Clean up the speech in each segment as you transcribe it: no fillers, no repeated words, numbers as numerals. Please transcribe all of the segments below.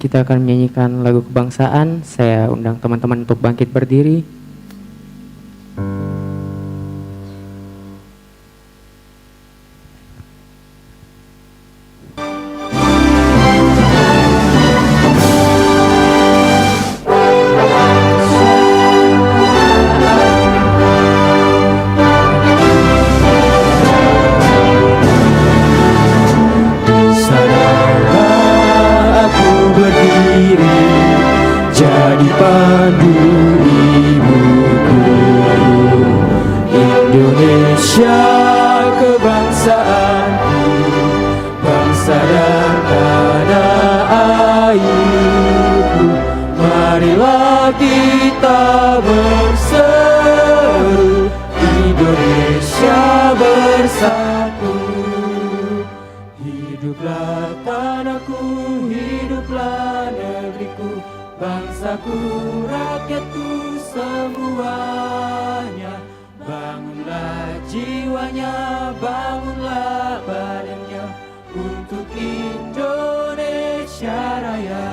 kita akan menyanyikan lagu kebangsaan. Saya undang teman-teman untuk bangkit berdiri. Jadi pandu ibuku, Indonesia kebangsaanku, bangsa dan tanah airku. Marilah kita berseru, Indonesia bersatu. Hiduplah tanahku, hiduplah negeriku, bangsaku, rakyatku semuanya. Bangunlah jiwanya, bangunlah badannya untuk Indonesia Raya.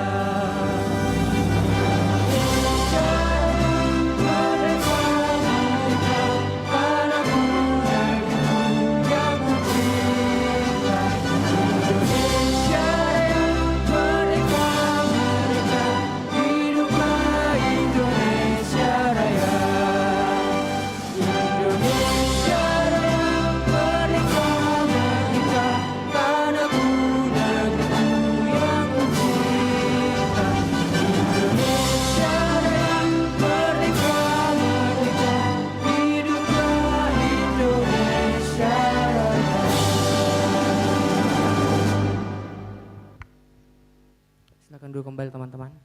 Silakan duduk kembali teman-teman.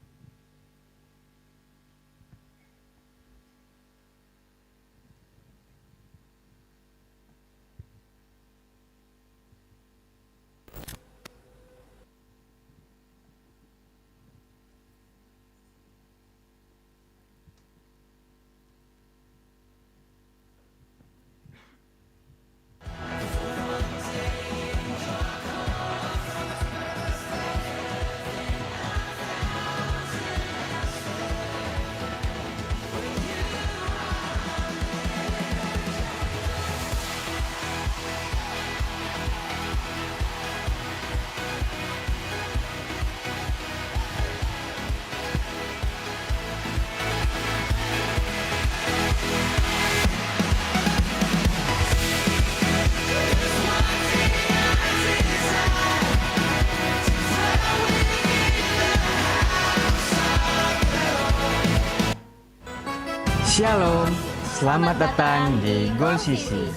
Shalom, selamat datang di Goal Sisi.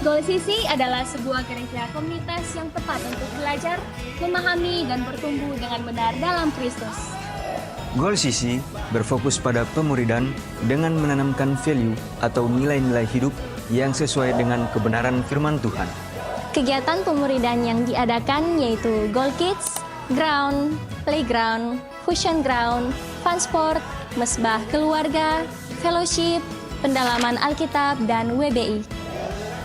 Goal Sisi adalah sebuah gereja komunitas yang tepat untuk belajar, memahami, dan bertumbuh dengan benar dalam Kristus. Goal Sisi berfokus pada pemuridan dengan menanamkan value atau nilai-nilai hidup yang sesuai dengan kebenaran firman Tuhan. Kegiatan pemuridan yang diadakan yaitu Goal Kids, Ground, Playground, Fusion Ground, Fun Sport, Mesbah Keluarga, Fellowship, Pendalaman Alkitab, dan WBI.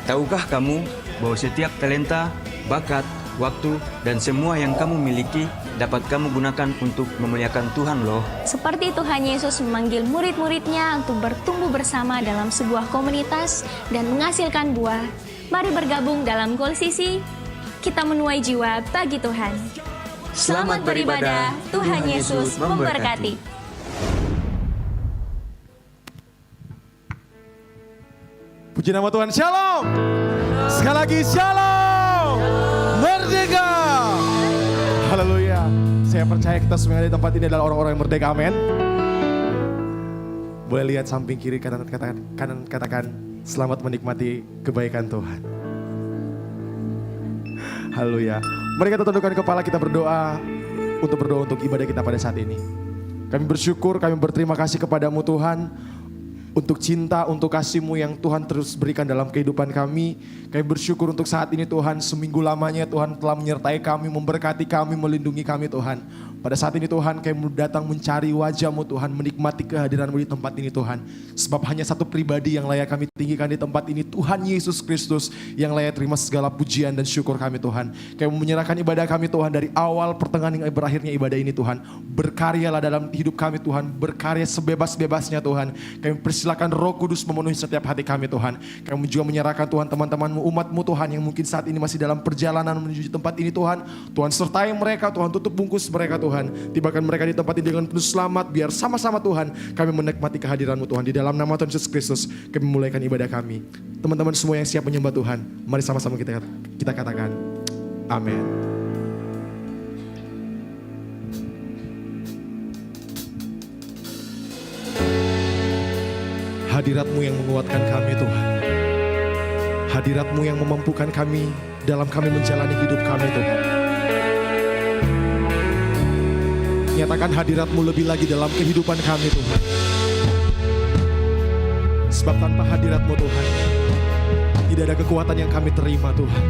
Tahukah kamu bahwa setiap talenta, bakat, waktu, dan semua yang kamu miliki dapat kamu gunakan untuk memuliakan Tuhan loh. Seperti Tuhan Yesus memanggil murid-muridnya untuk bertumbuh bersama dalam sebuah komunitas dan menghasilkan buah. Mari bergabung dalam Goal Sisi, kita menuai jiwa bagi Tuhan. Selamat beribadah, Tuhan Yesus memberkati. Puji nama Tuhan, shalom. Sekali lagi shalom. Merdeka. Haleluya. Saya percaya kita semua yang ada di tempat ini adalah orang-orang yang merdeka, amin. Boleh lihat samping kiri kanan katakan selamat menikmati kebaikan Tuhan. Haleluya. Mari kita tundukkan kepala, kita berdoa untuk ibadah kita pada saat ini. Kami bersyukur, kami berterima kasih kepadamu Tuhan, untuk cinta, untuk kasih-Mu yang Tuhan terus berikan dalam kehidupan kami. Kami bersyukur untuk saat ini Tuhan, seminggu lamanya Tuhan telah menyertai kami, memberkati kami, melindungi kami Tuhan. Pada saat ini Tuhan, kami datang mencari wajah-Mu Tuhan, menikmati kehadiran-Mu di tempat ini Tuhan. Sebab hanya satu pribadi yang layak kami tinggikan di tempat ini, Tuhan Yesus Kristus, yang layak terima segala pujian dan syukur kami Tuhan. Kami menyerahkan ibadah kami Tuhan dari awal pertengahan hingga berakhirnya ibadah ini Tuhan. Berkaryalah dalam hidup kami Tuhan, berkarya sebebas-bebasnya Tuhan. Kami persilakan Roh Kudus memenuhi setiap hati kami Tuhan. Kami juga menyerahkan Tuhan teman-teman-Mu, umat-Mu Tuhan, yang mungkin saat ini masih dalam perjalanan menuju tempat ini Tuhan. Tuhan sertai mereka Tuhan, tutup bungkus mereka Tuhan. Tibakan mereka di tempat ini dengan penuh selamat. Biar sama-sama Tuhan kami menikmati kehadiran-Mu Tuhan. Di dalam nama Tuhan Yesus Kristus kami mulaikan ibadah kami. Teman-teman semua yang siap menyembah Tuhan, mari sama-sama kita katakan amin. Hadirat-Mu yang menguatkan kami Tuhan. Hadirat-Mu yang memampukan kami dalam kami menjalani hidup kami Tuhan. Nyatakan hadirat-Mu lebih lagi dalam kehidupan kami Tuhan. Sebab tanpa hadirat-Mu Tuhan, tidak ada kekuatan yang kami terima Tuhan.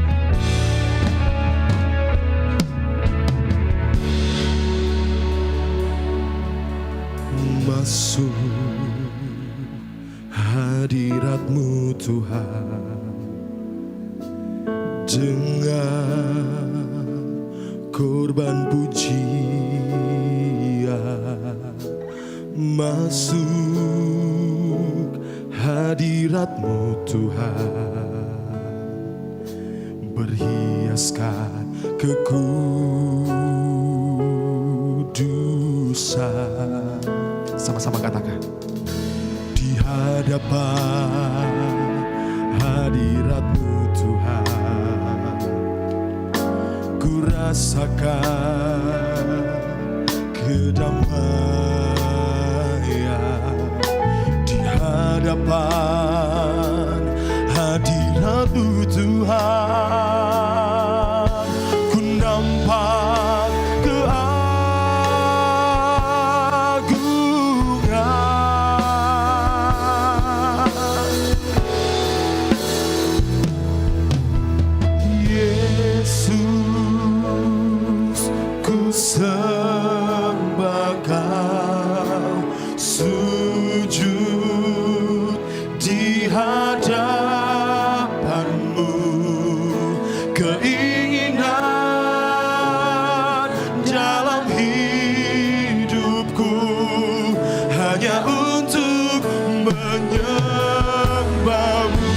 Masuk hadirat-Mu Tuhan, dengan korban pujian. Masuk hadirat-Mu Tuhan, berhiaskan kekudusan. Sama-sama katakan, di hadapan hadirat-Mu Tuhan, ku rasakan kedamaian. Di hadapan hadirat-Mu Tuhan, ku nampak sembah Kau, sujud di hadapan-Mu. Keinginan dalam hidupku hanya untuk menyembah-Mu.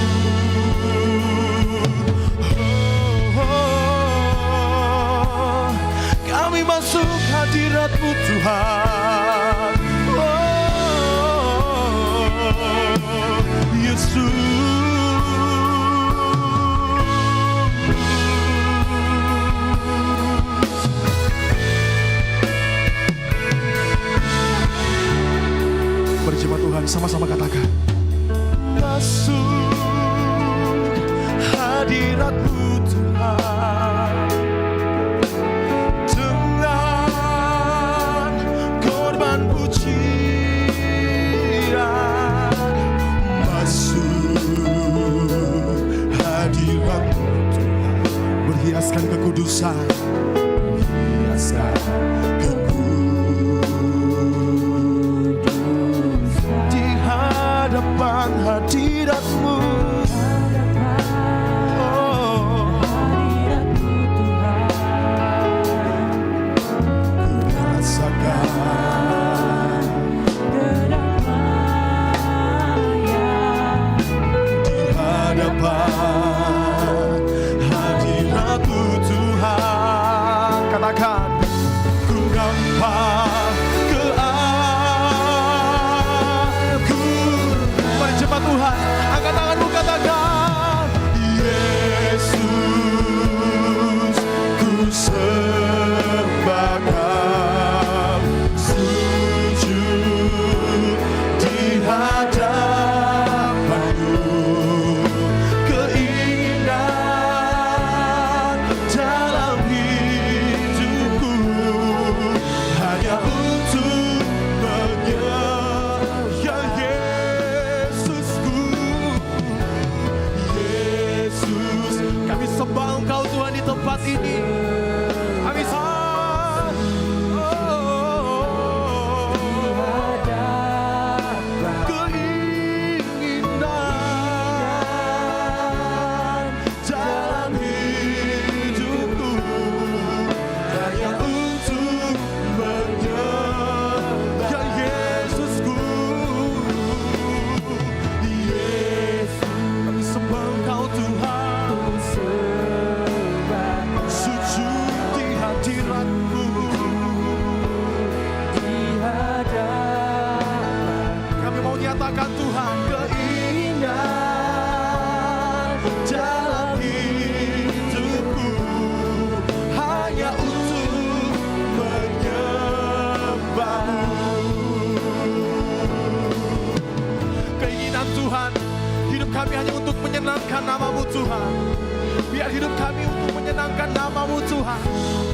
Kami masuk hadirat-Mu Tuhan, Yesus. Berjemaat Tuhan, sama-sama katakan, masuk hadirat-Mu Tuhan, berhiaskan kekudusan, berhiaskan kekudusan di hadapan hadirat-Mu. Oh, ku rasakan kedamaian di hadapan hadirat-Mu Tuhan. Katakan, ku nampak keagungan. Mari jemaat Tuhan, angkat tanganmu, katakan, Yesus, ku sembah Kau, sujud di hadapan-Mu. Keinginan dalam hidupku hanya untuk menyembah Yesusku. Yesus, kami sembah Engkau Tuhan di tempat ini. Kami sembah. katakan Tuhan, keinginan dalam hidupku hanya untuk menyembah-Mu. Keinginan Tuhan, hidup kami hanya untuk menyenangkan nama-Mu Tuhan. Biar hidup kami untuk menyenangkan nama-Mu Tuhan.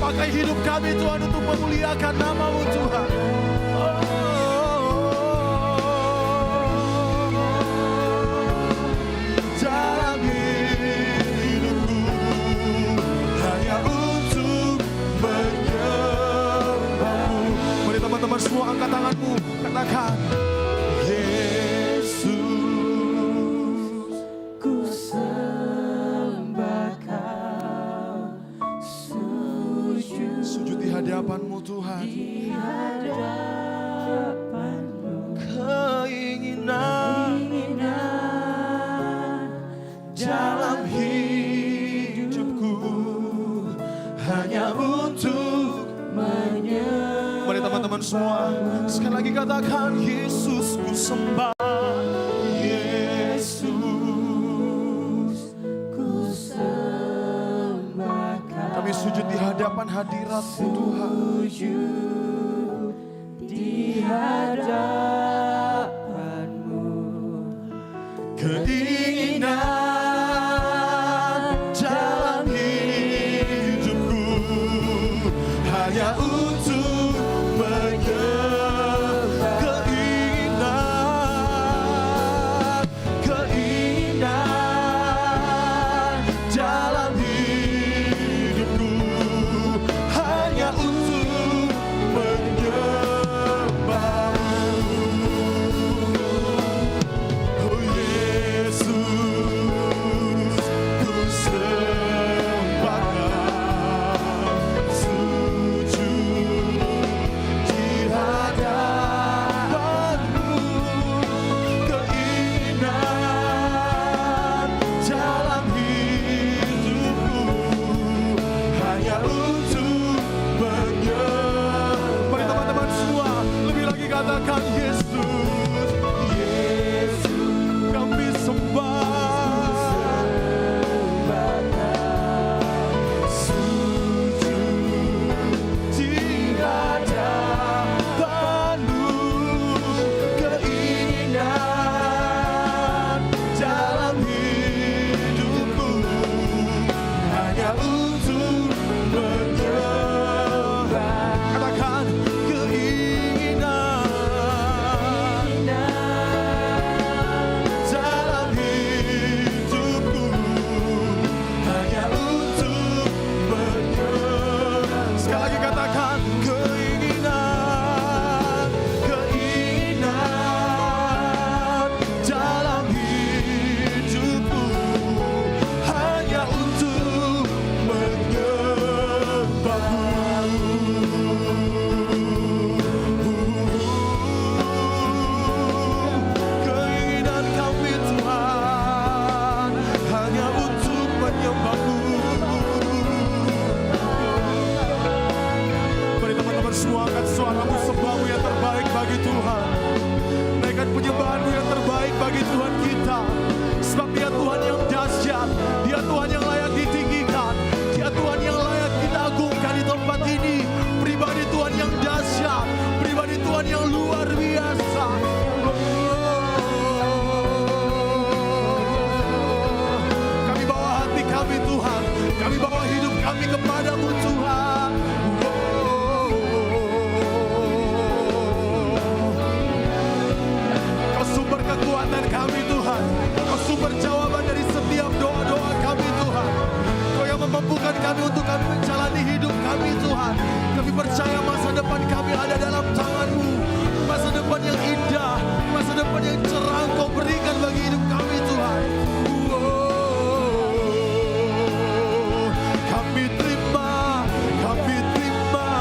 Pakai hidup kami Tuhan untuk memuliakan nama-Mu Tuhan. Dalam hidupku hanya untuk menyembah-Mu. Mari teman-teman semua angkat tanganmu, katakan, Yesus, Ku sembah Kau, sujud di hadapan-Mu Tuhan. di hadapan-Mu. Keinginan dalam hidupku hanya untuk Menyembah Mari teman-teman semua sekali lagi katakan, Yesus ku sembah, Yesus. Ku sembah Kau, Kami sujud di hadapan hadirat-Mu Tuhan. sujud di hadapan-Mu. Keinginan dalam hidupku hanya untuk menyembah. Keinginan dalam hidupku hanya untuk menyembah-Mu. Oh Yesus, ku sembah Kau, sujud di hadapan-Mu. Keinginan dalam hidupku hanya untuk menyembah. Mari teman-teman semua lebih lagi katakan, Yesus, Yesus, kami sembah, sujud di hadapan-Mu. Keinginan dalam hidupku hanya untuk menyembah. Katakan, keinginan dalam hidupku hanya untuk menyembah. Sekali lagi katakan, keinginan dalam hidupku hanya untuk menyembah-Mu. Keinginan kami Tuhan hanya untuk menyembah-Mu. Mari teman-teman semua angkat suaramu, sembah-Mu yang terbaik bagi Tuhan. Naikkan penyembahan-Mu yang terbaik bagi Tuhan kita. Sebab Dia Tuhan yang dahsyat, Dia Tuhan yang layak ditinggikan, Dia Tuhan yang layak kita agungkan di tempat ini. Pribadi Tuhan yang dahsyat, pribadi Tuhan yang luar biasa. Kami bawa hati kami Tuhan, kami bawa hidup kami kepada-Mu Tuhan. Kau sumber kekuatan kami Tuhan, Kau sumber jawaban dari setiap doa-doa kami Tuhan. Kau yang memampukan kami untuk kami menjalani hidup kami Tuhan. Kami percaya masa depan kami ada dalam tangan-Mu. Masa depan yang indah, masa depan yang cerah Kau berikan bagi hidup kami Tuhan. Kami terima, kami terima.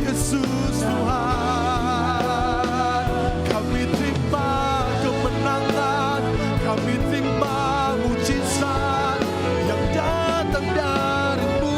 Yesus Tuhan, kami terima kemenangan, kami terima mujizat yang datang dari-Mu.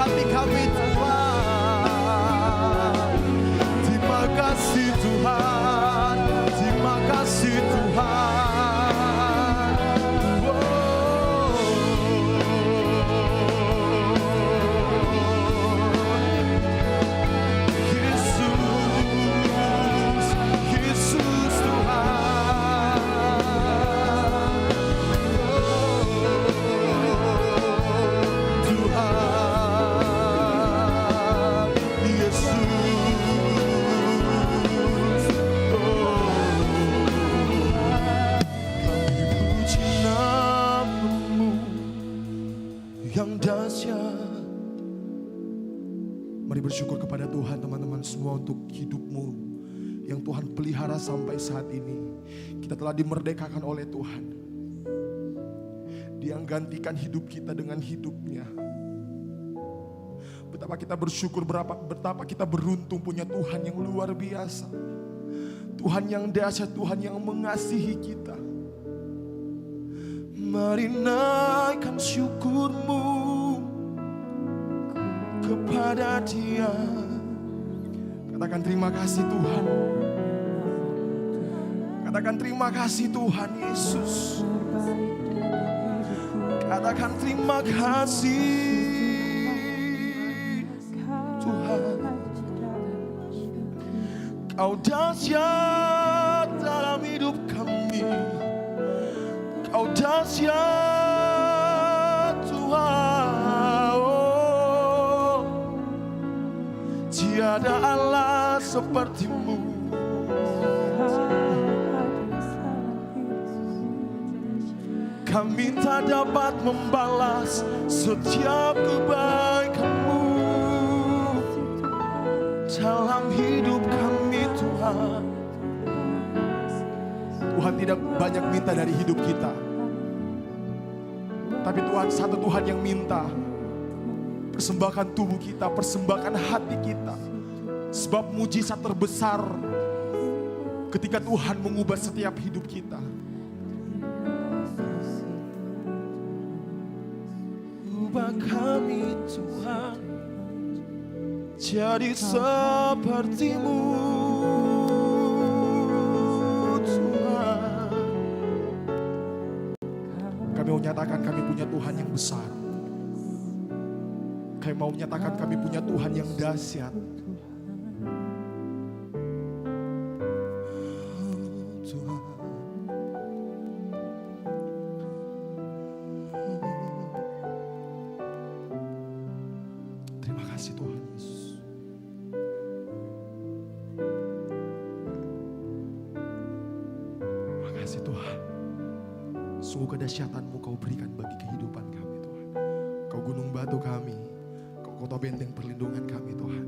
hati kami Tuhan. Terima kasih Tuhan, terima kasih Tuhan. Yesus, Yesus Tuhan. Tuhan, Yesus. Kami puji nama-Mu yang dahsyat. Mari bersyukur kepada Tuhan teman-teman semua untuk hidup-Mu yang Tuhan pelihara sampai saat ini. Kita telah dimerdekakan oleh Tuhan. Dia gantikan hidup kita dengan hidup-Nya. Betapa kita bersyukur, betapa kita beruntung punya Tuhan yang luar biasa. Tuhan yang dahsyat, Tuhan yang mengasihi kita. Mari naikkan syukur-Mu kepada Dia. Katakan terima kasih Tuhan. Katakan terima kasih Tuhan Yesus. Katakan terima kasih Tuhan. Kau dahsyat dalam hidup kami. Kau dahsyat Tuhan. Oh, tiada Allah seperti-Mu. Kami tak dapat membalas setiap kebaikan-Mu dalam hidup kami Tuhan. Tuhan tidak banyak minta dari hidup kita, tapi Tuhan satu Tuhan yang minta. Persembahkan tubuh kita, persembahkan hati kita. Sebab mujizat terbesar ketika Tuhan mengubah setiap hidup kita. Ubah kami Tuhan jadi seperti-Mu Tuhan. Kami mau nyatakan kami punya Tuhan yang besar. Kami mau menyatakan kami punya Tuhan yang dahsyat. Tuhan. Terima kasih Tuhan Yesus. Terima kasih Tuhan. Sungguh kedahsyatan-Mu Kau berikan bagi kehidupan kami Tuhan. Kau gunung batu kami, Kau kota benteng perlindungan kami Tuhan.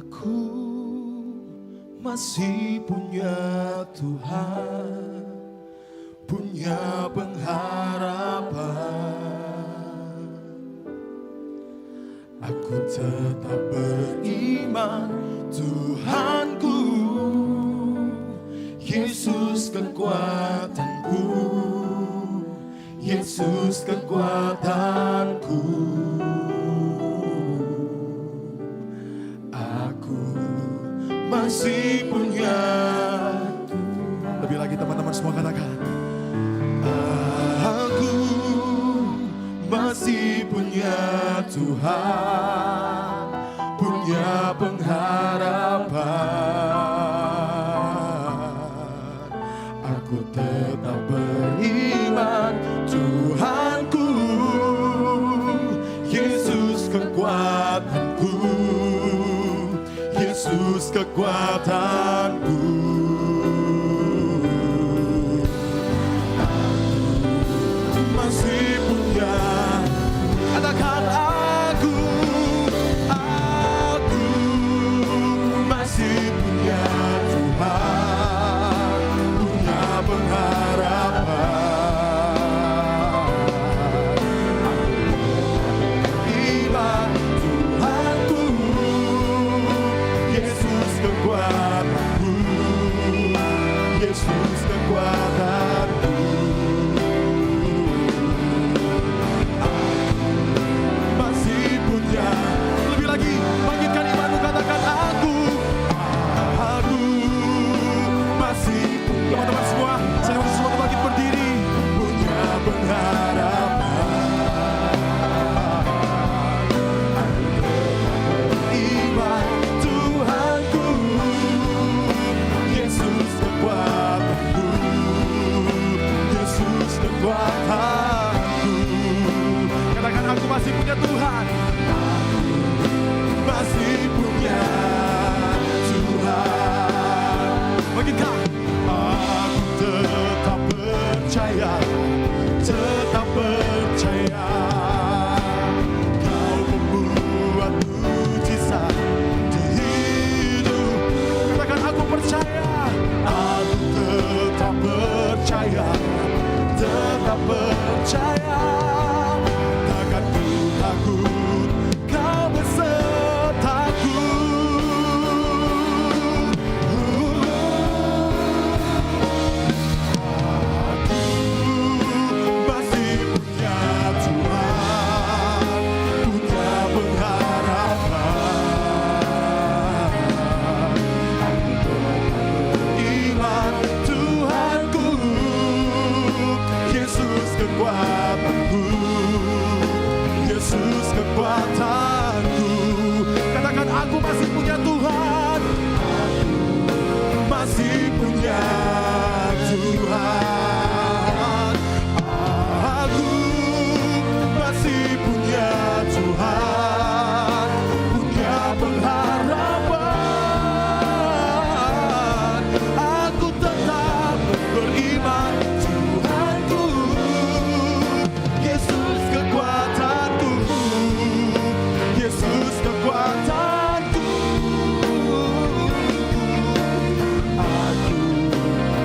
Aku masih punya Tuhan, punya pengharapan. Aku tetap beriman, Tuhanku, Yesus kekuatanku, Yesus kekuatanku. Aku masih punya. Lebih lagi teman-teman semua katakan, aku masih punya Tuhan, punya pengharapan. Aku tetap beriman, Tuhanku, Yesus kekuatanku, Yesus kekuatanku. Masih punya, katakan aku masih punya Tuhan, punya pengharapan. Iman Tuhanku, Yesus kekuatanku, Bangkitkan imanmu, katakan aku masih. Teman-teman semua, saya mau semua bangkit berdiri. Punya pengharapan, iman Tuhanku, Yesus kekuatanku, Yesus kekuatanku. Katakan aku masih punya Tuhan, masih punya Tuhan. Bangkitkan. Aku tetap percaya, tetap percaya. Kau membuat mujizat di hidup. Katakan aku percaya. Aku tetap percaya, tetap percaya. Takkan ku takut, kau besertaku. Kekuatanku, Yesus kekuatanku. Katakan aku masih punya Tuhan, masih punya Tuhan. Aku masih punya Tuhan, punya pengharapan. Aku tetap beriman. Yesus kekuatanku, Yesus kekuatanku. Aku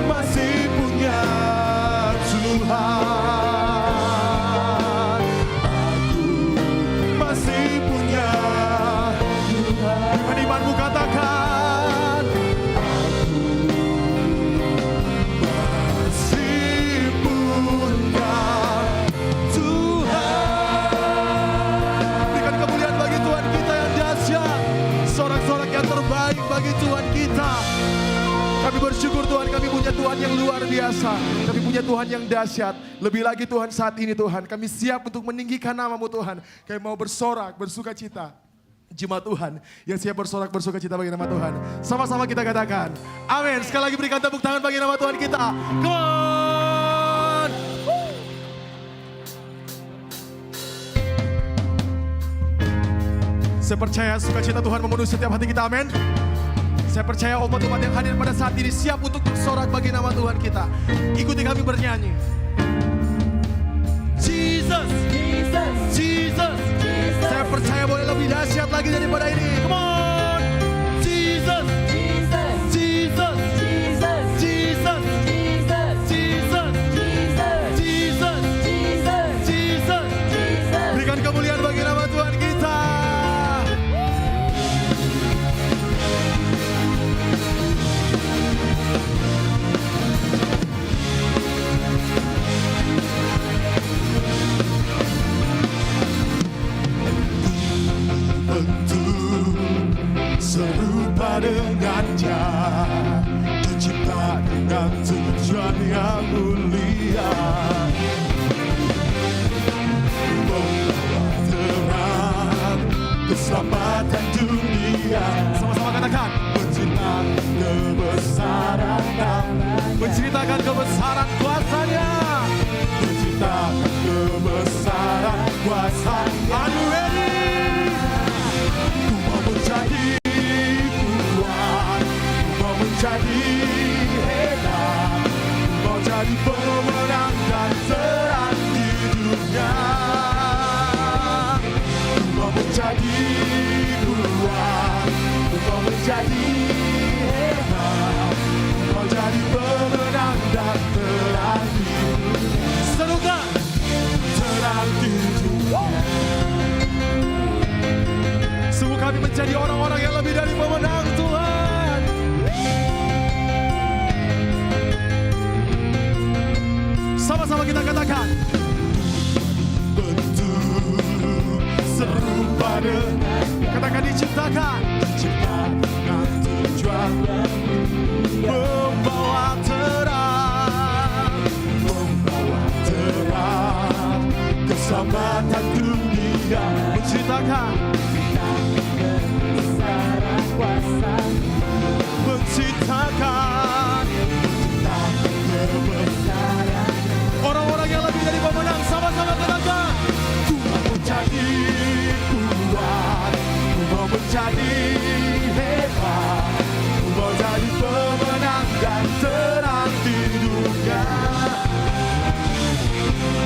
masih punya Tuhan, aku masih punya Tuhan. Dengan imanmu katakan, aku masih punya sorak-sorak yang terbaik bagi Tuhan kita. Kami bersyukur Tuhan, kami punya Tuhan yang luar biasa. Kami punya Tuhan yang dahsyat. Lebih lagi Tuhan saat ini Tuhan, kami siap untuk meninggikan nama-Mu Tuhan. Kami mau bersorak, bersuka cita. Jemaat Tuhan yang siap bersorak, bersuka cita bagi nama Tuhan. Sama-sama kita katakan, amin. Sekali lagi berikan tepuk tangan bagi nama Tuhan kita. Come on! Saya percaya sukacita Tuhan memenuhi setiap hati kita, amin. Saya percaya umat-umat yang hadir pada saat ini siap untuk bersorak bagi nama Tuhan kita. Ikuti kami bernyanyi. Jesus, Jesus, Jesus, Jesus. Saya percaya boleh lebih dahsyat lagi daripada ini. Come on, Jesus, Jesus, Jesus, Jesus, Jesus, Jesus, Jesus, Jesus, Jesus, Jesus, Jesus. Berikan kemuliaan bagi nama Tuhan kita. Serupa dengannya, tercipta dengan tujuan yang mulia, membawa terang keselamatan dunia. Sama-sama katakan, menceritakan kebesaran namanya, menceritakan kebesaran kuasanya, menceritakan kebesaran kuasanya. Are you ready? Ku mau menjadi menjadi hebat, mau jadi pemenang dan terang di dunia. Mau menjadi kuat, mau menjadi hebat, mau jadi pemenang dan terang di dunia. Serukan terang di dunia. Sungguh kami menjadi orang-orang yang lebih dari pemenang Tuhan. Sama-sama kita katakan, bentuk serupa dengan, katakan diciptakan katakan cinta dengan tujuan membawa terang keselamatan dunia, menceritakan Besaran kuasa menciptakan kebesaran. orang-orang yang lebih dari pemenang. Sama-sama katakan, ku mau menjadi kuat, ku mau menjadi hebat, ku mau jadi pemenang dan terang di dunia.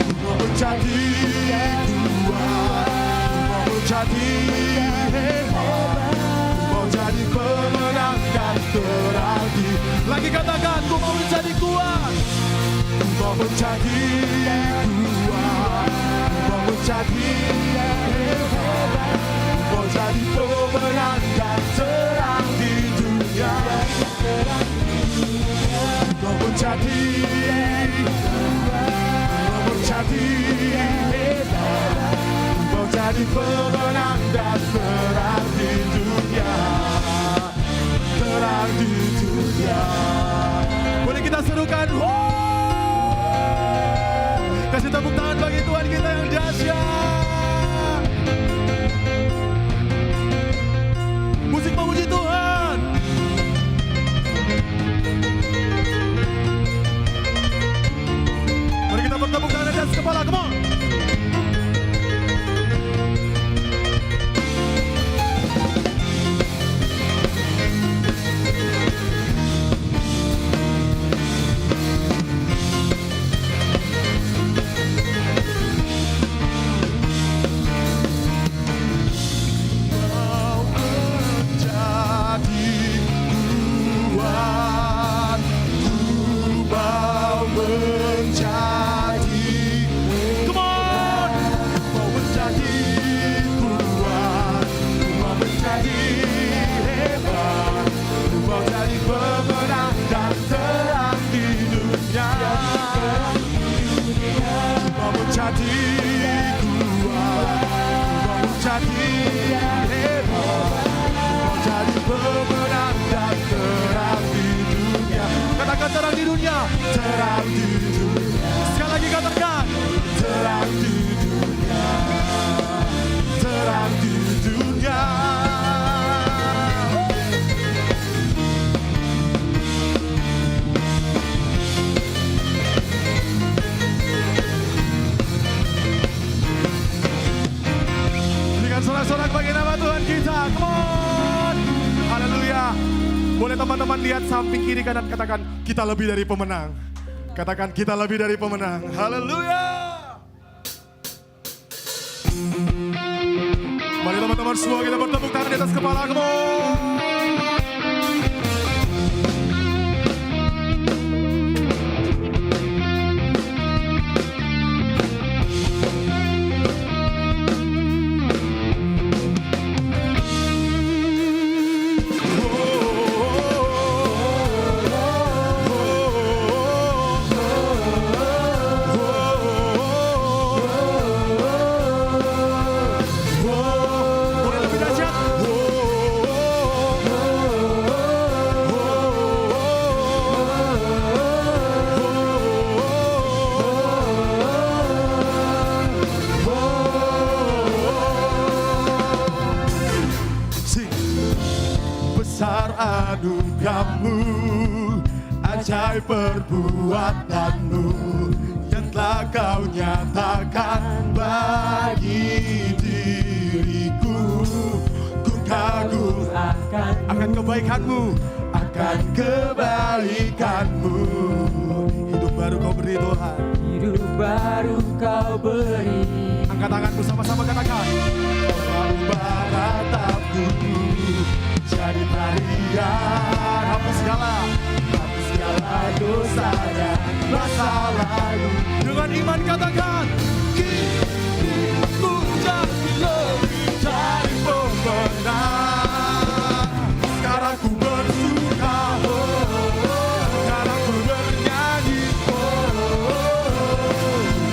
Ku mau menjadi kuat, ku mau menjadi hebat, ku mau jadi pemenang dan terang di. Lagi katakan, ku mau menjadi kuat, ku mau menjadi kuat, ku mau menjadi hebat, ku mau jadi pemenang dan terang di dunia. Ku mau menjadi hebat, ku mau jadi pemenang dan terang di dunia, terang di dunia. Boleh kita serukan, kasih tepuk tangan bagi Tuhan kita yang dahsyat. Musik memuji Tuhan. Mari kita bertepuk tangan di atas kepala, come on. Katakan terang di dunia, terang di dunia. Sekali lagi katakan, terang di dunia, terang di dunia. Berikan sorak-sorak bagi nama Tuhan kita, come on. Haleluya. Boleh teman-teman lihat samping kiri kanan, katakan kita lebih dari pemenang. Katakan kita lebih dari pemenang. Haleluya. Mari teman-teman semua kita bertepuk tangan di atas kepala. Come on. Anugerahmu, ajaib perbuatanmu yang telah kau nyatakan bagi diriku. Ku kagum akan kebaikanmu, akan kebaikanmu. Hidup baru kau beri Tuhan, Hidup baru kau beri. angkat tanganmu sama-sama katakan, kau baratapku jadi tarian, hapus segala dosa dan masa lalu. Dengan iman katakan, kini ku jadi lebih dari pemenang. Sekarang ku bersuka, sekarang ku bernyanyi,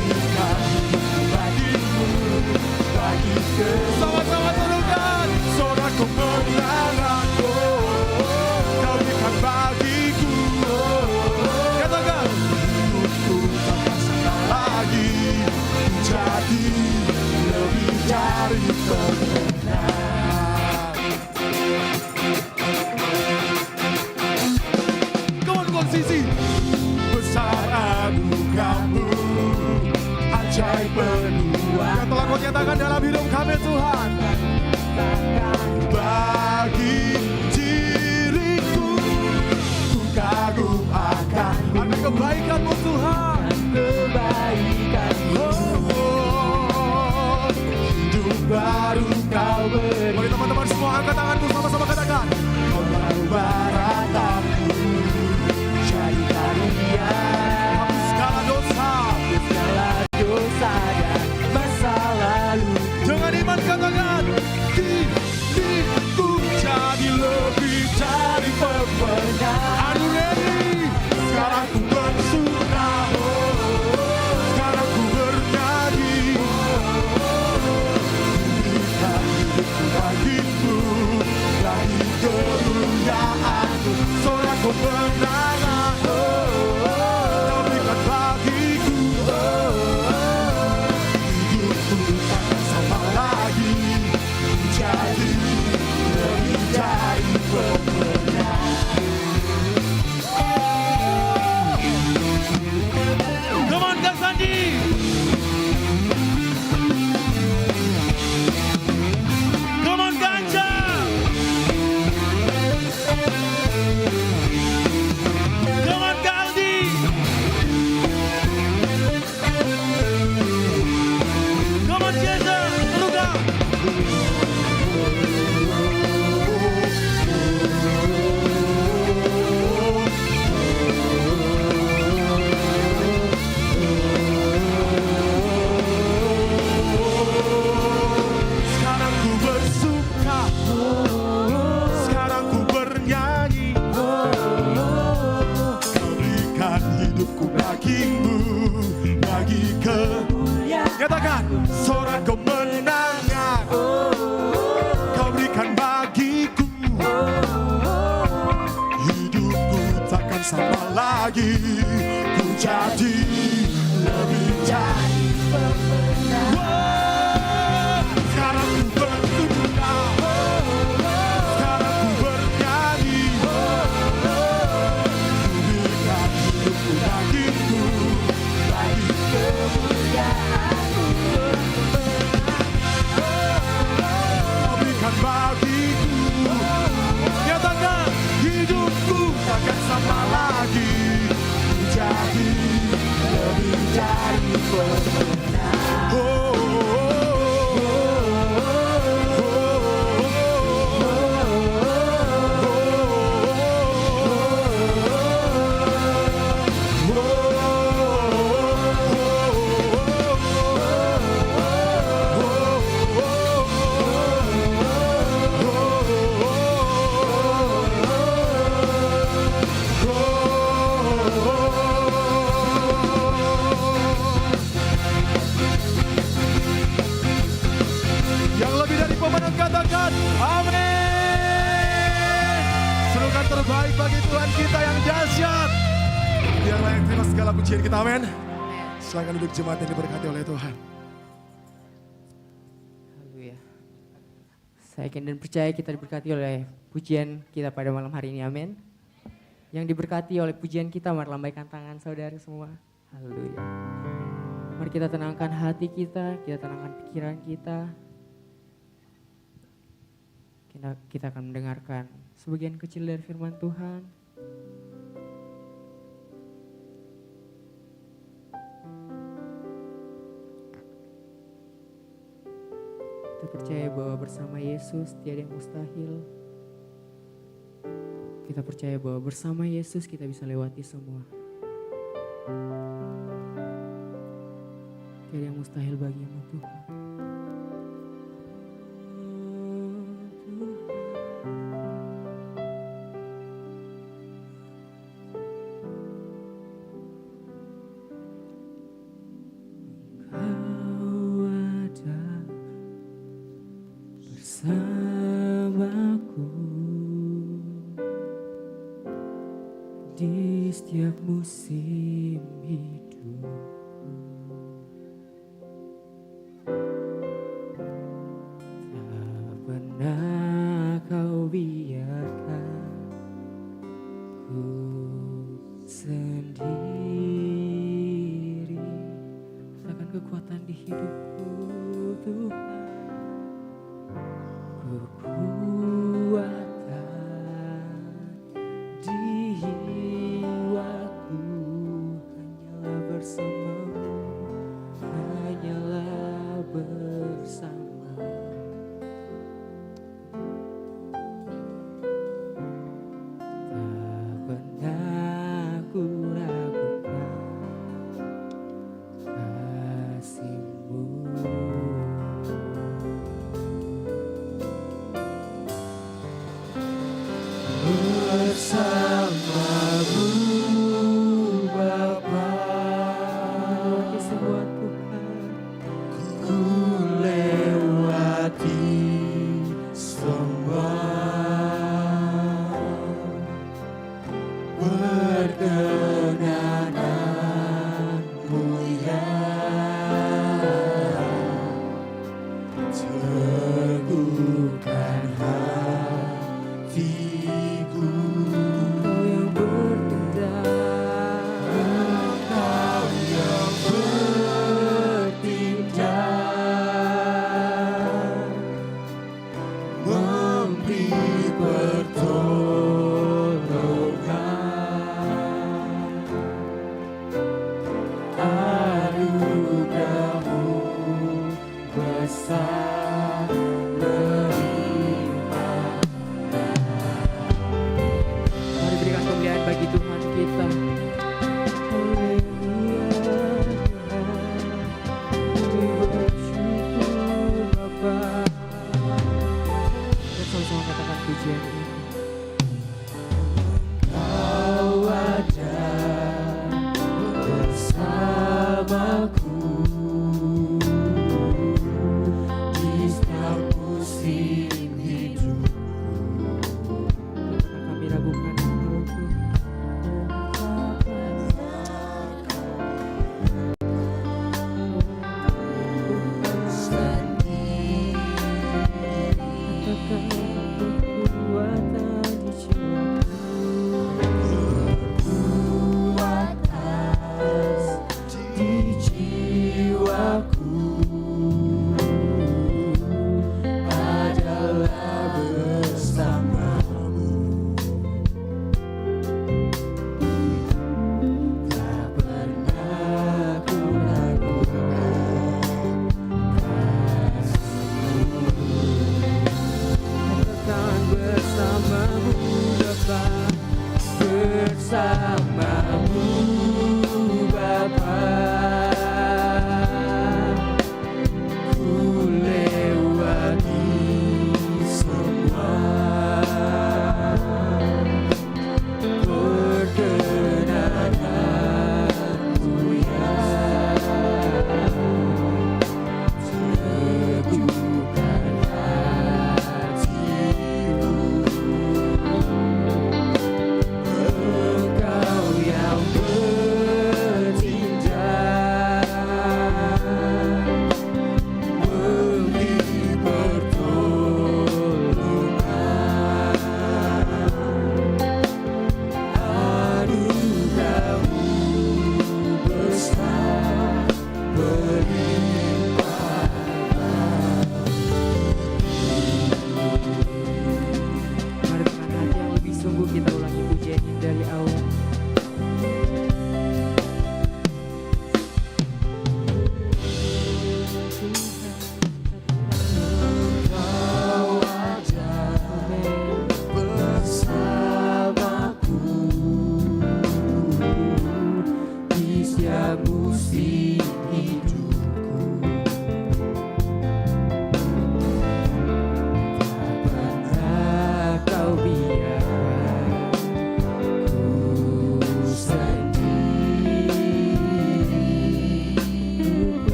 berikan bagimu, bagi sama-sama serukan, soraku kemenangan, Kau berikan bagiku. Katakan, hidupku takkan sama lagi, jadi lebih dari pemenang. Come on, konsisi. Besar anugerah-Mu, ajaib penuh yang telah Kau nyatakan dalam hidup kami Tuhan. Bagi diriku, ku kagum akan kebaikan-Mu Tuhan. Hidup baru Kau beri. Mari teman-teman semua angkat tanganmu sama-sama katakan. Kau baru barataku, jadi karunia. Hapus segala dosa, dan masa lalu. dengan iman katakan, diriku jadi lebih dari pemenang. Are you ready? Sekarang ku bersuka, sekarang ku bernyanyi. Berikan hidupku bagimu, bagi kemuliaan-Mu. Sorak kemenangan, Kau berikan bagiku. Hidupku takkan sama lagi, jadi lebih dari pemenang. Come on, Kang Sandi. Come on, Ganja. Come on, Galdi. Come on, Jason. Luka. Sekarang ku bersuka, sekarang ku bernyanyi. Kau berikan hidupku bagimu, bagi nyatakan sorak kemenangan, Kau berikan bagiku. Hidupku takkan sama lagi, ku jadi lebih dari pemenang. Sekarang ku bersuka, sekarang ku bernyanyi. Ku berikan hidupku bagimu, bagi kemuliaan-Mu. Kau berikan bagiku. Nyatakan, hidupku takkan sama lagi, ku jadi lebih dari pemenang. Yang lebih dari pemenang katakan amin. Serukan terbaik bagi Tuhan kita yang dahsyat. Biarlah yang terima segala pujian kita, amin. Silakan duduk jemaat yang diberkati oleh Tuhan. Haleluya. Saya yakin dan percaya kita diberkati oleh pujian kita pada malam hari ini, amin. Yang diberkati oleh pujian kita, mari lambaikan tangan saudara semua. Haleluya. Mari kita tenangkan hati kita tenangkan pikiran kita. Kita akan mendengarkan sebagian kecil dari firman Tuhan. Kita percaya bahwa bersama Yesus tiada yang mustahil. Kita percaya bahwa bersama Yesus kita bisa lewati semua. Tiada yang mustahil bagimu Tuhan. Kau ada bersamaku. setiap musim hidup. Tak pernah kau biarkan ku sendiri. Katakan kekuatan di hidupku Tuhan. Kekuatan di jiwaku hanyalah bersamamu, hanyalah bersama. Tak pernah ku ragukan kasih-Mu. Bersamamu Bapa, lewati semua Tuhan, ku lewati semua, berkenan-Mu ya, teguhkan hatiku. Engkau yang bertindak, Engkau yang bertindak, memberi pertolongan, anugerah-Mu besar melimpah. Mari berikan kemuliaan bagi Tuhan kita. Haleluya, kami bersyukur Bapa. Kita sama-sama katakan pujian ini. Kau ada bersamaku di setiap musim hidupku. Tak kami ragukan Engkau Tuhan. Bersamamu Bapa, ku lewati semua, perkenan-Mu ya, teguhkan hatiku. Engkau yang bertindak, memberi pertolongan, anugerah-Mu besar berlimpah. Mari dengan hati yang lebih sungguh kita ulangi pujian ini dari awal. Engkau ada bersamaku di setiap musim hidupku. Tak pernah Kau biarkan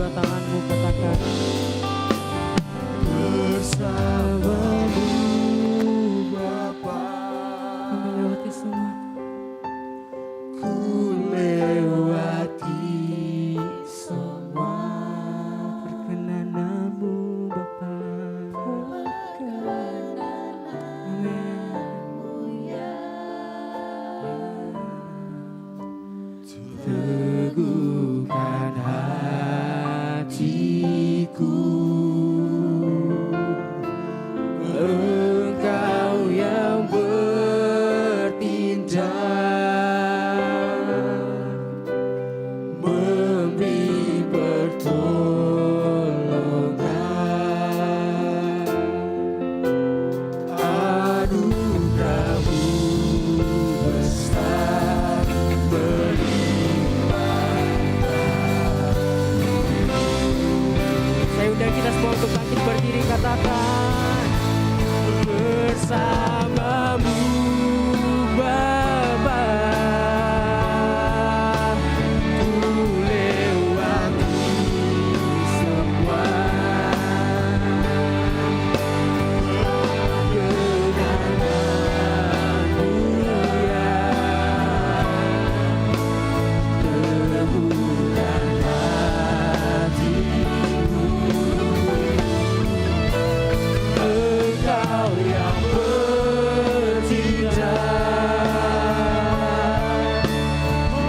kedua tanganmu, katakan bersamamu Bapa, kami lewati semua. ku lewati semua. Perkenanmu Bapa. Teguhkan hatiku, Engkau yang bertindak, memberi pertolongan, anugerah-Mu besar Saya undang kita semua untuk bangkit berdiri, katakan bersamamu Bapa, ku lewati semua. Kenalanmu ya, teguhkan hatiku, Engkau yang bertindak,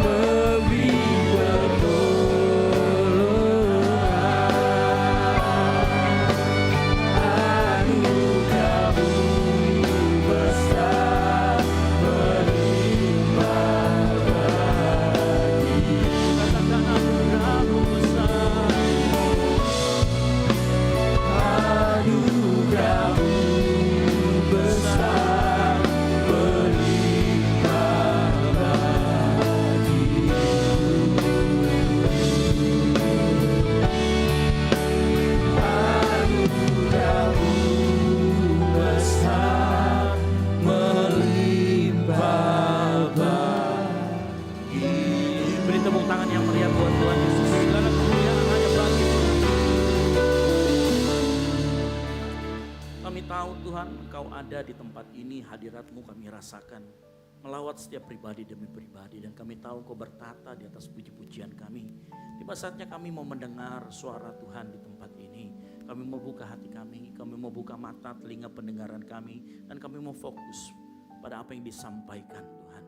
memberi pertolongan, anugerah-Mu besar melimpah bagi. Katakan anugerah-Mu besar, anugerah-Mu besar melimpah bagiku. Anugerah-Mu besar melimpah bagiku. Beri tepuk tangan yang meriah buat Tuhan Yesus. Segala kemuliaan hanya bagi Tuhan. Kami tahu Tuhan, Engkau ada di tempat ini, hadirat-Mu kami rasakan. Melawat setiap pribadi demi pribadi. Dan kami tahu Engkau bertata di atas puji-pujian kami. Tiba saatnya kami mau mendengar suara Tuhan di tempat ini. Kami mau buka hati kami mau buka mata, telinga pendengaran kami. Dan kami mau fokus pada apa yang disampaikan Tuhan.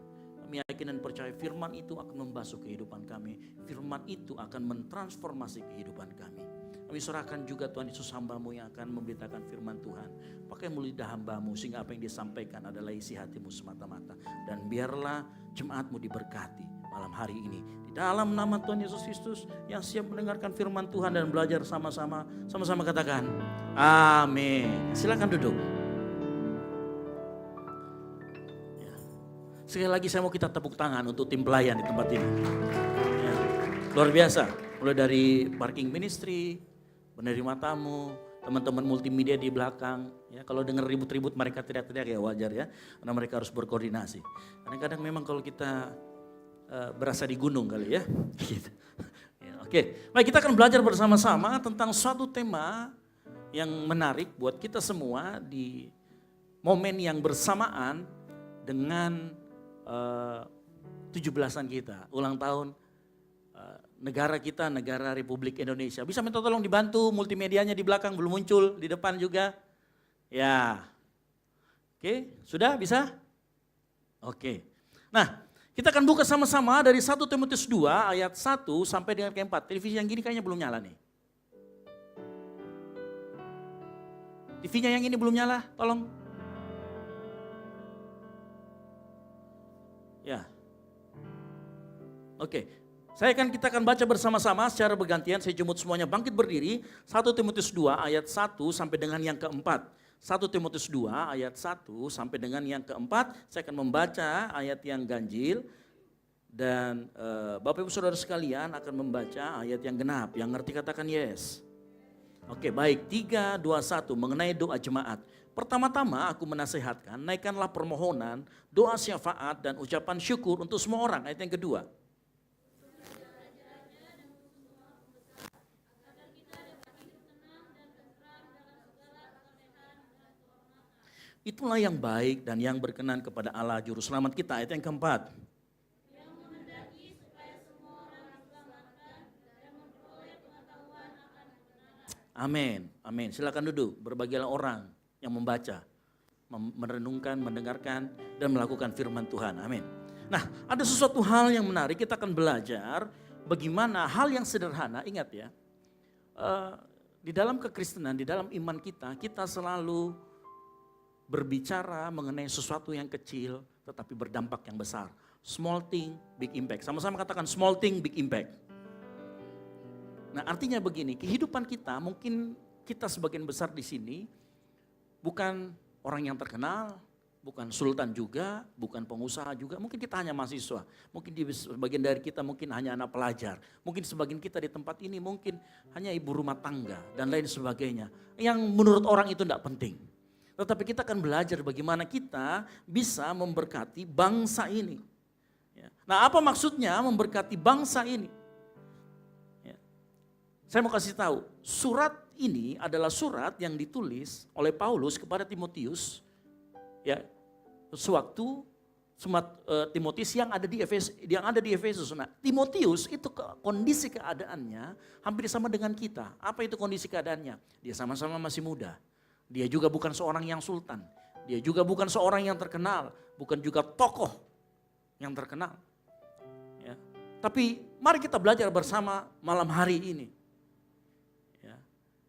Kami yakin dan percaya firman itu akan membasuh kehidupan kami. Firman itu akan mentransformasi kehidupan kami. Kami serahkan juga Tuhan Yesus hamba-Mu yang akan memberitakan firman Tuhan. Pakai mulut lidah hamba-Mu sehingga apa yang disampaikan adalah isi hati-Mu semata-mata. Dan biarlah jemaat-Mu diberkati malam hari ini. Di dalam nama Tuhan Yesus Kristus yang siap mendengarkan firman Tuhan dan belajar sama-sama. Sama-sama katakan amin. Silakan duduk. Sekali lagi saya mau kita tepuk tangan untuk tim pelayan di tempat ini. Ya, luar biasa. Mulai dari parking ministry, penerima tamu, teman-teman multimedia di belakang. Ya, kalau dengar ribut-ribut mereka teriak-teriak ya wajar ya. Karena mereka harus berkoordinasi. Kadang-kadang memang kalau kita berasa di gunung kali ya. Gitu. Ya, oke, baik, kita akan belajar bersama-sama tentang suatu tema yang menarik buat kita semua di momen yang bersamaan dengan 17-an kita, ulang tahun negara kita, negara Republik Indonesia. Bisa minta tolong dibantu multimedianya di belakang, belum muncul, di depan juga. Ya, oke, sudah bisa? Oke, nah kita akan buka sama-sama dari 1 Timotius 2 ayat 1 sampai dengan ke 4. Televisi yang gini kayaknya belum nyala nih. TV-nya yang ini belum nyala, tolong. Ya, oke. Kita akan baca bersama-sama secara bergantian. Saya jemput semuanya bangkit berdiri. 1 Timotius 2 ayat 1 sampai dengan yang keempat. 1 Timotius 2 ayat 1 sampai dengan yang keempat. Saya akan membaca ayat yang ganjil. Dan Bapak Ibu Saudara sekalian akan membaca ayat yang genap. Yang ngerti katakan yes. Oke, baik. 3, 2, 1 mengenai doa jemaat. Pertama-tama aku menasihatkan, naikkanlah permohonan, doa syafaat dan ucapan syukur untuk semua orang. Ayat yang kedua. Itulah yang baik dan yang berkenan kepada Allah Juru Selamat kita. Ayat yang keempat. Amin, amin. Silakan duduk. Berbahagialah orang yang membaca, merenungkan, mendengarkan, dan melakukan firman Tuhan. Amin. Nah, ada sesuatu hal yang menarik. Kita akan belajar bagaimana hal yang sederhana. Ingat ya, di dalam kekristenan, di dalam iman kita, kita selalu berbicara mengenai sesuatu yang kecil, tetapi berdampak yang besar. Small thing, big impact. Sama-sama katakan small thing, big impact. Nah, artinya begini, kehidupan kita mungkin kita sebagian besar di sini bukan orang yang terkenal, bukan sultan juga, bukan pengusaha juga, mungkin kita hanya mahasiswa, mungkin di sebagian dari kita mungkin hanya anak pelajar, mungkin sebagian kita di tempat ini mungkin hanya ibu rumah tangga dan lain sebagainya, yang menurut orang itu tidak penting. Tetapi kita akan belajar bagaimana kita bisa memberkati bangsa ini. Nah, apa maksudnya memberkati bangsa ini? Saya mau kasih tahu, surat ini adalah surat yang ditulis oleh Paulus kepada Timotius, ya, sewaktu Timotius yang ada di Efesus. Nah, Timotius itu kondisi keadaannya hampir sama dengan kita. Apa itu kondisi keadaannya? Dia sama-sama masih muda. Dia juga bukan seorang yang sultan. Dia juga bukan seorang yang terkenal, bukan juga tokoh yang terkenal. Ya. Tapi mari kita belajar bersama malam hari ini.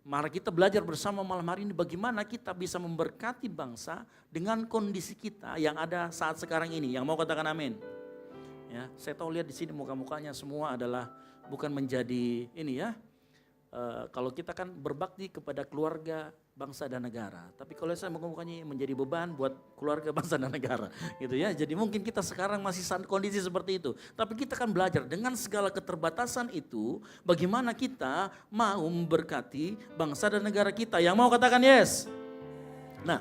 Mari kita belajar bersama malam hari ini bagaimana kita bisa memberkati bangsa dengan kondisi kita yang ada saat sekarang ini. Yang mau katakan amin. Ya, saya tahu lihat di sini muka-mukanya semua adalah bukan menjadi ini ya. Kalau kita kan berbakti kepada keluarga, bangsa dan negara. Tapi kalau saya muka-mukanya menjadi beban buat keluarga, bangsa dan negara, gitu ya. Jadi mungkin kita sekarang masih kondisi seperti itu. Tapi kita akan belajar dengan segala keterbatasan itu, bagaimana kita mau memberkati bangsa dan negara kita. Yang mau katakan yes. Nah,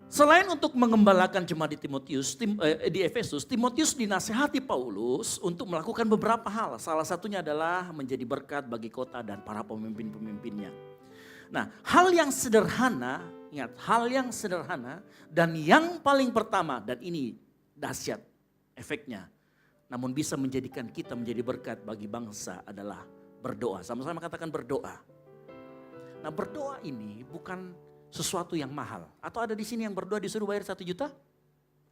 selain untuk mengembalakan jemaat di Efesus, Timotius dinasihati Paulus untuk melakukan beberapa hal. Salah satunya adalah menjadi berkat bagi kota dan para pemimpin-pemimpinnya. Nah, hal yang sederhana, ingat, hal yang sederhana dan yang paling pertama, dan ini dahsyat efeknya, namun bisa menjadikan kita menjadi berkat bagi bangsa adalah berdoa. Sama-sama katakan berdoa. Nah, berdoa ini bukan sesuatu yang mahal. Atau ada di sini yang berdoa disuruh bayar 1 juta?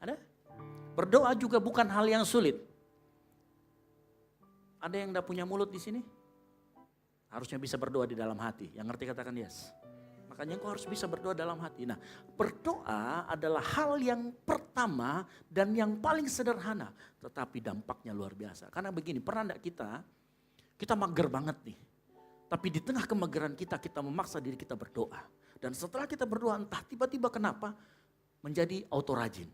Ada? Berdoa juga bukan hal yang sulit. Ada yang tidak punya mulut di sini? Harusnya bisa berdoa di dalam hati. Yang ngerti katakan yes. Makanya engkau harus bisa berdoa dalam hati. Nah, berdoa adalah hal yang pertama dan yang paling sederhana. Tetapi dampaknya luar biasa. Karena begini, pernah enggak kita mager banget nih. Tapi di tengah kemageran kita memaksa diri kita berdoa. Dan setelah kita berdoa entah tiba-tiba kenapa menjadi auto rajin.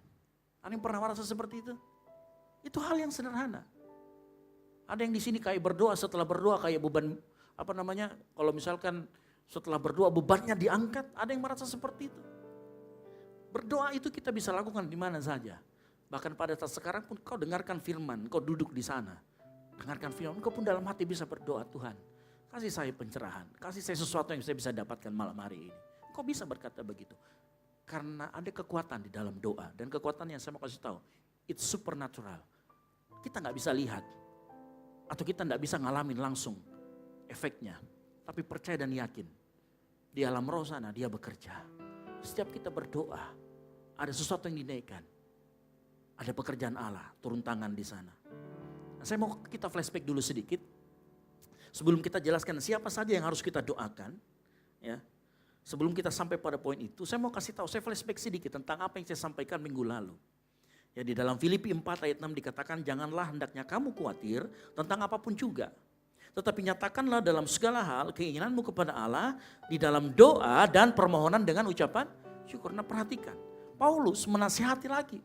Ada yang pernah merasa seperti itu? Itu hal yang sederhana. Ada yang di sini kayak berdoa, setelah berdoa kayak beban, kalau misalkan setelah berdoa bebannya diangkat, ada yang merasa seperti itu. Berdoa itu kita bisa lakukan di mana saja. Bahkan pada saat sekarang pun kau dengarkan firman, kau duduk di sana. Dengarkan firman, kau pun dalam hati bisa berdoa, Tuhan, kasih saya pencerahan, kasih saya sesuatu yang saya bisa dapatkan malam hari ini. Kau bisa berkata begitu. Karena ada kekuatan di dalam doa. Dan kekuatan yang saya mau kasih tahu, it's supernatural. Kita gak bisa lihat. Atau kita gak bisa ngalamin langsung efeknya. Tapi percaya dan yakin. Di alam roh sana dia bekerja. Setiap kita berdoa, ada sesuatu yang dinaikkan. Ada pekerjaan Allah, turun tangan di sana. Nah, saya mau kita flashback dulu sedikit. Sebelum kita jelaskan siapa saja yang harus kita doakan. Ya. Sebelum kita sampai pada poin itu, saya mau kasih tahu, saya flashback sedikit tentang apa yang saya sampaikan minggu lalu. Ya, di dalam Filipi 4 ayat 6 dikatakan, janganlah hendaknya kamu khawatir tentang apapun juga. Tetapi nyatakanlah dalam segala hal keinginanmu kepada Allah di dalam doa dan permohonan dengan ucapan syukur. Nah, perhatikan, Paulus menasihati lagi.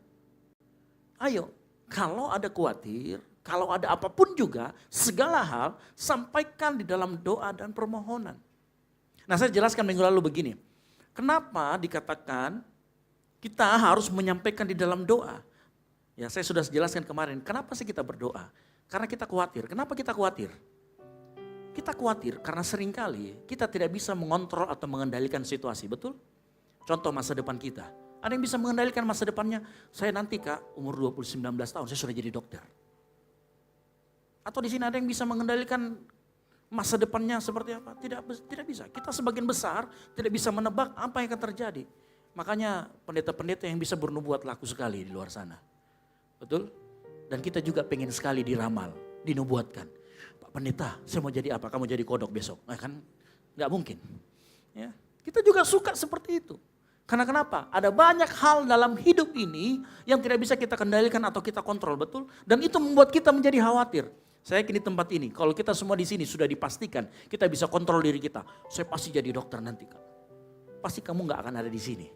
Ayo, kalau ada khawatir, kalau ada apapun juga, segala hal sampaikan di dalam doa dan permohonan. Nah, saya jelaskan minggu lalu begini. Kenapa dikatakan kita harus menyampaikan di dalam doa? Ya, saya sudah jelaskan kemarin. Kenapa sih kita berdoa? Karena kita khawatir. Kenapa kita khawatir? Kita khawatir karena seringkali kita tidak bisa mengontrol atau mengendalikan situasi, betul? Contoh masa depan kita. Ada yang bisa mengendalikan masa depannya. Saya nanti Kak, umur 19 tahun, saya sudah jadi dokter. Atau di sini ada yang bisa mengendalikan masa depannya seperti apa? Tidak bisa. Kita sebagian besar tidak bisa menebak apa yang akan terjadi. Makanya pendeta-pendeta yang bisa bernubuat laku sekali di luar sana. Betul? Dan kita juga pengen sekali diramal, dinubuatkan. Pak Pendeta, saya mau jadi apa? Kamu jadi kodok besok. Nah kan nggak mungkin. Ya, kita juga suka seperti itu. Karena kenapa? Ada banyak hal dalam hidup ini yang tidak bisa kita kendalikan atau kita kontrol, betul? Dan itu membuat kita menjadi khawatir. Saya yakin di tempat ini, kalau kita semua di sini sudah dipastikan kita bisa kontrol diri kita. Saya pasti jadi dokter nanti Kak. Pasti kamu nggak akan ada di sini.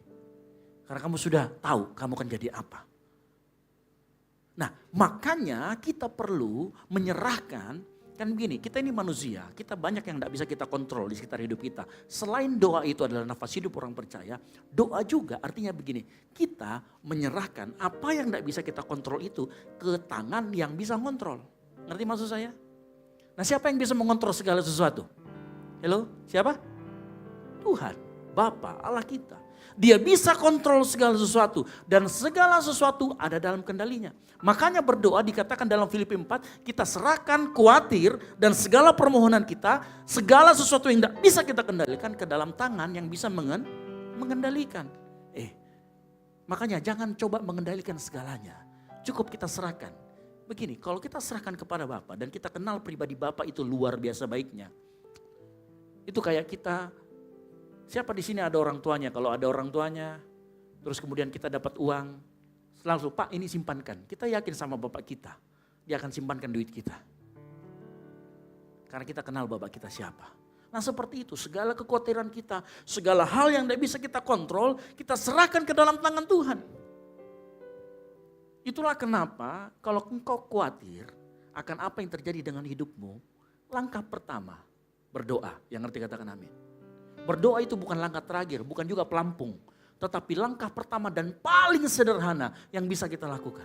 Karena kamu sudah tahu kamu akan jadi apa. Nah makanya kita perlu menyerahkan. Kan begini, kita ini manusia, kita banyak yang tidak bisa kita kontrol di sekitar hidup kita. Selain doa itu adalah nafas hidup orang percaya, doa juga artinya begini, kita menyerahkan apa yang tidak bisa kita kontrol itu ke tangan yang bisa kontrol. Ngerti maksud saya? Nah siapa yang bisa mengontrol segala sesuatu? Halo, siapa? Tuhan, Bapa, Allah kita. Dia bisa kontrol segala sesuatu dan segala sesuatu ada dalam kendalinya. Makanya berdoa dikatakan dalam Filipi 4, kita serahkan khawatir dan segala permohonan kita, segala sesuatu yang tidak bisa kita kendalikan ke dalam tangan yang bisa mengendalikan. Makanya jangan coba mengendalikan segalanya. Cukup kita serahkan. Begini, kalau kita serahkan kepada Bapa dan kita kenal pribadi Bapa itu luar biasa baiknya. Itu kayak kita, siapa di sini ada orang tuanya? Kalau ada orang tuanya, terus kemudian kita dapat uang, langsung Pak ini simpankan. Kita yakin sama Bapak kita, dia akan simpankan duit kita. Karena kita kenal Bapak kita siapa. Nah seperti itu, segala kekhawatiran kita, segala hal yang tidak bisa kita kontrol, kita serahkan ke dalam tangan Tuhan. Itulah kenapa kalau engkau khawatir akan apa yang terjadi dengan hidupmu, langkah pertama berdoa. Yang ngerti katakan amin. Berdoa itu bukan langkah terakhir, bukan juga pelampung. Tetapi langkah pertama dan paling sederhana yang bisa kita lakukan.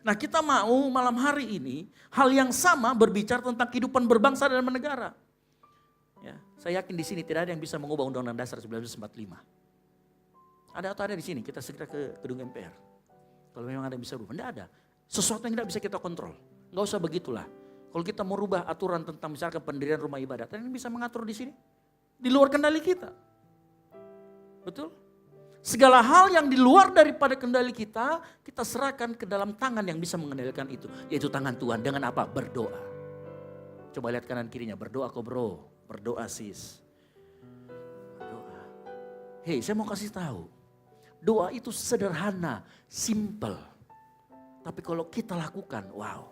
Nah kita mau malam hari ini hal yang sama berbicara tentang kehidupan berbangsa dan bernegara. Ya, saya yakin di sini tidak ada yang bisa mengubah Undang-Undang Dasar 1945. Ada atau ada di sini? Kita segera ke gedung MPR. Kalau memang ada yang bisa berubah, tidak ada. Sesuatu yang tidak bisa kita kontrol. Nggak usah begitulah. Kalau kita mau rubah aturan tentang misalkan pendirian rumah ibadat, ada yang bisa mengatur di sini? Di luar kendali kita. Betul? Segala hal yang di luar daripada kendali kita, kita serahkan ke dalam tangan yang bisa mengendalikan itu. Yaitu tangan Tuhan. Dengan apa? Berdoa. Coba lihat kanan kirinya. Berdoa kok bro. Berdoa sis. Berdoa. Hei saya mau kasih tahu. Doa itu sederhana. Simple. Tapi kalau kita lakukan, wow.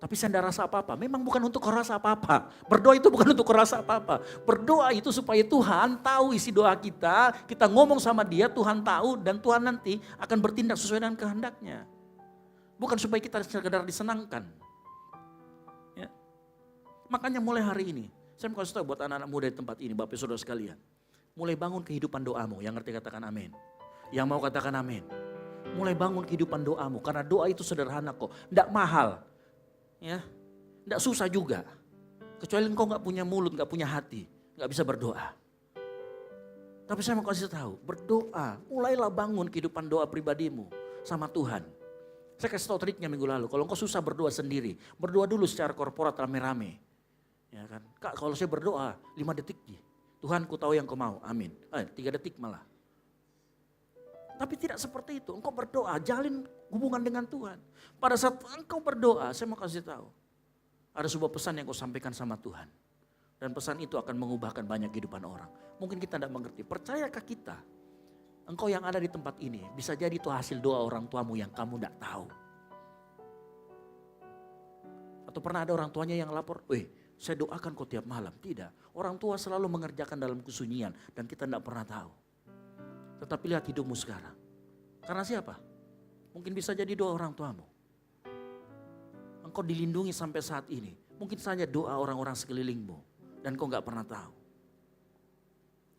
Tapi saya tidak rasa apa-apa. Memang bukan untuk kau rasa apa-apa. Berdoa itu bukan untuk kau rasa apa-apa. Berdoa itu supaya Tuhan tahu isi doa kita. Kita ngomong sama dia, Tuhan tahu. Dan Tuhan nanti akan bertindak sesuai dengan kehendaknya. Bukan supaya kita sekedar disenangkan. Ya. Makanya mulai hari ini. Saya mau kasih tahu buat anak-anak muda di tempat ini. Bapak saudara sekalian. Mulai bangun kehidupan doamu. Yang ngerti katakan amin. Yang mau katakan amin. Mulai bangun kehidupan doamu. Karena doa itu sederhana kok. Tidak mahal. Ya, tidak susah juga. Kecuali engkau nggak punya mulut, nggak punya hati, nggak bisa berdoa. Tapi saya mau kasih tahu, berdoa, mulailah bangun kehidupan doa pribadimu sama Tuhan. Saya kasih tahu triknya minggu lalu. Kalau engkau susah berdoa sendiri, berdoa dulu secara korporat rame-rame. Ya kan, Kak kalau saya berdoa 5 detik, Tuhan ku tahu yang kau mau, amin. 3 detik malah. Tapi tidak seperti itu. Engkau berdoa, jalin hubungan dengan Tuhan. Pada saat engkau berdoa, saya mau kasih tahu. Ada sebuah pesan yang kau sampaikan sama Tuhan. Dan pesan itu akan mengubahkan banyak kehidupan orang. Mungkin kita tidak mengerti. Percayakah kita? Engkau yang ada di tempat ini, bisa jadi itu hasil doa orang tuamu yang kamu tidak tahu. Atau pernah ada orang tuanya yang lapor, saya doakan kau tiap malam. Tidak, orang tua selalu mengerjakan dalam kesunyian dan kita tidak pernah tahu. Tetapi lihat hidupmu sekarang. Karena siapa? Mungkin bisa jadi doa orang tuamu. Engkau dilindungi sampai saat ini. Mungkin saja doa orang-orang sekelilingmu. Dan kau gak pernah tahu.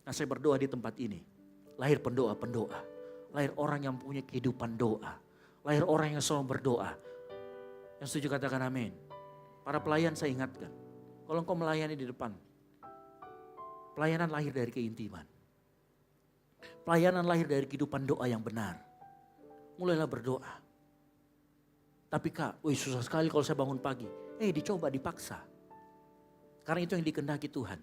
Nah saya berdoa di tempat ini. Lahir pendoa-pendoa. Lahir orang yang punya kehidupan doa. Lahir orang yang selalu berdoa. Yang setuju katakan amin. Para pelayan saya ingatkan. Kalau engkau melayani di depan. Pelayanan lahir dari keintiman. Pelayanan lahir dari kehidupan doa yang benar. Mulailah berdoa. Tapi Kak, susah sekali kalau saya bangun pagi. Dicoba, dipaksa. Karena itu yang dikehendaki Tuhan.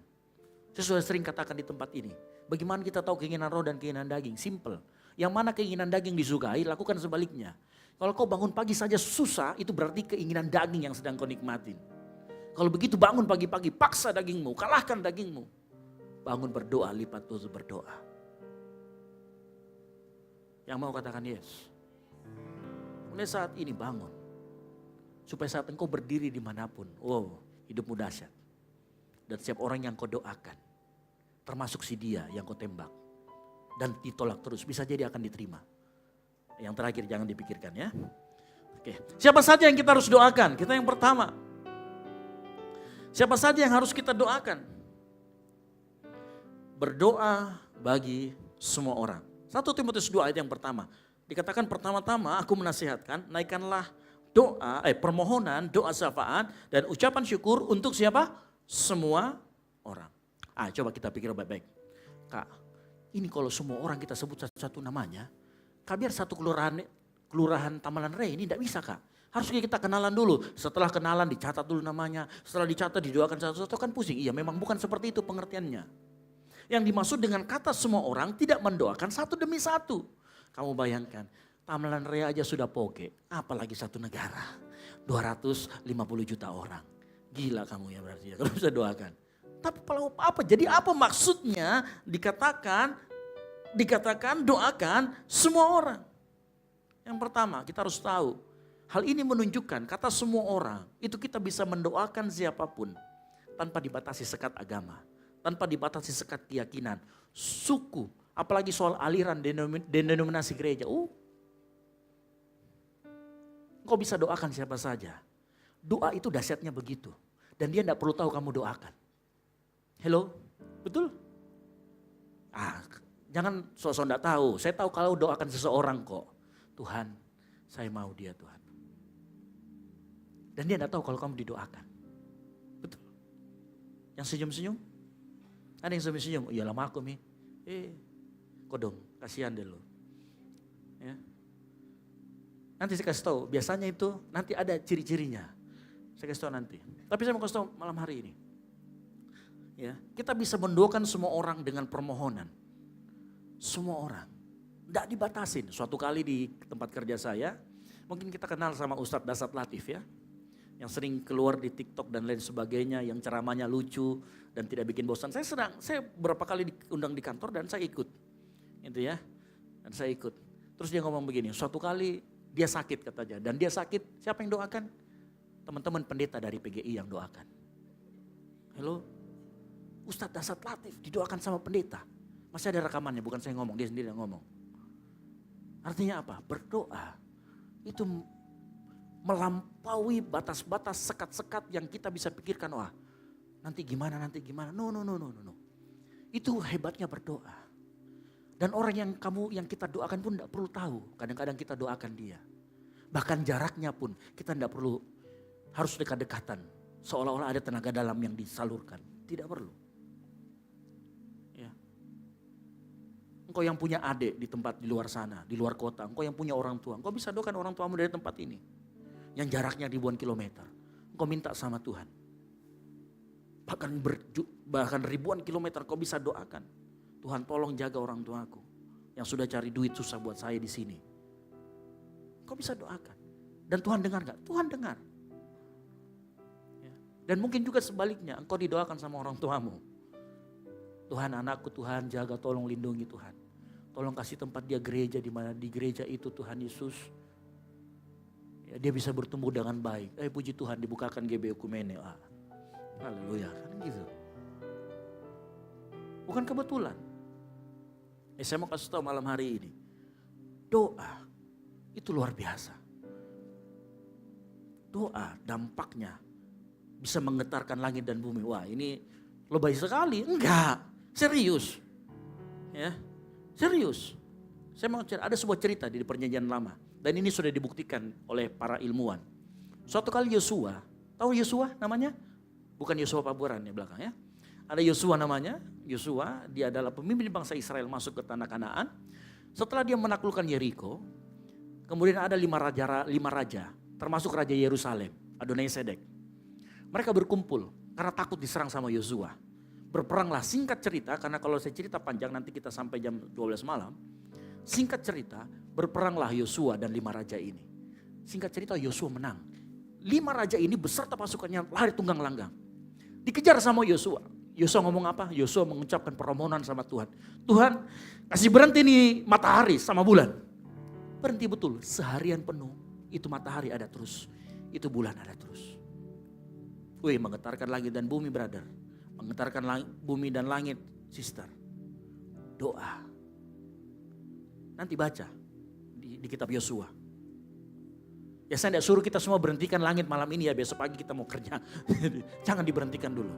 Saya sudah sering katakan di tempat ini. Bagaimana kita tahu keinginan roh dan keinginan daging? Simple. Yang mana keinginan daging disukai, lakukan sebaliknya. Kalau kau bangun pagi saja susah, itu berarti keinginan daging yang sedang kau nikmatin. Kalau begitu bangun pagi-pagi, paksa dagingmu, kalahkan dagingmu. Bangun berdoa, lipat dosa berdoa. Yang mau katakan yes. Mulai saat ini bangun. Supaya saat engkau berdiri dimanapun, hidupmu dahsyat. Dan setiap orang yang kau doakan, termasuk si dia yang kau tembak. Dan ditolak terus, bisa jadi akan diterima. Yang terakhir jangan dipikirkan ya. Oke, siapa saja yang kita harus doakan? Kita yang pertama. Siapa saja yang harus kita doakan? Berdoa bagi semua orang. 1 Timotius 2 ayat yang pertama. Dikatakan pertama-tama aku menasihatkan, naikkanlah doa, permohonan, doa syafaat dan ucapan syukur untuk siapa? Semua orang. Coba kita pikir baik-baik. Kak, ini kalau semua orang kita sebut satu-satu namanya, Kak, biar satu kelurahan Tamalan Raya ini tidak bisa Kak. Harus kita kenalan dulu. Setelah kenalan dicatat dulu namanya. Setelah dicatat didoakan satu-satu kan pusing. Iya memang bukan seperti itu pengertiannya. Yang dimaksud dengan kata semua orang tidak mendoakan satu demi satu. Kamu bayangkan Tamalan Raya aja sudah poge. Apalagi satu negara. 250 juta orang. Gila kamu ya berarti ya kalau bisa doakan. Tapi apa? Jadi apa maksudnya dikatakan doakan semua orang. Yang pertama kita harus tahu. Hal ini menunjukkan kata semua orang. Itu kita bisa mendoakan siapapun. Tanpa dibatasi sekat agama. Tanpa dibatasi sekat keyakinan. Suku. Apalagi soal aliran denominasi gereja. Engkau bisa doakan siapa saja. Doa itu dahsyatnya begitu. Dan dia tidak perlu tahu kamu doakan. Hello? Betul? Jangan sok-sok tidak tahu. Saya tahu kalau doakan seseorang kok. Tuhan, saya mau dia Tuhan. Dan dia tidak tahu kalau kamu didoakan. Betul? Yang senyum-senyum? Ada yang senyum-senyum? Iya lama aku nih. Kodong, kasihan deh lo. Ya. Nanti saya kasih tahu, biasanya itu nanti ada ciri-cirinya. Saya kasih tahu nanti. Tapi saya mau kasih tahu malam hari ini. Ya, kita bisa mendoakan semua orang dengan permohonan. Semua orang. Tidak dibatasin. Suatu kali di tempat kerja saya, mungkin kita kenal sama Ustadz Dasat Latif ya. Yang sering keluar di TikTok dan lain sebagainya, yang ceramahnya lucu dan tidak bikin bosan. Saya berapa kali diundang di kantor dan saya ikut. Gitu ya. Dan saya ikut. Terus dia ngomong begini, suatu kali dia sakit katanya. Dan dia sakit, siapa yang doakan? Teman-teman pendeta dari PGI yang doakan. Halo? Ustadz Dasat Latif didoakan sama pendeta. Masih ada rekamannya, bukan saya ngomong, dia sendiri yang ngomong. Artinya apa? Berdoa itu melampaui batas-batas sekat-sekat yang kita bisa pikirkan. Wah, nanti gimana. No. Itu hebatnya berdoa. Dan orang yang kita doakan pun tidak perlu tahu. Kadang-kadang kita doakan dia. Bahkan jaraknya pun kita tidak perlu harus dekat-dekatan. Seolah-olah ada tenaga dalam yang disalurkan. Tidak perlu. Ya. Engkau yang punya adik di tempat di luar sana, di luar kota. Engkau yang punya orang tua. Engkau bisa doakan orang tuamu dari tempat ini. Yang jaraknya ribuan kilometer. Engkau minta sama Tuhan. Bahkan ribuan kilometer kau bisa doakan. Tuhan tolong jaga orang tuaku. Yang sudah cari duit susah buat saya di sini. Kau bisa doakan. Dan Tuhan dengar gak? Tuhan dengar. Ya. Dan mungkin juga sebaliknya. Engkau didoakan sama orang tuamu. Tuhan anakku, Tuhan jaga, tolong lindungi Tuhan. Tolong kasih tempat dia gereja, di mana di gereja itu Tuhan Yesus. Ya, dia bisa bertumbuh dengan baik. Puji Tuhan dibukakan GBI Ekumene. Haleluya. Kan gitu. Bukan kebetulan. Saya mau kasih tahu malam hari ini. Doa itu luar biasa. Doa dampaknya bisa menggetarkan langit dan bumi. Wah ini lebay sekali. Enggak, serius. Ya, serius. Saya mau cerita, ada sebuah cerita di Perjanjian Lama. Dan ini sudah dibuktikan oleh para ilmuwan. Suatu kali Yosua, tahu Yosua namanya? Bukan Yosua Pabuaran ya belakang ya. Ada Yosua namanya, Yosua, dia adalah pemimpin bangsa Israel masuk ke tanah Kanaan. Setelah dia menaklukkan Yeriko, kemudian ada 5 raja, termasuk Raja Yerusalem, Adoni-Sedek. Mereka berkumpul karena takut diserang sama Yosua. Berperanglah, singkat cerita, karena kalau saya cerita panjang nanti kita sampai jam 12 malam. Singkat cerita, berperanglah Yosua dan 5 raja ini. Singkat cerita, Yosua menang. 5 raja ini beserta pasukannya lari tunggang langgang. Dikejar sama Yosua. Yosua ngomong apa? Yosua mengucapkan permohonan sama Tuhan. Tuhan, kasih berhenti nih matahari sama bulan. Berhenti betul, seharian penuh. Itu matahari ada terus, itu bulan ada terus. Wih, menggetarkan langit dan bumi, brother. Menggetarkan bumi dan langit, sister. Doa. Nanti baca di kitab Yosua. Ya saya tidak suruh kita semua berhentikan langit malam ini ya, besok pagi kita mau kerja. Jangan diberhentikan dulu.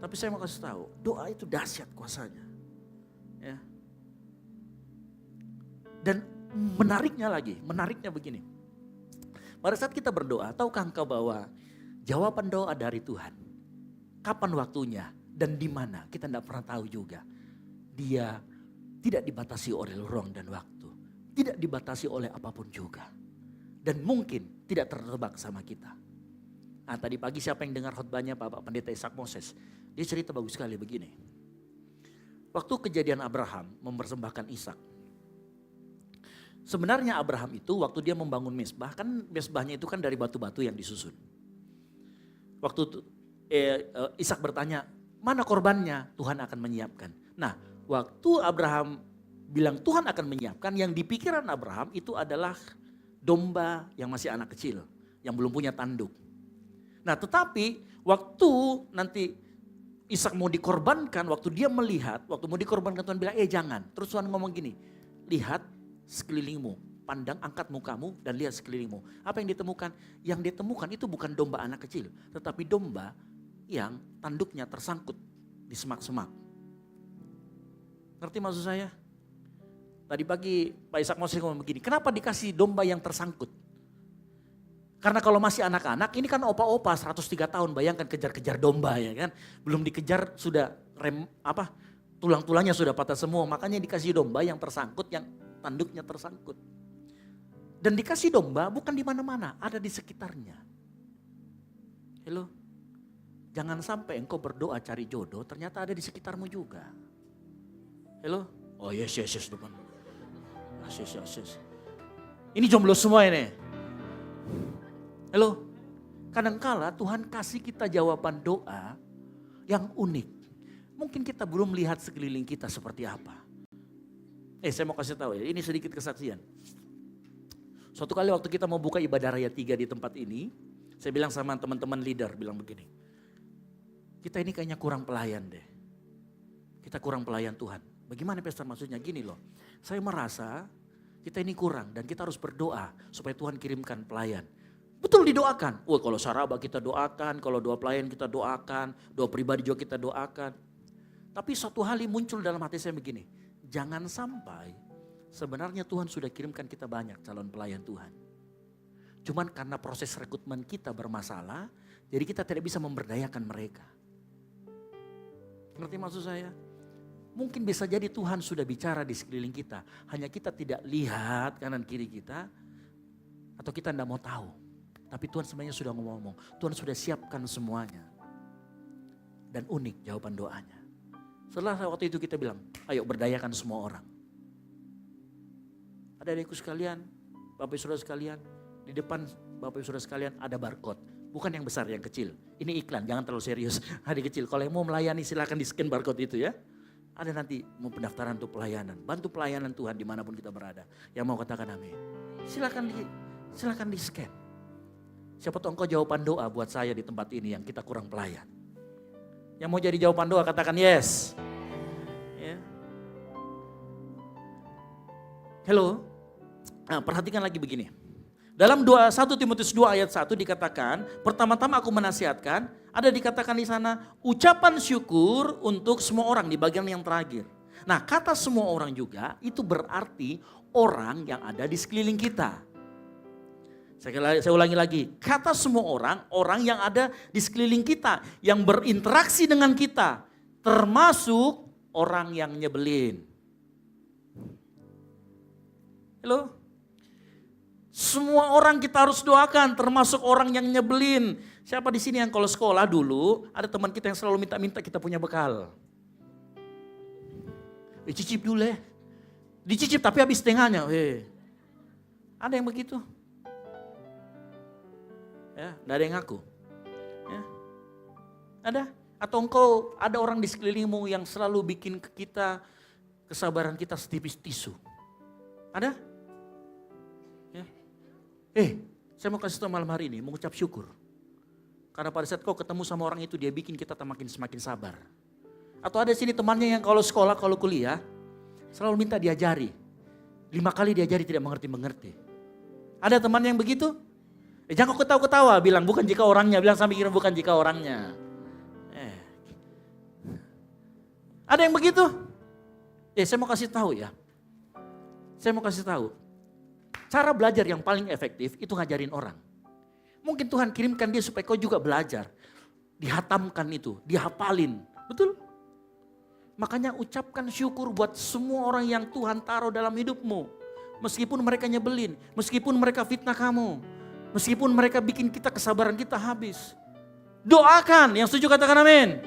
Tapi saya mau kasih tahu, doa itu dahsyat kuasanya. Ya. Dan menariknya begini. Pada saat kita berdoa, tahukah engkau bahwa jawaban doa dari Tuhan, kapan waktunya dan di mana kita tidak pernah tahu juga. Dia tidak dibatasi oleh ruang dan waktu, tidak dibatasi oleh apapun juga. Dan mungkin tidak tertebak sama kita. Nah, tadi pagi siapa yang dengar khotbahnya Bapak Pendeta Ishak Moses? Dia cerita bagus sekali begini. Waktu kejadian Abraham mempersembahkan Ishak. Sebenarnya Abraham itu waktu dia membangun mezbah, kan mezbahnya itu kan dari batu-batu yang disusun. Waktu Ishak bertanya, mana korbannya? Tuhan akan menyiapkan. Nah, waktu Abraham bilang Tuhan akan menyiapkan, yang di pikiran Abraham itu adalah domba yang masih anak kecil, yang belum punya tanduk. Nah, tetapi waktu nanti Ishak mau dikorbankan, waktu dia melihat, waktu mau dikorbankan Tuhan bilang, jangan. Terus Tuhan ngomong gini, lihat sekelilingmu, pandang, angkat mukamu dan lihat sekelilingmu. Apa yang ditemukan? Yang ditemukan itu bukan domba anak kecil, tetapi domba yang tanduknya tersangkut di semak-semak. Ngerti maksud saya? Tadi pagi Pak Ishak Moses ngomong begini, kenapa dikasih domba yang tersangkut? Karena kalau masih anak-anak, ini kan opa-opa 103 tahun, bayangkan kejar-kejar domba ya kan. Belum dikejar sudah tulang-tulangnya sudah patah semua, makanya dikasih domba yang tersangkut, yang tanduknya tersangkut. Dan dikasih domba bukan di mana-mana, ada di sekitarnya. Halo, jangan sampai engkau berdoa cari jodoh, ternyata ada di sekitarmu juga. Halo, oh yes depan. Yes. Ini jomblo semua ini. Halo, kadangkala Tuhan kasih kita jawaban doa yang unik. Mungkin kita belum melihat sekeliling kita seperti apa. Saya mau kasih tahu ya, ini sedikit kesaksian. Suatu kali waktu kita mau buka ibadah raya 3 di tempat ini, saya bilang sama teman-teman leader, bilang begini. Kita ini kayaknya kurang pelayan deh. Kita kurang pelayan Tuhan. Bagaimana Pastor maksudnya? Gini loh, saya merasa kita ini kurang dan kita harus berdoa supaya Tuhan kirimkan pelayan. Betul didoakan. Kalau saraba kita doakan, kalau doa pelayan kita doakan, doa pribadi juga kita doakan. Tapi suatu hal muncul dalam hati saya begini. Jangan sampai sebenarnya Tuhan sudah kirimkan kita banyak calon pelayan Tuhan. Cuman karena proses rekrutmen kita bermasalah, jadi kita tidak bisa memberdayakan mereka. Ngerti maksud saya? Mungkin bisa jadi Tuhan sudah bicara di sekeliling kita. Hanya kita tidak lihat kanan kiri kita, atau kita tidak mau tahu. Tapi Tuhan sebenarnya sudah ngomong, Tuhan sudah siapkan semuanya. Dan unik jawaban doanya. Setelah waktu itu kita bilang, ayo berdayakan semua orang. Ada adikku sekalian, Bapak Saudara sekalian, di depan Bapak Saudara sekalian ada barcode. Bukan yang besar, yang kecil. Ini iklan, jangan terlalu serius. Adik kecil, kalau yang mau melayani silakan di scan barcode itu ya. Ada nanti mau pendaftaran untuk pelayanan. Bantu pelayanan Tuhan dimanapun kita berada. Yang mau katakan amin. Silakan di scan. Siapa tahu engkau jawaban doa buat saya di tempat ini yang kita kurang pelayan. Yang mau jadi jawaban doa katakan yes. Ya. Halo. Nah, perhatikan lagi begini. Dalam 1 Timotius 2 ayat 1 dikatakan, pertama-tama aku menasihatkan, ada dikatakan di sana, ucapan syukur untuk semua orang di bagian yang terakhir. Nah, kata semua orang juga itu berarti orang yang ada di sekeliling kita. Saya ulangi lagi, kata semua orang yang ada di sekeliling kita, yang berinteraksi dengan kita, termasuk orang yang nyebelin. Halo? Semua orang kita harus doakan, termasuk orang yang nyebelin. Siapa di sini yang kalau sekolah dulu, ada teman kita yang selalu minta-minta kita punya bekal. Cicip dulu ya. Dicicip tapi habis setengahnya. Ada yang begitu? Ya, tidak ada yang ngaku. Ya. Ada? Atau engkau ada orang di sekelilingmu yang selalu bikin ke kita, kesabaran kita setipis tisu? Ada? Ya. Saya mau kasih tahu malam hari ini, mengucap syukur. Karena pada saat kau ketemu sama orang itu, dia bikin kita semakin sabar. Atau ada sini temannya yang kalau sekolah, kalau kuliah, selalu minta diajari. 5 kali diajari tidak mengerti-mengerti. Ada teman yang begitu? Jangan kau ketawa-ketawa, bilang bukan jika orangnya, bilang sambil kira bukan jika orangnya. Ada yang begitu? Saya mau kasih tahu ya. Saya mau kasih tahu. Cara belajar yang paling efektif itu ngajarin orang. Mungkin Tuhan kirimkan dia supaya kau juga belajar. Dihatamkan itu, dihafalin. Betul? Makanya ucapkan syukur buat semua orang yang Tuhan taruh dalam hidupmu. Meskipun mereka nyebelin, meskipun mereka fitnah kamu. Meskipun mereka bikin kita kesabaran kita habis. Doakan, yang setuju katakan amin.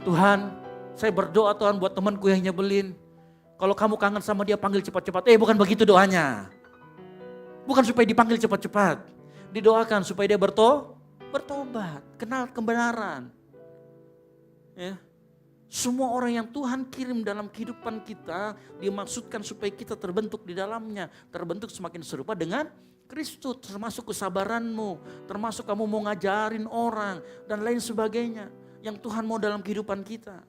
Tuhan, saya berdoa Tuhan buat temanku yang nyebelin. Kalau kamu kangen sama dia panggil cepat-cepat. Bukan begitu doanya. Bukan supaya dipanggil cepat-cepat. Didoakan supaya dia bertobat. Kenal kebenaran. Ya. Semua orang yang Tuhan kirim dalam kehidupan kita dimaksudkan supaya kita terbentuk di dalamnya. Terbentuk semakin serupa dengan Kristus, termasuk kesabaranmu. Termasuk kamu mau ngajarin orang dan lain sebagainya. Yang Tuhan mau dalam kehidupan kita.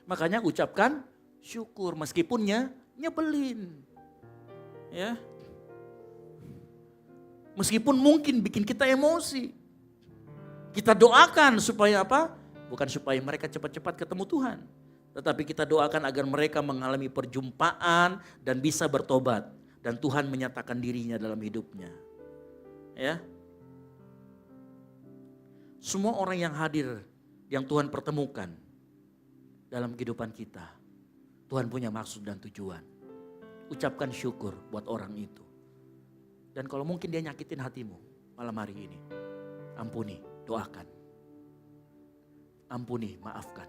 Makanya ucapkan syukur meskipun nyebelin. Ya. Meskipun mungkin bikin kita emosi. Kita doakan supaya apa? Bukan supaya mereka cepat-cepat ketemu Tuhan. Tetapi kita doakan agar mereka mengalami perjumpaan dan bisa bertobat. Dan Tuhan menyatakan dirinya dalam hidupnya. Ya. Semua orang yang hadir, yang Tuhan pertemukan dalam kehidupan kita. Tuhan punya maksud dan tujuan. Ucapkan syukur buat orang itu. Dan kalau mungkin dia nyakitin hatimu malam hari ini. Ampuni, doakan. Ampuni, maafkan.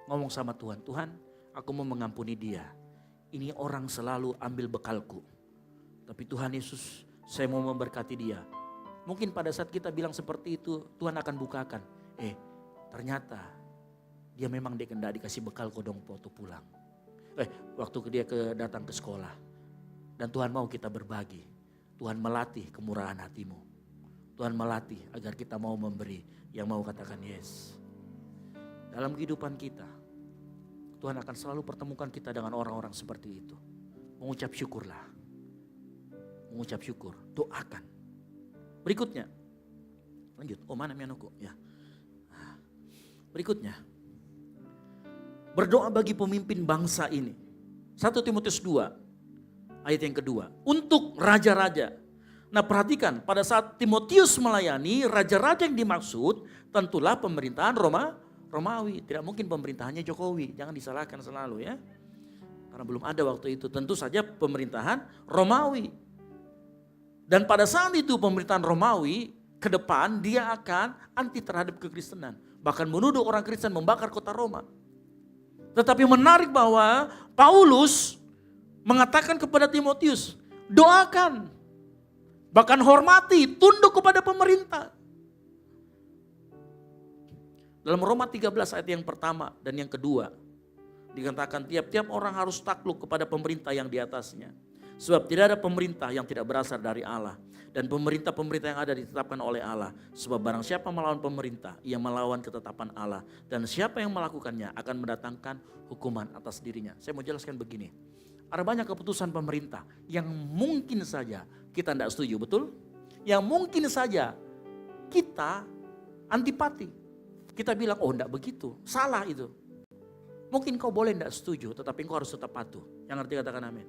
Ngomong sama Tuhan, Tuhan aku mau mengampuni dia. Ini orang selalu ambil bekalku. Tapi Tuhan Yesus, saya mau memberkati dia. Mungkin pada saat kita bilang seperti itu, Tuhan akan bukakan. Ternyata dia memang dia tidak dikasih bekal kodong waktu pulang. Waktu dia datang ke sekolah. Dan Tuhan mau kita berbagi. Tuhan melatih kemurahan hatimu. Tuhan melatih agar kita mau memberi. Yang mau katakan yes. Dalam kehidupan kita, Tuhan akan selalu pertemukan kita dengan orang-orang seperti itu. Mengucap syukurlah. Mengucap syukur, doakan. Berikutnya, lanjut. Mana mianuku? Ya. Berikutnya, berdoa bagi pemimpin bangsa ini. 1 Timotius 2, ayat yang kedua. Untuk raja-raja. Nah perhatikan, pada saat Timotius melayani, raja-raja yang dimaksud tentulah pemerintahan Romawi. Tidak mungkin pemerintahannya Jokowi, jangan disalahkan selalu ya. Karena belum ada waktu itu, tentu saja pemerintahan Romawi. Dan pada saat itu pemerintahan Romawi, ke depan dia akan anti terhadap kekristenan. Bahkan menuduh orang Kristen membakar kota Roma. Tetapi menarik bahwa Paulus mengatakan kepada Timotius, doakan. Bahkan hormati, tunduk kepada pemerintah. Dalam Roma 13 ayat yang pertama dan yang kedua. Dikatakan tiap-tiap orang harus takluk kepada pemerintah yang di atasnya. Sebab tidak ada pemerintah yang tidak berasal dari Allah. Dan pemerintah-pemerintah yang ada ditetapkan oleh Allah. Sebab barang siapa melawan pemerintah, ia melawan ketetapan Allah. Dan siapa yang melakukannya akan mendatangkan hukuman atas dirinya. Saya mau jelaskan begini. Ada banyak keputusan pemerintah yang mungkin saja kita tidak setuju, betul? Yang mungkin saja kita antipati. Kita bilang, oh enggak begitu, salah itu. Mungkin kau boleh enggak setuju, tetapi kau harus tetap patuh. Yang ngerti katakan amin.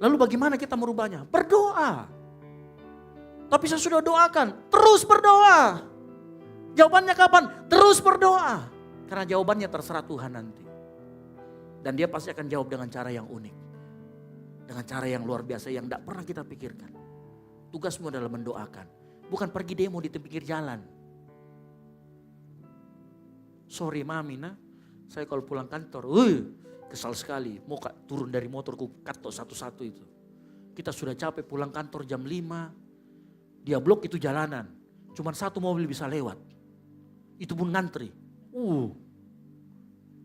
Lalu bagaimana kita merubahnya? Berdoa. Tapi saya sudah doakan, terus berdoa. Jawabannya kapan? Terus berdoa. Karena jawabannya terserah Tuhan nanti. Dan dia pasti akan jawab dengan cara yang unik. Dengan cara yang luar biasa yang tidak pernah kita pikirkan. Tugasmu adalah mendoakan. Bukan pergi demo di pinggir jalan. Sorry mami nah, saya kalau pulang kantor, kesal sekali. Mau turun dari motorku, katok satu-satu itu. Kita sudah capek pulang kantor jam 5. Dia blok itu jalanan. Cuman satu mobil bisa lewat. Itu pun ngantri.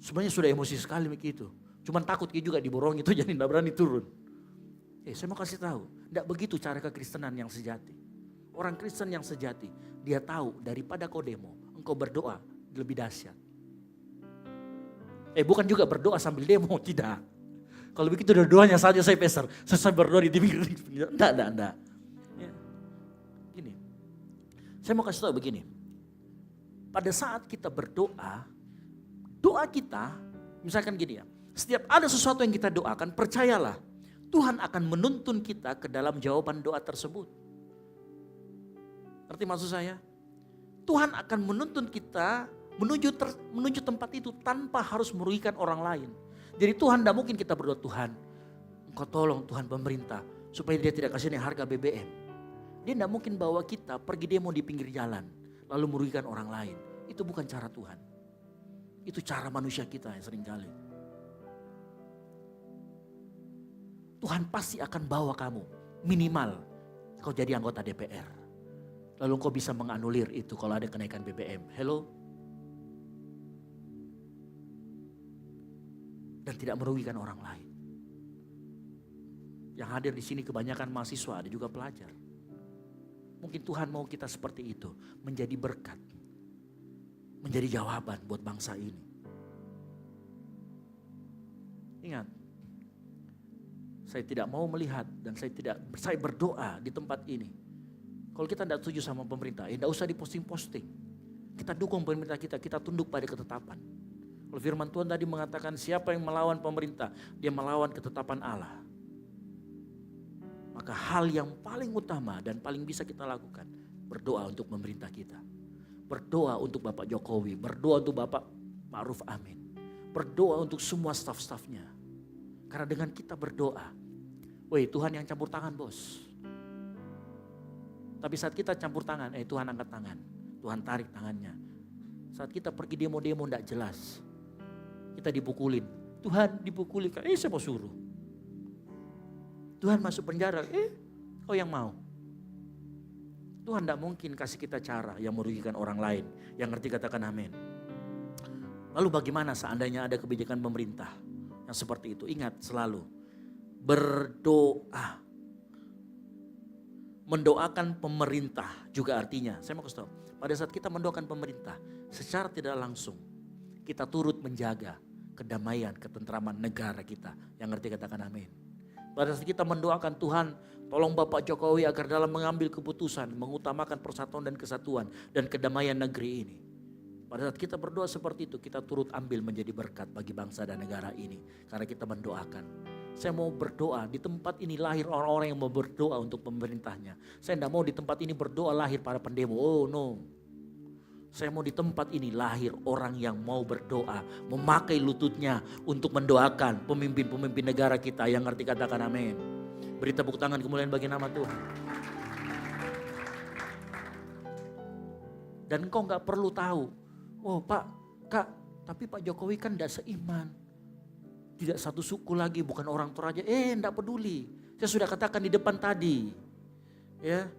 Sebenarnya sudah emosi sekali begitu. Cuman takut juga diborong itu jadi tidak berani turun. Saya mau kasih tahu, tidak begitu cara kekristenan yang sejati. Orang Kristen yang sejati, dia tahu daripada kau demo, engkau berdoa lebih dahsyat. Bukan juga berdoa sambil demo, tidak. Kalau begitu doanya saja saya peser, selesai berdoa di TV. Tidak. Ya. Gini, saya mau kasih tahu begini. Pada saat kita berdoa, doa kita, misalkan gini ya, setiap ada sesuatu yang kita doakan, percayalah, Tuhan akan menuntun kita ke dalam jawaban doa tersebut. Ngerti maksud saya? Tuhan akan menuntun kita menuju tempat itu tanpa harus merugikan orang lain. Jadi Tuhan tidak mungkin kita berdoa, Tuhan, Engkau tolong Tuhan pemerintah supaya dia tidak kasih harga BBM. Dia tidak mungkin bawa kita pergi demo di pinggir jalan lalu merugikan orang lain. Itu bukan cara Tuhan. Itu cara manusia kita yang seringkali. Tuhan pasti akan bawa kamu minimal kau jadi anggota DPR. Lalu kau bisa menganulir itu kalau ada kenaikan BBM. Hello? Dan tidak merugikan orang lain. Yang hadir di sini kebanyakan mahasiswa, ada juga pelajar. Mungkin Tuhan mau kita seperti itu, menjadi berkat. Menjadi jawaban buat bangsa ini. Ingat, saya tidak mau melihat dan saya berdoa di tempat ini. Kalau kita tidak setuju sama pemerintah, tidak usah diposting-posting. Kita dukung pemerintah kita tunduk pada ketetapan. Kalau firman Tuhan tadi mengatakan siapa yang melawan pemerintah, dia melawan ketetapan Allah. Maka hal yang paling utama dan paling bisa kita lakukan, berdoa untuk pemerintah kita. Berdoa untuk Bapak Jokowi, berdoa untuk Bapak Ma'ruf Amin. Berdoa untuk semua staf-stafnya. Karena dengan kita berdoa, Tuhan yang campur tangan bos. Tapi saat kita campur tangan, Tuhan angkat tangan. Tuhan tarik tangannya. Saat kita pergi demo-demo tidak jelas. Kita dipukulin. Tuhan dipukulin. Saya mau suruh. Tuhan masuk penjara. Kau yang mau. Tuhan tidak mungkin kasih kita cara yang merugikan orang lain. Yang ngerti katakan amin. Lalu bagaimana seandainya ada kebijakan pemerintah yang seperti itu? Ingat selalu. Berdoa. Mendoakan pemerintah juga artinya. Saya mau kasih tahu. Pada saat kita mendoakan pemerintah. Secara tidak langsung. Kita turut menjaga kedamaian, ketentraman negara kita. Yang ngerti katakan amin. Pada saat kita mendoakan Tuhan, tolong Bapak Jokowi agar dalam mengambil keputusan, mengutamakan persatuan dan kesatuan dan kedamaian negeri ini. Pada saat kita berdoa seperti itu, kita turut ambil menjadi berkat bagi bangsa dan negara ini. Karena kita mendoakan. Saya mau berdoa, di tempat ini lahir orang-orang yang mau berdoa untuk pemerintahnya. Saya tidak mau di tempat ini berdoa lahir para pendemo, oh no. Saya mau di tempat ini lahir orang yang mau berdoa, memakai lututnya untuk mendoakan pemimpin-pemimpin negara kita yang ngerti katakan amin. Beri tepuk tangan kemuliaan bagi nama Tuhan. Dan engkau gak perlu tahu, Kak, tapi Pak Jokowi kan tidak seiman. Tidak satu suku lagi, bukan orang Toraja. Enggak peduli. Saya sudah katakan di depan tadi. Ya.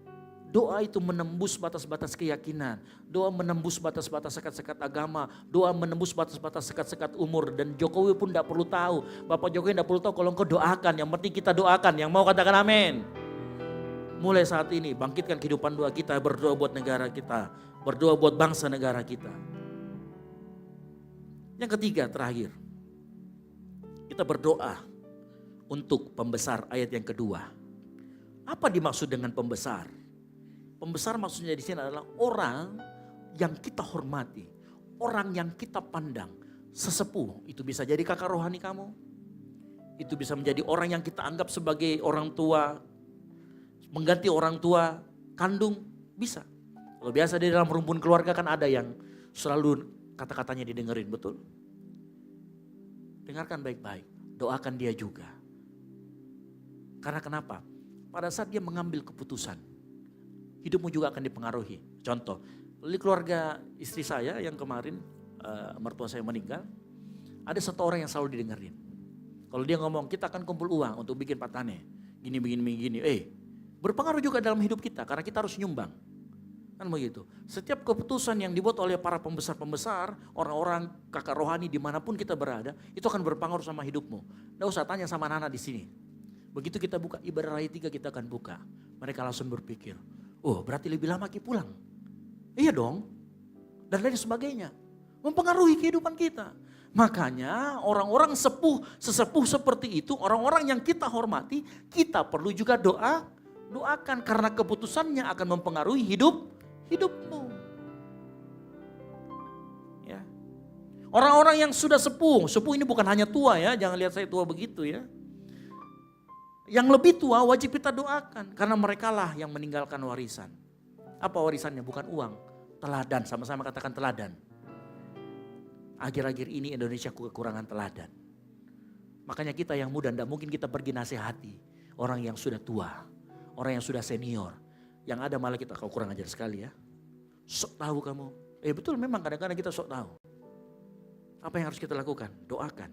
Doa itu menembus batas-batas keyakinan. Doa menembus batas-batas sekat-sekat agama. Doa menembus batas-batas sekat-sekat umur. Dan Jokowi pun tidak perlu tahu. Bapak Jokowi tidak perlu tahu kalau engkau doakan. Yang penting kita doakan. Yang mau katakan amin. Mulai saat ini bangkitkan kehidupan doa kita. Berdoa buat negara kita. Berdoa buat bangsa negara kita. Yang ketiga terakhir. Kita berdoa untuk pembesar ayat yang kedua. Apa dimaksud dengan pembesar? Pembesar maksudnya di sini adalah orang yang kita hormati, orang yang kita pandang, sesepuh. Itu bisa jadi kakak rohani kamu, itu bisa menjadi orang yang kita anggap sebagai orang tua, mengganti orang tua kandung, bisa. Kalau biasa di dalam rumpun keluarga kan ada yang selalu kata-katanya didengerin, betul? Dengarkan baik-baik, doakan dia juga. Karena kenapa? Pada saat dia mengambil keputusan, hidupmu juga akan dipengaruhi. Contoh, di keluarga istri saya yang kemarin mertua saya meninggal, ada satu orang yang selalu didengerin. Kalau dia ngomong, kita akan kumpul uang untuk bikin patane, gini, berpengaruh juga dalam hidup kita karena kita harus nyumbang. Kan begitu. Setiap keputusan yang dibuat oleh para pembesar-pembesar, orang-orang kakak rohani dimanapun kita berada, itu akan berpengaruh sama hidupmu. Nggak usah tanya sama Nana di sini. Begitu kita buka Ibadah Raya 3 kita akan buka. Mereka langsung berpikir, oh berarti lebih lama Ki pulang. Iya dong. Dan lain sebagainya. Mempengaruhi kehidupan kita. Makanya orang-orang sesepuh seperti itu, orang-orang yang kita hormati, kita perlu juga doakan karena keputusannya akan mempengaruhi hidupmu. Ya. Orang-orang yang sudah sepuh ini bukan hanya tua ya, jangan lihat saya tua begitu ya. Yang lebih tua wajib kita doakan karena merekalah yang meninggalkan warisan. Apa warisannya? Bukan uang, teladan, sama-sama katakan teladan. Akhir-akhir ini Indonesia kekurangan teladan. Makanya kita yang muda tidak mungkin kita pergi nasihati orang yang sudah tua, orang yang sudah senior. Yang ada malah kita, kau kurang ajar sekali ya. Sok tahu kamu. Betul memang kadang-kadang kita sok tahu. Apa yang harus kita lakukan? Doakan.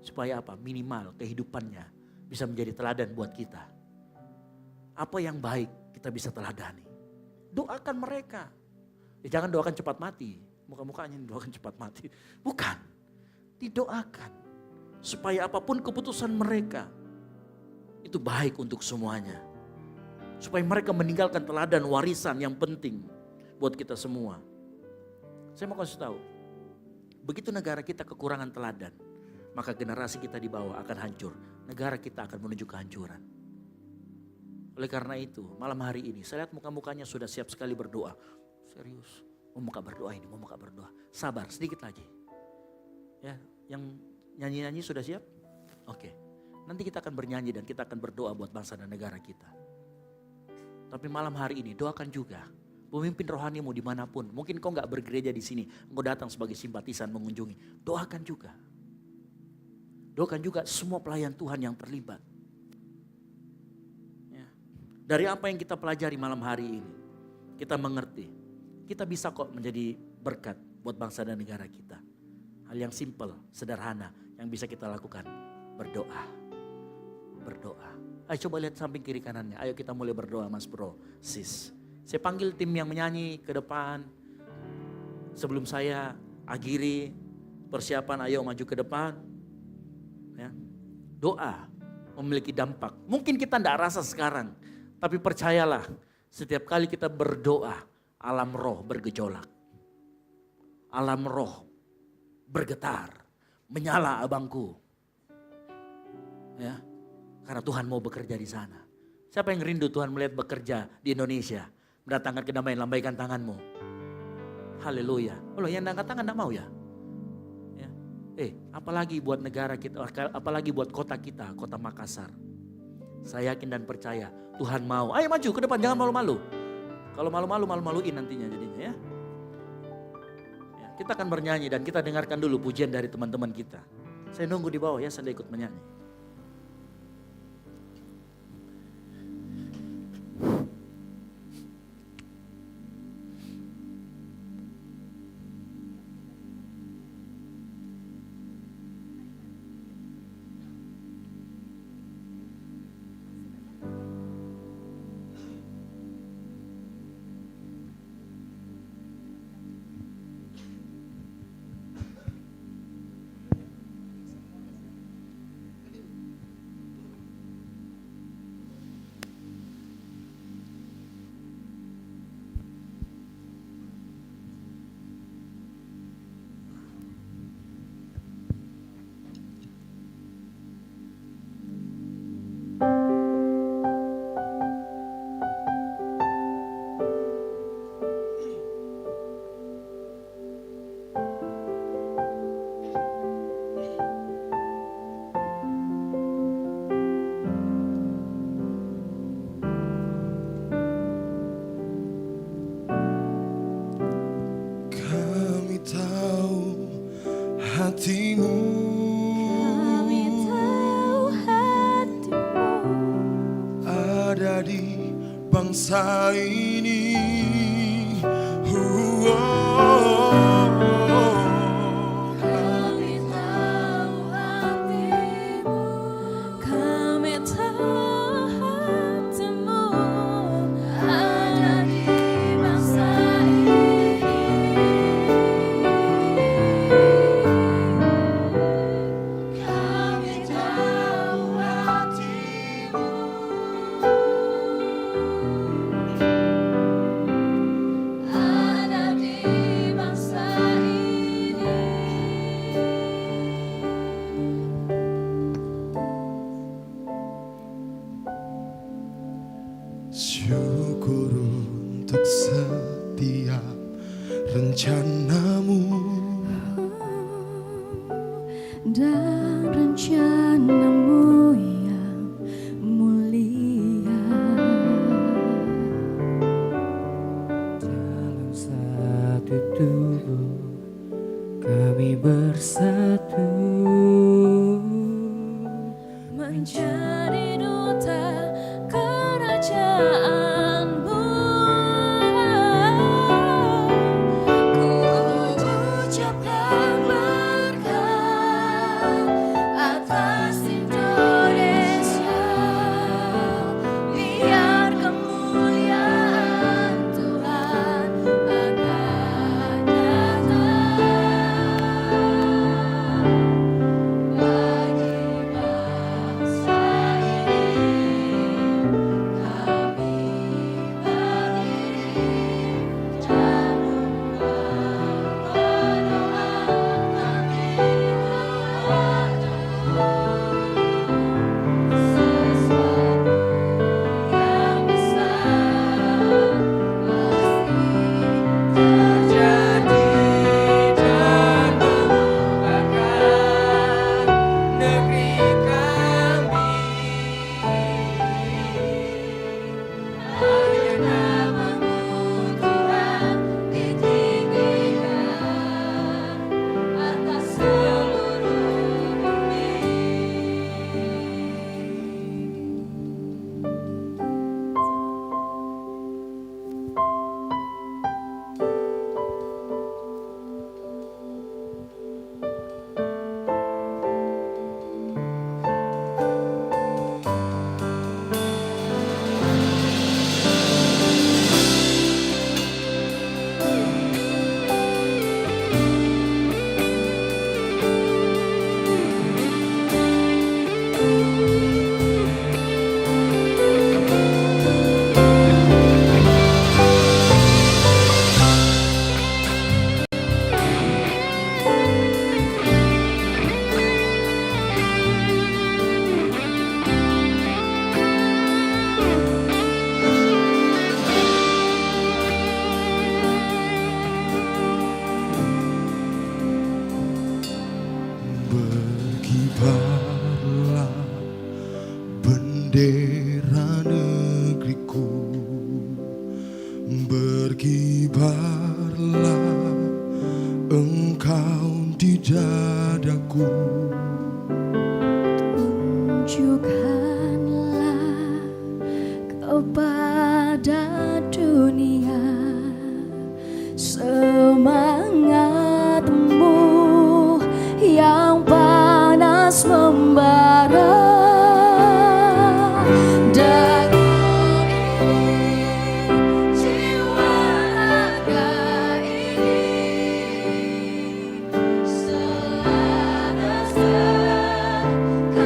Supaya apa? Minimal kehidupannya bisa menjadi teladan buat kita. Apa yang baik kita bisa teladani. Doakan mereka. Jangan doakan cepat mati. Muka-mukanya doakan cepat mati. Bukan. Didoakan. Supaya apapun keputusan mereka. Itu baik untuk semuanya. Supaya mereka meninggalkan teladan warisan yang penting buat kita semua. Saya mau kasih tahu. Begitu negara kita kekurangan teladan. Maka generasi kita di bawah akan hancur. Negara kita akan menuju kehancuran. Oleh karena itu malam hari ini saya lihat muka-mukanya sudah siap sekali berdoa. Serius. Mau muka berdoa ini, mau muka berdoa. Sabar sedikit lagi. Ya, yang nyanyi-nyanyi sudah siap? Oke. Nanti kita akan bernyanyi dan kita akan berdoa buat bangsa dan negara kita. Tapi malam hari ini doakan juga pemimpin rohanimu dimanapun. Mungkin kau gak bergereja di sini, kau datang sebagai simpatisan mengunjungi. Doakan juga. Doakan juga semua pelayan Tuhan yang terlibat. Ya. Dari apa yang kita pelajari malam hari ini, kita mengerti. Kita bisa kok menjadi berkat buat bangsa dan negara kita. Hal yang simple, sederhana yang bisa kita lakukan. Berdoa. Berdoa. Ayo coba lihat samping kiri kanannya. Ayo kita mulai berdoa Mas Bro, Sis. Saya panggil tim yang menyanyi ke depan. Sebelum saya akhiri persiapan, ayo maju ke depan. Ya. Doa memiliki dampak. Mungkin kita tidak rasa sekarang. Tapi percayalah setiap kali kita berdoa, alam roh bergejolak. Alam roh bergetar. Menyala abangku. Ya. Karena Tuhan mau bekerja di sana. Siapa yang rindu Tuhan melihat bekerja di Indonesia? Mendatangkan kedamaian, lambaikan tanganmu. Haleluya. Oh yang angkat tangan enggak mau ya? Ya. Apalagi buat negara kita, apalagi buat kota kita, kota Makassar. Saya yakin dan percaya Tuhan mau. Ayo maju ke depan, jangan malu-malu. Kalau malu-malu, malu-maluin nantinya jadinya ya. Kita akan bernyanyi dan kita dengarkan dulu pujian dari teman-teman kita. Saya nunggu di bawah ya, saya ikut menyanyi. bangsa ini. Kami tahu hatimu, kami tahu hatimu ada di bangsa ini. Kami tahu hatimu, ada di bangsa ini. Syukur untuk setiap rencanamu Dan rencanamu yang mulia. Dalam satu tubuh kami bersatu. Menjadi duta kerajaanmu. Ku ucapkan berkat atas Indonesia. Biar kemuliaan Tuhan akan datang bagi bangsa ini. Kami berdiri dan berdoa sesuatu yang besar pasti terjadi dan mengubahkan negeri kami. Hanya namamu Tuhan ditinggikan atas seluruh bumi. Berkibarlah bendera negeriku, berkibarlah engkau di dadaku. Tunjukkanlah kepada dunia semangatmu yang panas membara. Dagu ini, jiwa raga ini selaras keagungan.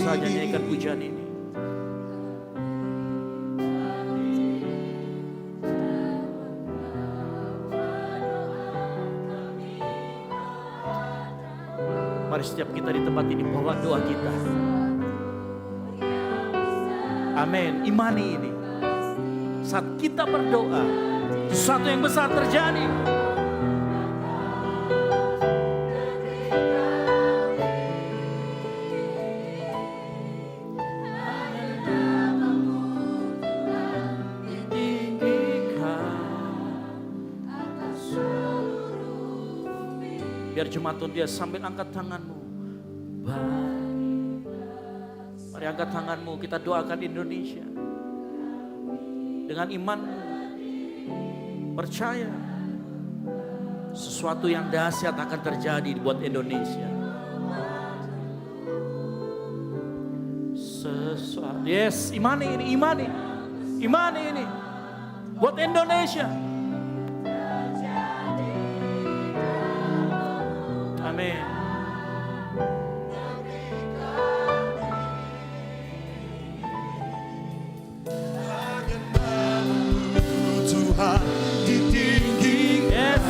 saja nyanyikan pujian ini. Mari setiap kita di tempat ini bawa doa kita. Amin. Imani ini. Saat kita berdoa, sesuatu yang besar terjadi. Biar jemaat Tuhan dia sambil angkat tanganmu. Mari angkat tanganmu, kita doakan Indonesia. Dengan iman, percaya sesuatu yang dahsyat akan terjadi buat Indonesia. Sesuatu, yes, imani ini, imani ini buat Indonesia. Amin. Tuhan ditinggikan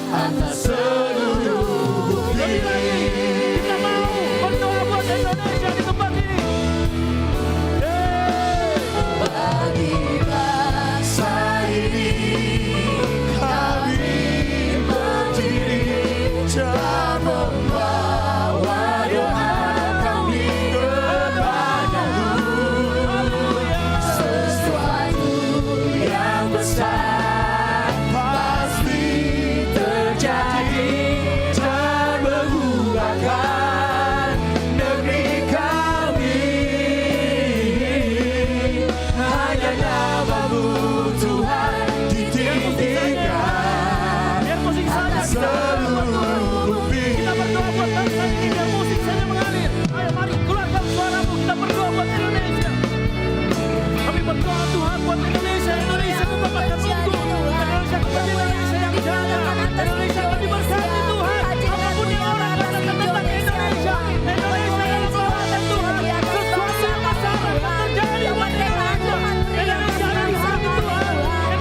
atas seluruh bumi. Kita mau berdoa buat Indonesia di tempat ini. Bagi bangsa ini Kami berdiri dan membawa doa kami kepadamu. Sesuatu yang besar pasti terjadi dan mengubahkan negeri kami. Hanya namamu Tuhan ditinggikan Biar musik saja kita seluruh bumi. Kita berdoa buat bangsa ini, biar musik saja mengalir. Ayo mari keluarkan suaramu, kita berdoa buat Indonesia. Kami berdoa Tuhan buat Indonesia. Indonesia mendapatkan untung. Indonesia kembali Indonesia yang jaya. Indonesia akan diberkati Tuhan. Apapun yang orang katakan tentang Indonesia. Indonesia dalam lawatan Tuhan. Sesuatu yang besar akan terjadi buat Indonesia. Indonesia ada di hati Tuhan.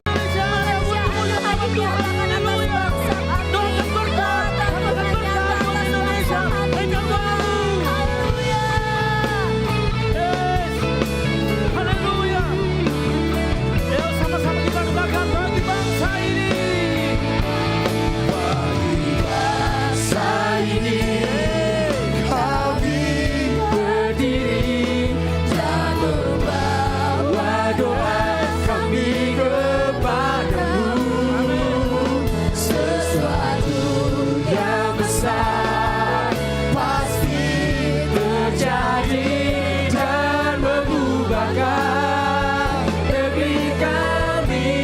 Indonesia ada mulia-mulia nama Tuhan. Haleluya. Doakan berkat. Katakan berkat buat Indonesia. Engkau tahu. Yes. Haleluya. Ayo sama-sama kita doakan bagi bangsa ini. Bangsa ini kami berdiri dan membawa doa kami kepadamu. Sesuatu yang besar pasti terjadi dan mengubahkan negeri kami.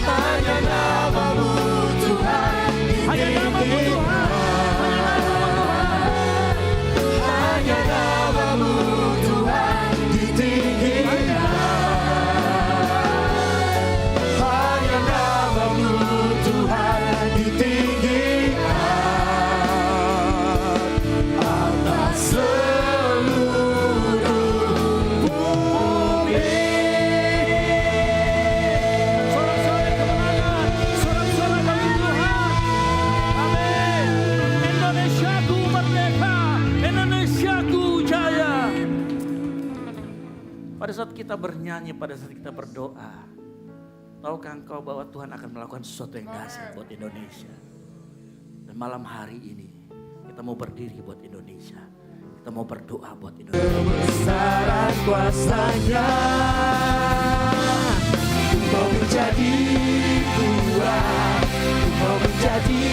Hanya namamu Tuhan Hanya namamu Tuhan. Hanya namamu Tuhan ditinggikan. Hanya namamu Tuhan ditinggikan atas seluruh bumi. Sorak-sorai kemenangan, sorak-sorai bagi Tuhan. Amin. Indonesiaku merdeka, Indonesiaku jaya. Pada saat kita bernyanyi, pada saat kita berdoa, tahukah engkau bahwa Tuhan akan melakukan sesuatu yang dahsyat buat Indonesia. Dan malam hari ini kita mau berdiri buat Indonesia. Kita mau berdoa buat Indonesia. Kebesaran kuasanya Engkau menjadi kuat, Engkau menjadi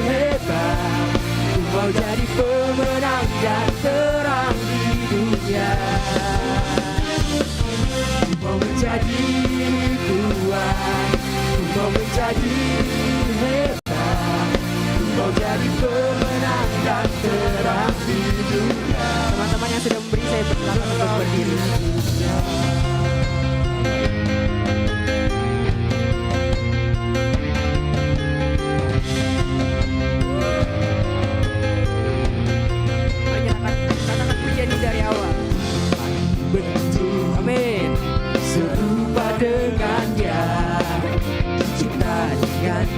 hebat, Engkau jadi pemenang dan terang di dunia. Engkau menjadi kuat, Engkau menjadi hebat, Engkau jadi pemenang dan terang di dunia. Teman-teman yang sudah memberi saya bersilakan untuk berdiri.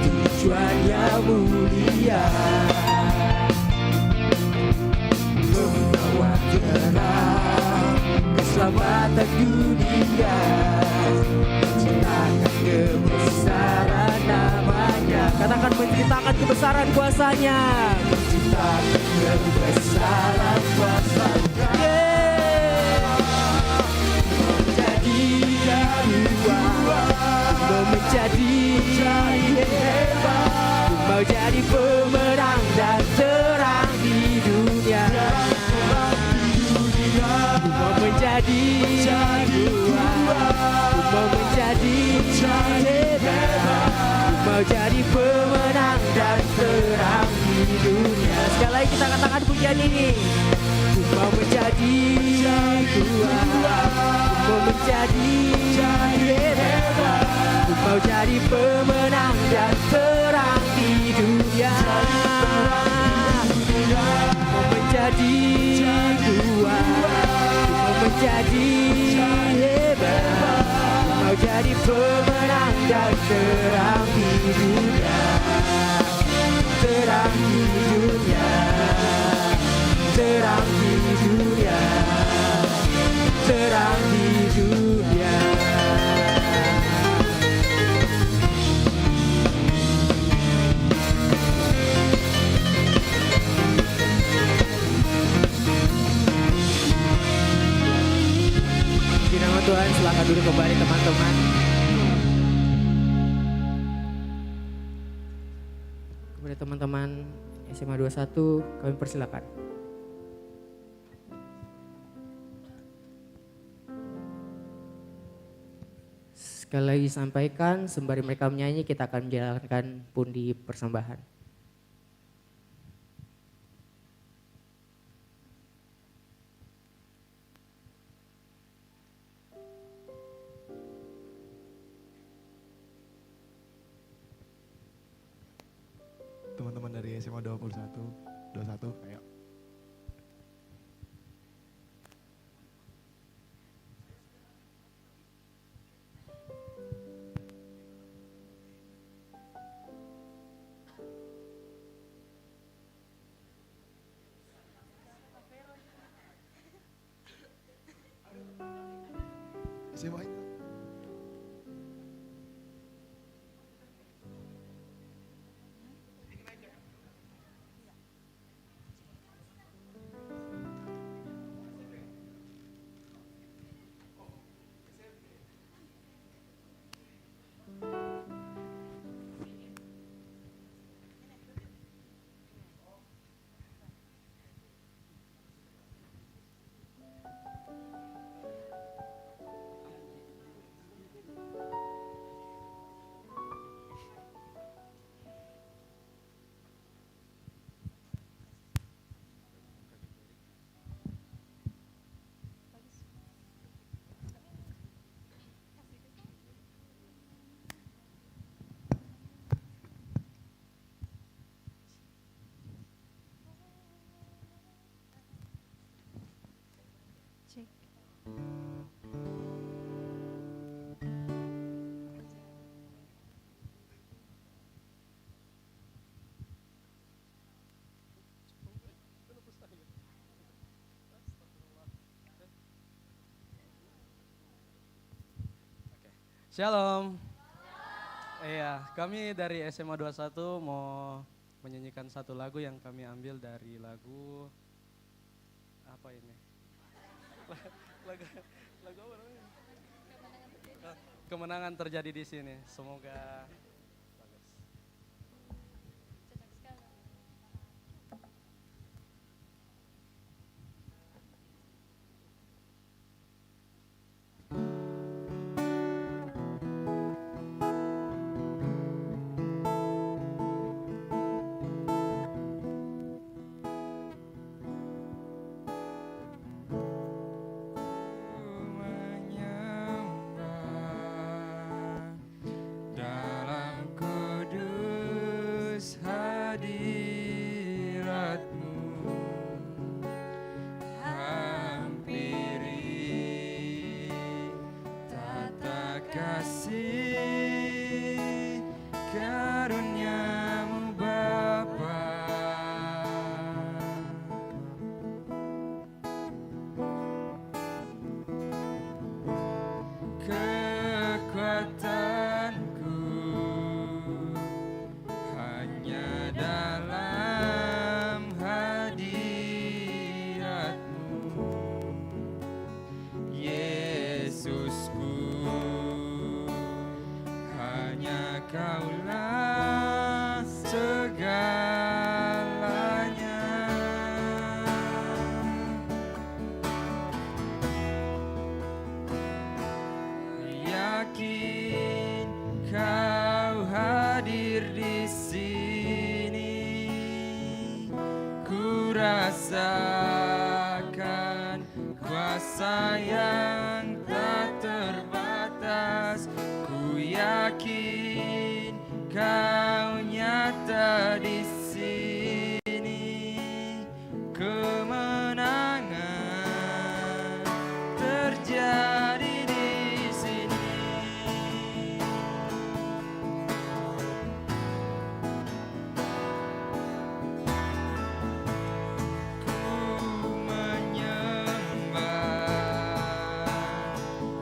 tujuan yang mulia, membawa terang keselamatan dunia, menciptakan kebesaran namanya. Katakan menceritakan kebesaran kuasanya, menciptakan kebesaran kuasanya. Mau menjadi hebat, mau jadi pemenang dan terang di dunia. Mau menjadi mau menjadi hebat, mau jadi pemenang dan terang di dunia. Sekali lagi kita katakan pujian ini. Mau menjadi mau menjadi hebat, mau jadi pemenang dan terang di dunia. Mau menjadi mau menjadi hebat, mau jadi pemenang dan terang di dunia. Terang di dunia, terang di dunia, terang di dunia. Puji nama Tuhan, silakan duduk kembali teman-teman. Kepada teman-teman SMA 21, kami persilakan. Sekali lagi sampaikan, sembari mereka menyanyi, kita akan menjalankan pundi persembahan. Teman-teman dari SMA 21, ayo. SMA itu. Shalom. Iya, kami dari SMA 21 mau menyanyikan satu lagu yang kami ambil dari lagu apa ini? Lagu apa namanya? Kemenangan terjadi di sini. Semoga bagus. Dalam Yesusku, hanya Kaulah segalanya. Yakin Kau hadir di sini, ku rasakan kuasa yang tak terbatas. Ku yakin Kau nyata di sini, kemenangan terjadi di sini. Ku menyembah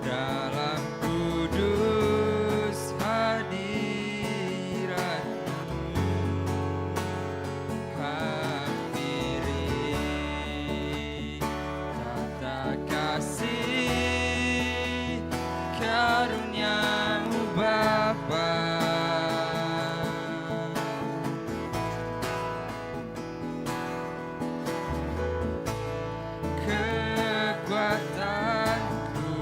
dalam kudus hadirat-Mu, hampiri tata kasih karunia-Mu Bapa. Kekuatanku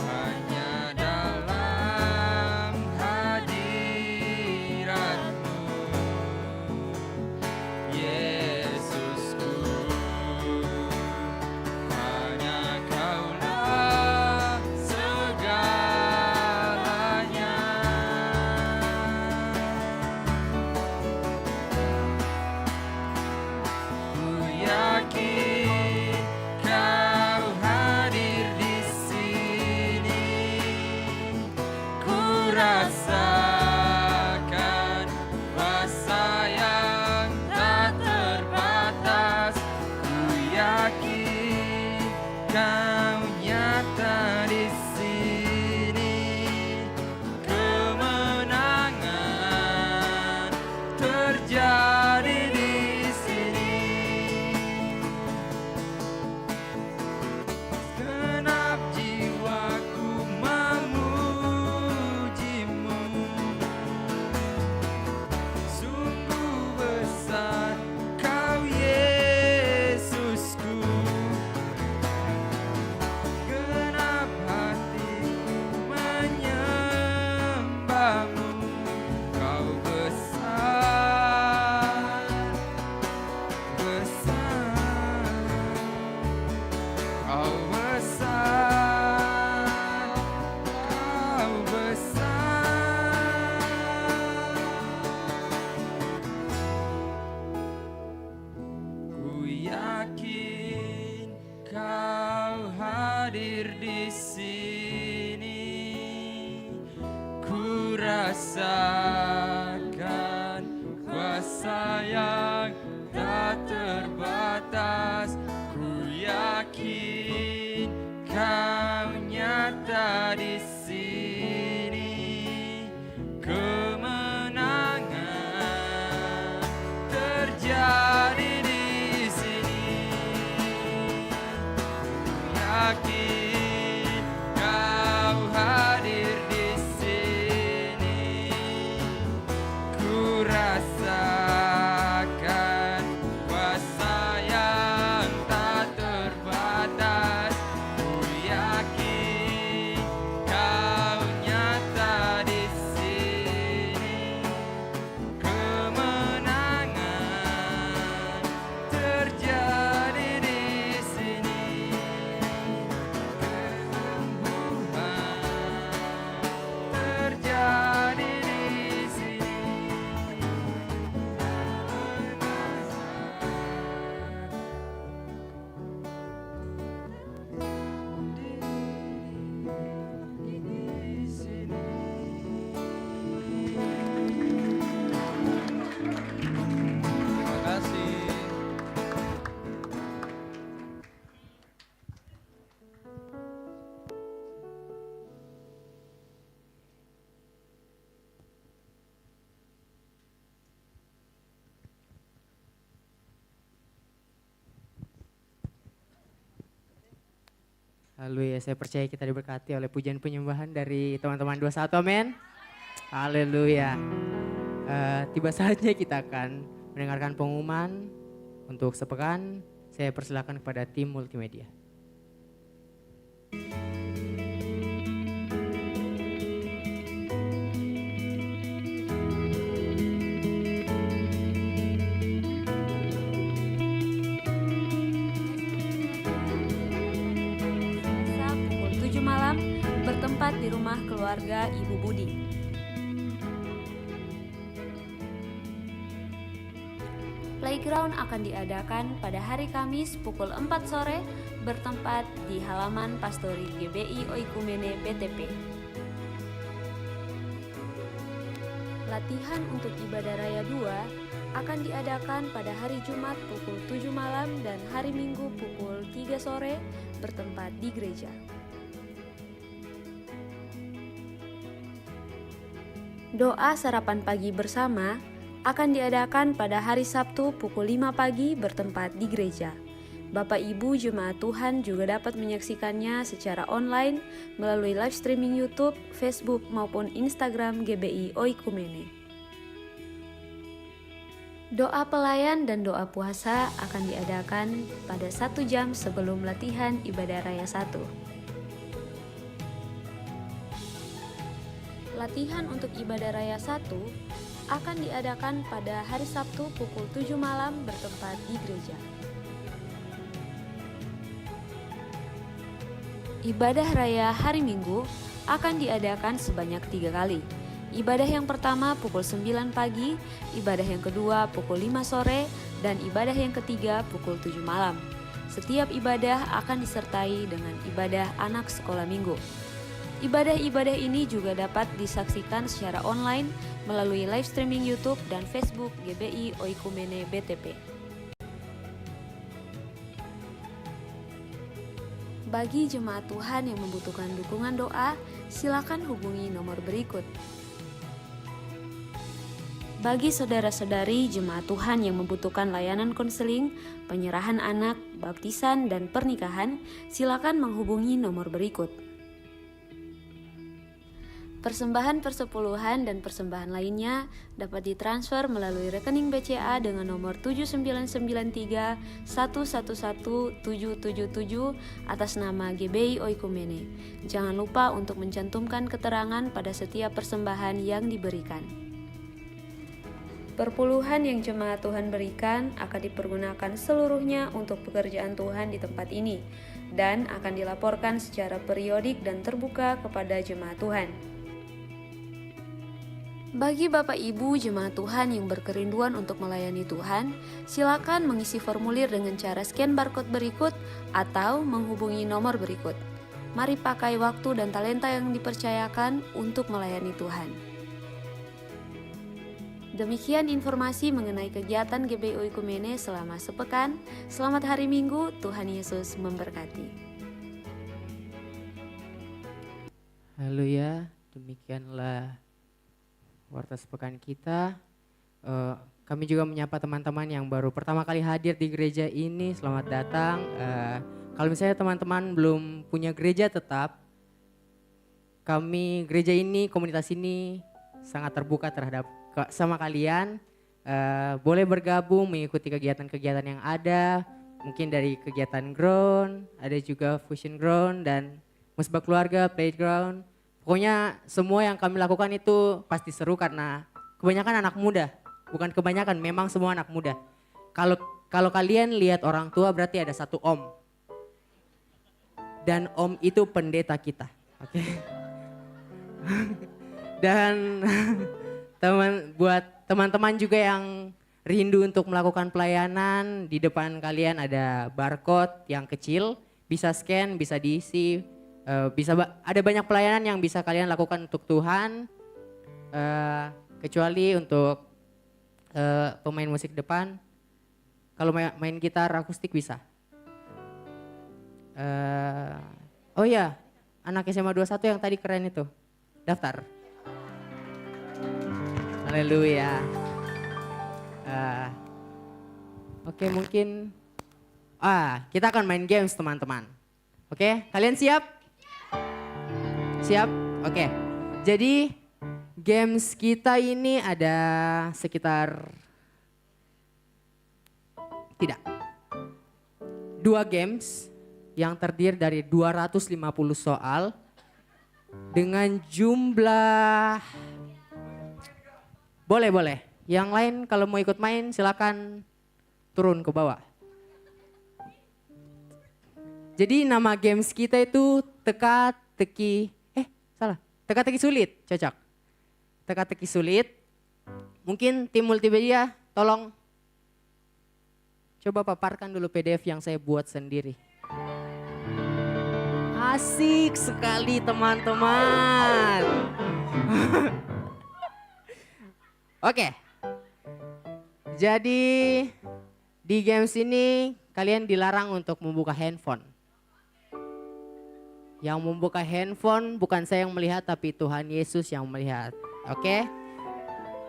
hanya dalam hadirat-Mu, Yesusku, hanya Kaulah segalanya. Ku yakin Kau hadir di sini, ku rasakan kuasa yang tak terbatas. Ku yakin Kau nyata di sini, kemenangan terjadi di sini. Genap jiwaku memuji-Mu, sungguh besar Kau Yesusku. Genap hatiku menyembah-Mu, Kau besar, besar. Kau besar, Kau besar. Ku yakin Kau hadir di sini, ku rasakan kuasa yang tak terbatas. Ku yakin Kau nyata di sini, kemenangan terjadi di sini. Ku yakin Kau hadir di sini, ku rasakan kuasa yang tak terbatas. Ku yakin Kau nyata di sini, kemenangan terjadi di sini. Haleluya, saya percaya kita diberkati oleh pujian penyembahan dari teman-teman 21, amin. Haleluya. Tiba saatnya kita akan mendengarkan pengumuman untuk sepekan. Saya persilakan kepada tim multimedia. Selasa pukul 7 malam bertempat di rumah keluarga Ibu Budi. Playground akan diadakan pada hari Kamis pukul 4 sore bertempat di halaman Pastori GBI Oikumene BTP. Latihan untuk ibadah raya 2 akan diadakan pada hari Jumat pukul 7 malam dan hari Minggu pukul 3 sore bertempat di gereja. Doa sarapan pagi bersama akan diadakan pada hari Sabtu pukul 5 pagi bertempat di gereja. Bapak Ibu Jemaat Tuhan juga dapat menyaksikannya secara online melalui live streaming YouTube, Facebook maupun Instagram GBI Oikumene. Doa pelayan dan doa puasa akan diadakan pada 1 jam sebelum latihan ibadah raya 1. Latihan untuk ibadah raya 1 akan diadakan pada hari Sabtu pukul 7 malam bertempat di gereja. Ibadah raya hari Minggu akan diadakan sebanyak 3 kali. Ibadah yang pertama pukul 9 pagi, ibadah yang kedua pukul 5 sore, dan ibadah yang ketiga pukul 7 malam. Setiap ibadah akan disertai dengan ibadah anak sekolah minggu. Ibadah-ibadah ini juga dapat disaksikan secara online melalui live streaming YouTube dan Facebook GBI Oikumene BTP. Bagi jemaat Tuhan yang membutuhkan dukungan doa, silakan hubungi nomor berikut. Bagi saudara-saudari jemaat Tuhan yang membutuhkan layanan konseling, penyerahan anak, baptisan, dan pernikahan, silakan menghubungi nomor berikut. Persembahan persepuluhan dan persembahan lainnya dapat ditransfer melalui rekening BCA dengan nomor 7993111777 atas nama GBI Oikumene. Jangan lupa untuk mencantumkan keterangan pada setiap persembahan yang diberikan. Perpuluhan yang jemaat Tuhan berikan akan dipergunakan seluruhnya untuk pekerjaan Tuhan di tempat ini dan akan dilaporkan secara periodik dan terbuka kepada jemaat Tuhan. Bagi Bapak Ibu jemaat Tuhan yang berkerinduan untuk melayani Tuhan, silakan mengisi formulir dengan cara scan barcode berikut atau menghubungi nomor berikut. Mari pakai waktu dan talenta yang dipercayakan untuk melayani Tuhan. Demikian informasi mengenai kegiatan GBI Oikumene selama sepekan. Selamat hari Minggu, Tuhan Yesus memberkati. Haleluya, demikianlah warta sepekan kita. Kami juga menyapa teman-teman yang baru pertama kali hadir di gereja ini. Selamat datang. Kalau misalnya teman-teman belum punya gereja tetap, kami gereja ini, komunitas ini sangat terbuka terhadap sama kalian. Boleh bergabung mengikuti kegiatan-kegiatan yang ada. Mungkin dari kegiatan ground, ada juga fusion ground dan musbah keluarga, playground. Pokoknya semua yang kami lakukan itu pasti seru karena kebanyakan anak muda. Bukan kebanyakan, memang semua anak muda. Kalau kalian lihat orang tua berarti ada satu om. Dan om itu pendeta kita. Oke. Dan buat teman-teman juga yang rindu untuk melakukan pelayanan, di depan kalian ada barcode yang kecil, bisa scan, bisa diisi. Ada banyak pelayanan yang bisa kalian lakukan untuk Tuhan, kecuali untuk pemain musik depan. Kalau main gitar akustik bisa. Oh iya, anak SMA 21 yang tadi keren itu, daftar. Haleluya. Oke, mungkin kita akan main games teman-teman. Oke, kalian siap? Siap? Oke. Jadi games kita ini ada sekitar tidak 2 games yang terdiri dari 250 soal dengan jumlah boleh. Yang lain kalau mau ikut main silakan turun ke bawah. Jadi nama games kita itu teka-teki teka-teki sulit, cocok. Teka-teki sulit. Mungkin tim multimedia tolong coba paparkan dulu PDF yang saya buat sendiri. Asik sekali teman-teman. Oke. Jadi di games ini kalian dilarang untuk membuka handphone. Yang membuka handphone bukan saya yang melihat tapi Tuhan Yesus yang melihat. Oke?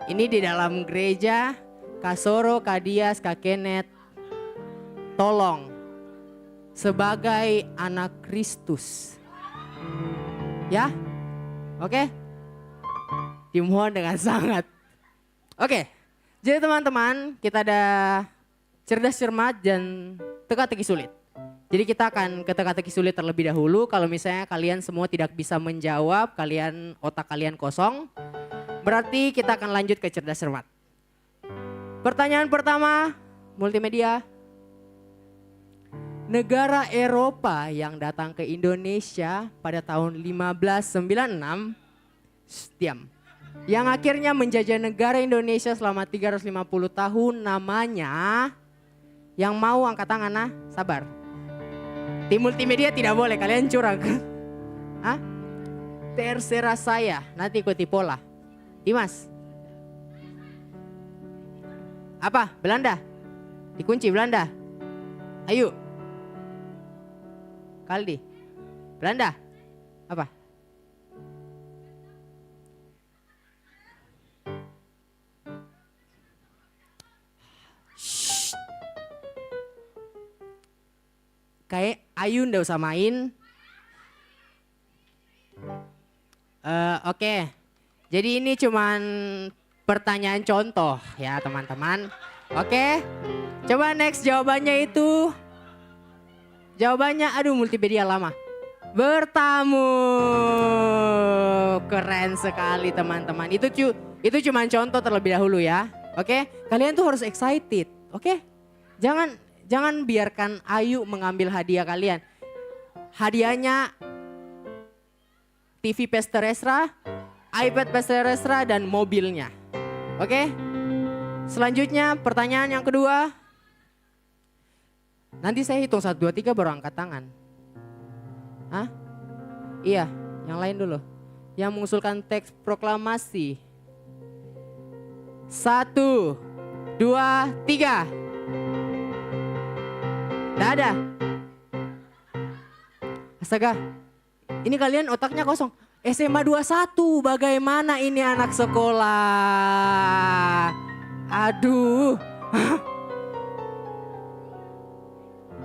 Ini di dalam gereja, Kak Soro, Kak Dias, Kak Kenneth. Tolong sebagai anak Kristus. Ya? Oke? Dimohon dengan sangat. Oke. Jadi teman-teman, kita ada cerdas cermat dan teka-teki sulit. Jadi kita akan ke teka-teki sulit terlebih dahulu. Kalau misalnya kalian semua tidak bisa menjawab, otak kalian kosong, berarti kita akan lanjut ke cerdas cermat. Pertanyaan pertama, multimedia. Negara Eropa yang datang ke Indonesia pada tahun 1596, diam. Yang akhirnya menjajah negara Indonesia selama 350 tahun namanya, yang mau angkat tangan nah, sabar. Tim multimedia tidak boleh, kalian curang. Hah? Terserah saya, nanti ikuti pola. Dimas. Apa? Belanda? Dikunci Belanda? Ayo. Kaldi. Belanda? Apa? Shh. Kayak Ayu ndak usah main. Oke. Jadi ini cuman pertanyaan contoh ya teman-teman. Oke. Coba next jawabannya itu. Jawabannya aduh multimedia lama. Bertamu. Keren sekali teman-teman. Itu cuman contoh terlebih dahulu ya. Oke. Kalian tuh harus excited. Oke. Jangan biarkan Ayu mengambil hadiah kalian. Hadiahnya TV Pesteresra, iPad Pesteresra dan mobilnya. Oke? Selanjutnya pertanyaan yang kedua. Nanti saya hitung 1, 2, 3 baru angkat tangan. Hah? Iya, yang lain dulu. Yang mengusulkan teks proklamasi. 1, 2, 3. Nggak ada. Astaga, ini kalian otaknya kosong. SMA 21, bagaimana ini anak sekolah? Aduh.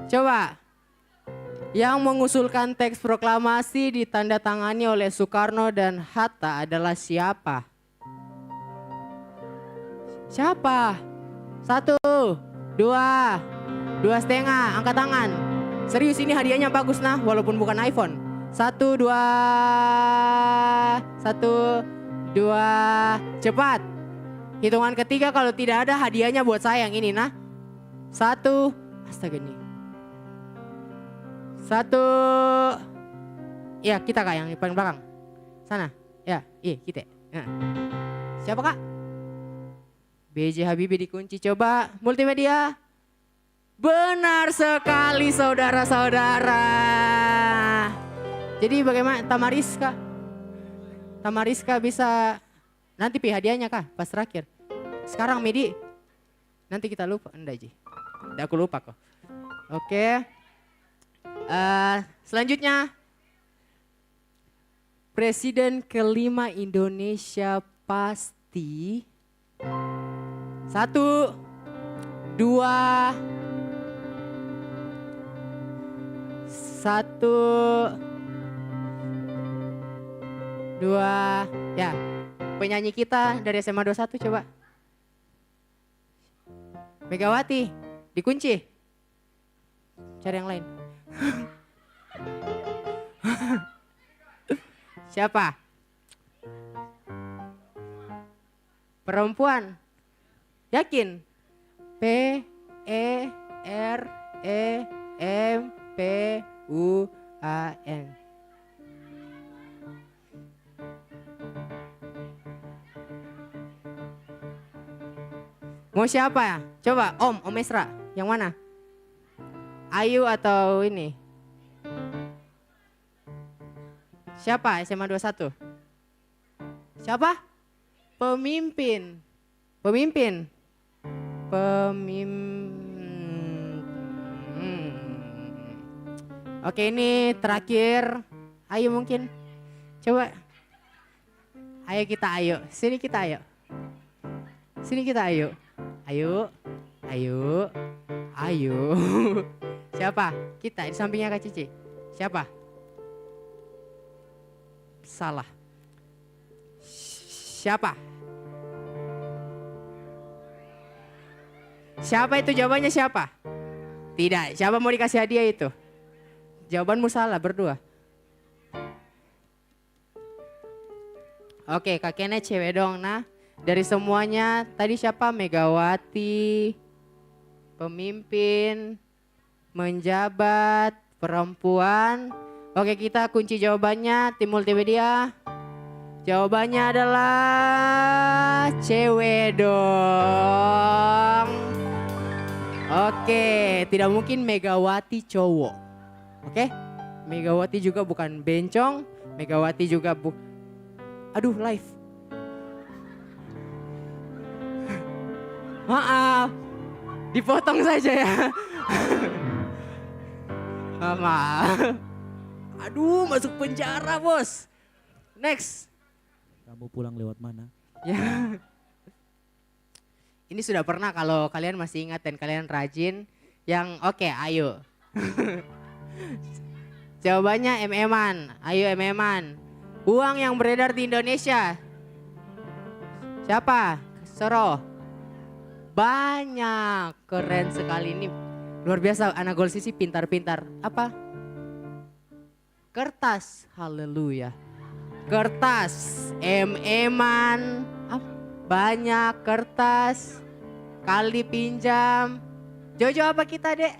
Coba, yang mengusulkan teks proklamasi ditandatangani oleh Soekarno dan Hatta adalah siapa? Siapa? 1, 2, 2,5, angkat tangan. Serius ini hadiahnya bagus nah, walaupun bukan iPhone. 1, 2, 2, cepat. Hitungan ketiga kalau tidak ada hadiahnya buat saya yang ini nah. 1, astaga nih. 1, ya kita kak yang di paling belakang. Sana, ya, iya kita. Nah. Siapa kak? BJ Habibie dikunci, coba multimedia. Benar sekali saudara-saudara. Jadi bagaimana Tamariska? Tamariska bisa nanti hadiahnya kah pas terakhir. Sekarang Medi. Nanti kita lupa. Enggak Ji. Enggak aku lupa kok. Oke. Selanjutnya. Presiden kelima Indonesia pasti. 1, 2, Satu, dua, ya. Penyanyi kita dari SMA 21 coba. Megawati, dikunci. Cari yang lain. Siapa? Perempuan. Yakin? P E R E M P U A N. Mau siapa ya? Coba Om Esra. Yang mana? Ayu atau ini? Siapa SMA 21? Siapa? Pemimpin. Pemimpin. Oke, ini terakhir. Ayo mungkin. Coba. Ayo kita ayo. Sini kita ayo. Sini kita ayo. Ayo. Ayo. Ayo. Siapa? Kita di sampingnya Kak Cici. Siapa? Salah. Siapa? Siapa itu jawabannya siapa? Tidak. Siapa mau dikasih hadiah itu? Jawabanmu salah berdua. Oke, kakeknya cewek dong. Nah, dari semuanya tadi siapa? Megawati, pemimpin, menjabat, perempuan. Oke, kita kunci jawabannya tim multimedia. Jawabannya adalah cewek dong. Oke, tidak mungkin Megawati cowok. Oke, Megawati juga bukan bencong. Megawati juga aduh, live. Maaf, dipotong saja ya. Maaf. Aduh, masuk penjara bos. Next. Kamu pulang lewat mana? Ya. Ini sudah pernah kalau kalian masih ingat dan kalian rajin. Yang oke, ayo. Jawabannya MM-an. Ayo MM-an. Uang yang beredar di Indonesia. Siapa? Soro. Banyak. Keren sekali ini. Luar biasa anak Gold Sisi pintar-pintar. Apa? Kertas. Haleluya. Kertas. MM-an. Banyak kertas. Kali pinjam. Jojo apa kita dek?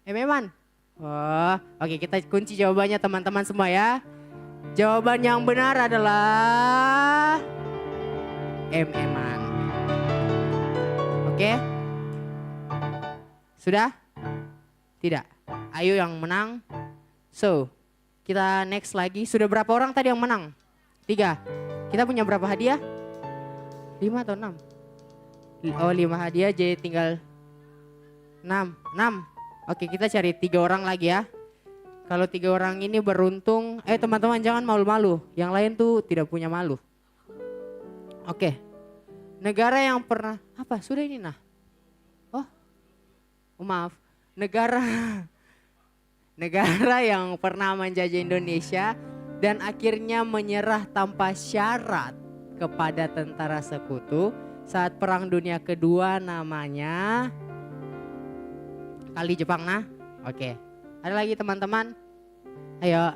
MM-an. Oh, oke, kita kunci jawabannya teman-teman semua ya. Jawaban yang benar adalah MM-an. Oke. Sudah? Tidak. Ayo yang menang. So, kita next lagi. Sudah berapa orang tadi yang menang? 3. Kita punya berapa hadiah? 5 atau 6? Oh, 5 hadiah, jadi tinggal 6. Oke, kita cari 3 orang lagi ya. Kalau 3 orang ini beruntung, teman-teman jangan malu-malu. Yang lain tuh tidak punya malu. Oke. Negara yang pernah, apa sudah ini nah? Oh maaf. Negara yang pernah menjajah Indonesia dan akhirnya menyerah tanpa syarat kepada tentara sekutu saat Perang Dunia Kedua namanya Kali Jepang nah. Oke. Ada lagi teman-teman? Ayo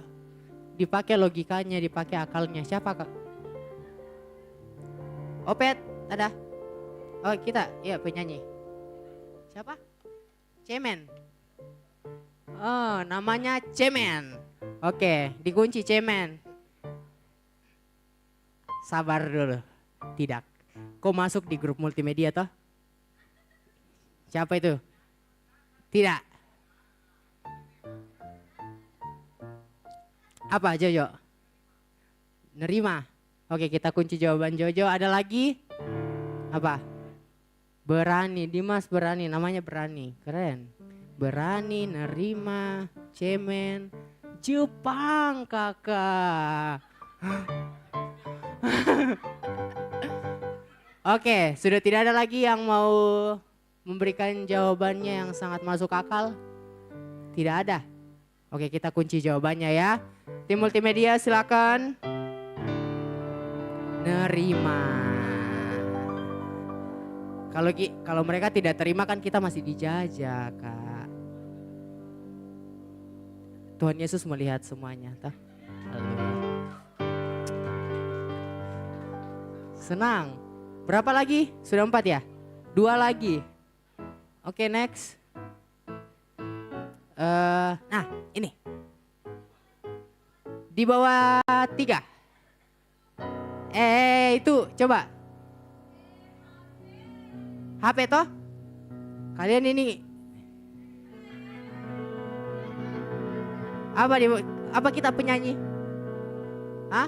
dipakai logikanya, dipakai akalnya. Siapa kak? Opet, ada? Oh kita, ya penyanyi. Siapa? Cemen. Oh namanya Cemen. Oke, dikunci Cemen. Sabar dulu. Tidak. Kau masuk di grup multimedia toh? Siapa itu? Tidak. Apa Jojo? Nerima. Oke, kita kunci jawaban Jojo. Ada lagi? Apa? Berani. Dimas berani. Namanya berani. Keren. Berani, nerima, Cemen, Jepang kakak. Oke, sudah tidak ada lagi yang mau memberikan jawabannya yang sangat masuk akal? Tidak ada. Oke, kita kunci jawabannya ya. Tim multimedia silakan. Nerima. Kalau mereka tidak terima kan kita masih dijajah, Kak. Tuhan Yesus melihat semuanya, toh. Haleluya. Senang. Berapa lagi? Sudah 4 ya? 2 lagi. Oke, next. Nah, ini. Di bawah 3. Itu coba. HP toh? Kalian ini apa kita penyanyi? Hah?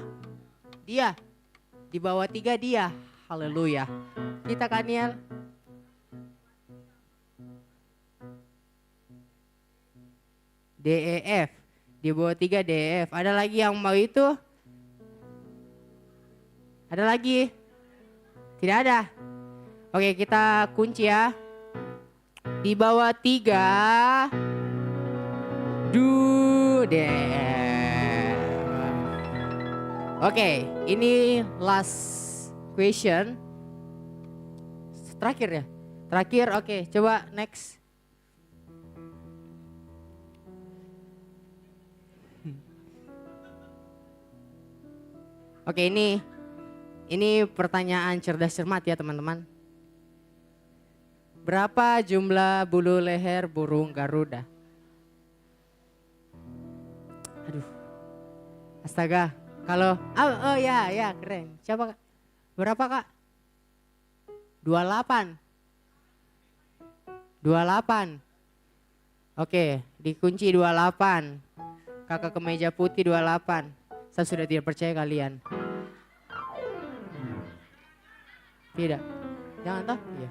Dia. Di bawah 3 dia. Haleluya. Kita Kaniel. DEF. Di bawah 3 DEF. Ada lagi yang mau itu? Ada lagi? Tidak ada. Oke, kita kunci ya. Di bawah 3 DEF. Oke, ini last question. Terakhir ya? Terakhir, oke. Coba next. Oke, ini pertanyaan cerdas cermat ya teman-teman. Berapa jumlah bulu leher burung Garuda? Aduh. Astaga. Kalau oh ya keren. Siapa Kak? Berapa Kak? 28. 28. Oke, dikunci 28. Kakak kemeja putih 28. Saya sudah tidak percaya kalian. Tidak. Jangan toh? Iya,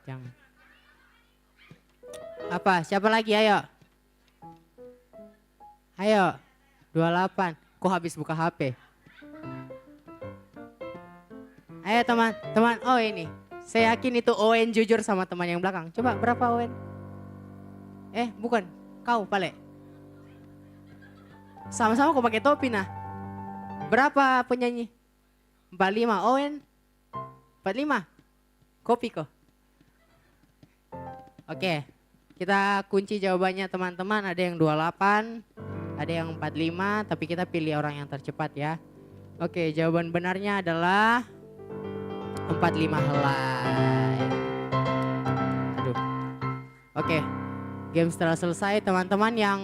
jangan. Apa? Siapa lagi? Ayo. 28. Kok habis buka HP? Ayo teman. Oh ini. Saya yakin itu Owen jujur sama teman yang belakang. Coba berapa Owen? Bukan. Kau Pale. Sama-sama kok pakai topi nah. Berapa penyanyi? 45. Owen? 45. Kopi kok. Oke. Kita kunci jawabannya teman-teman. Ada yang 28. Ada yang 45. Tapi kita pilih orang yang tercepat ya. Oke, jawaban benarnya adalah 45 helai. Aduh. Oke. Game setelah selesai teman-teman yang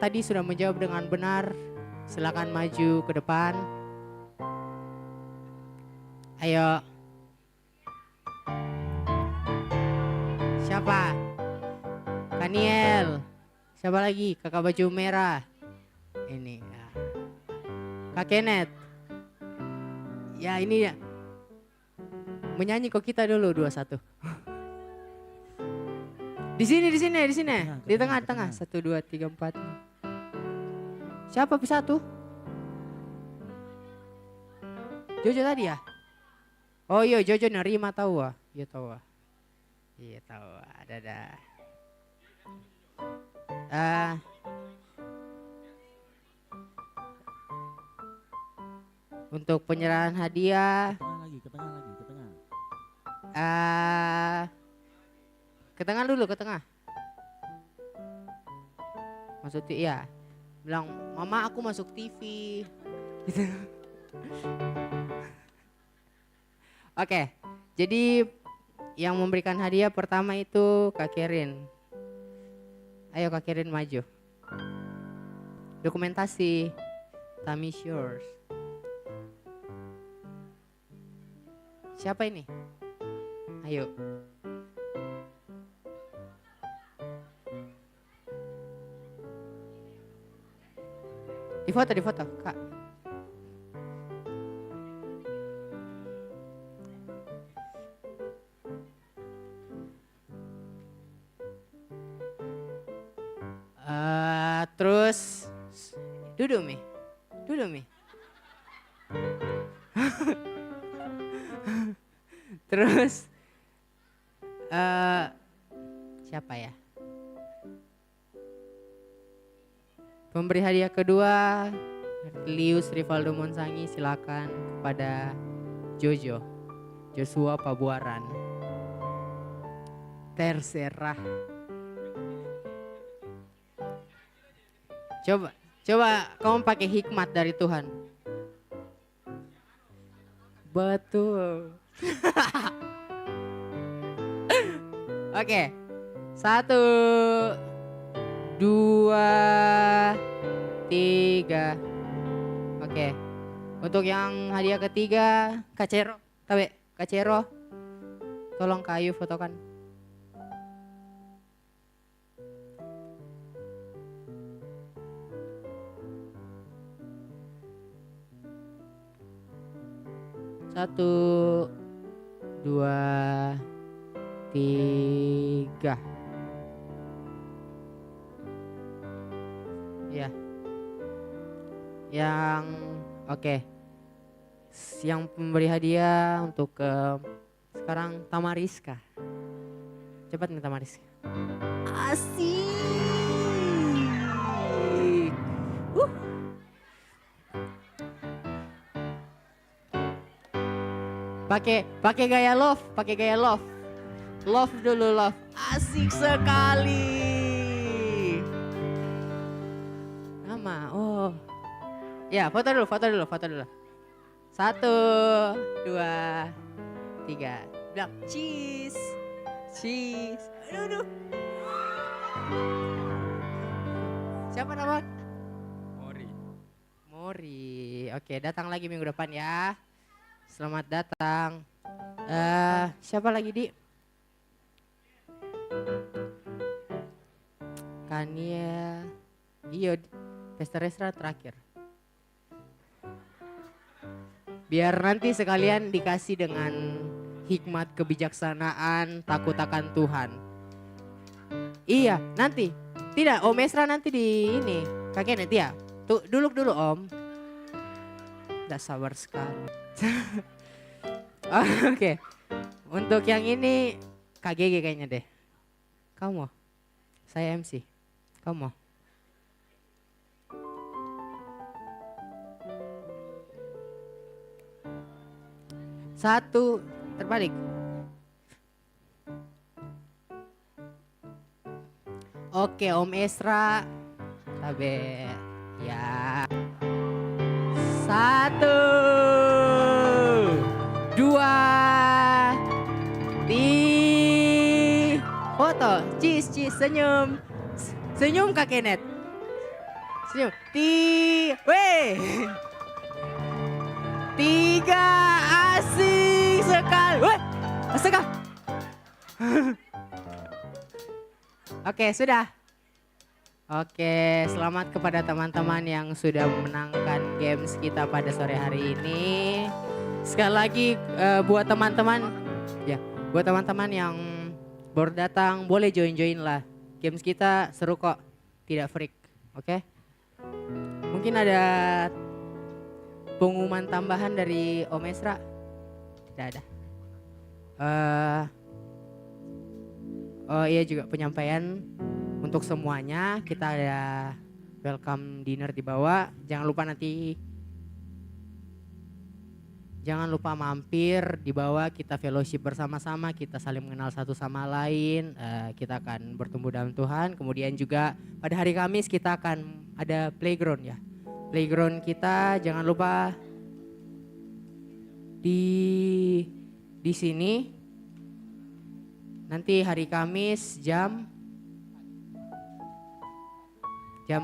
tadi sudah menjawab dengan benar, silakan maju ke depan. Ayo. Siapa? Kaniel. Siapa lagi? Kakak baju merah. Ini. Ya. Kak Kenneth. Ya ini ya. Menyanyi kok kita dulu 21. Di sini. Di tengah. 1, 2, 3, 4. Siapa satu? Jojo tadi ya? Oh iya Jojo nerima tahu ah. Iya tahu ah. Iya tahu ah. Dadah. Untuk penyerahan hadiah. Ke tengah. Ke tengah dulu, ke tengah. Maksudnya iya. Bilang, mama aku masuk TV. Gitu. Oke, jadi yang memberikan hadiah pertama itu Kak Kerin. Ayo Kak Kerin maju. Dokumentasi. Time is yours. Siapa ini? Ayo. Di foto, Kak. Terus duduk Mi. Terus siapa ya? Pemberi hadiah kedua Lius Rivaldo Monsangi, silakan kepada Joshua Pabuaran. Terserah. Coba kamu pakai hikmat dari Tuhan. Betul. Oke. 1, 2, 3. Oke. Untuk yang hadiah ketiga, Kak Cero. Tabe, Kak Cero. Tolong Kak Ayu fotokan. Satu, 2, 3. Ya. Yang oke. Yang pemberi hadiah untuk sekarang Tamariska. Cepat nih Tamariska. Asik. Pakai gaya love, Love dulu, love. Asik sekali. Nama, oh. Ya, foto dulu. 1, 2, 3. Bilang cheese. Aduh. Siapa nama? Mori. Oke, datang lagi minggu depan ya. Selamat datang. Siapa lagi, Di? Kania. Iya, Pastor Esra terakhir. Biar nanti sekalian dikasih dengan hikmat kebijaksanaan, takut akan Tuhan. Iya, nanti. Tidak, Om Esra nanti di ini. Kakek nanti ya. Tuh, duduk dulu Om. Udah sabar sekali. Oke. Untuk yang ini KGG kayaknya deh. Kamu mau? Saya MC. Kamu mau? Satu, terbalik. Oke, Om Esra. Tabe. Ya. 1, 2, 3. Foto. Cheese, senyum. Senyum Kak Kenneth. Senyum. Weh. 3, asik sekali. Weh, astaga. Oke, sudah. Oke, selamat kepada teman-teman yang sudah memenangkan games kita pada sore hari ini. Sekali lagi buat teman-teman yang baru datang boleh join lah. Games kita seru kok, tidak freak. Oke? Mungkin ada pengumuman tambahan dari Om Esra? Tidak ada. Oh iya, juga penyampaian untuk semuanya. Kita ada welcome dinner di bawah. Jangan lupa mampir di bawah, kita fellowship bersama-sama, kita saling mengenal satu sama lain. Kita akan bertumbuh dalam Tuhan. Kemudian juga pada hari Kamis kita akan ada playground ya. Playground kita jangan lupa di sini. Nanti hari Kamis jam 4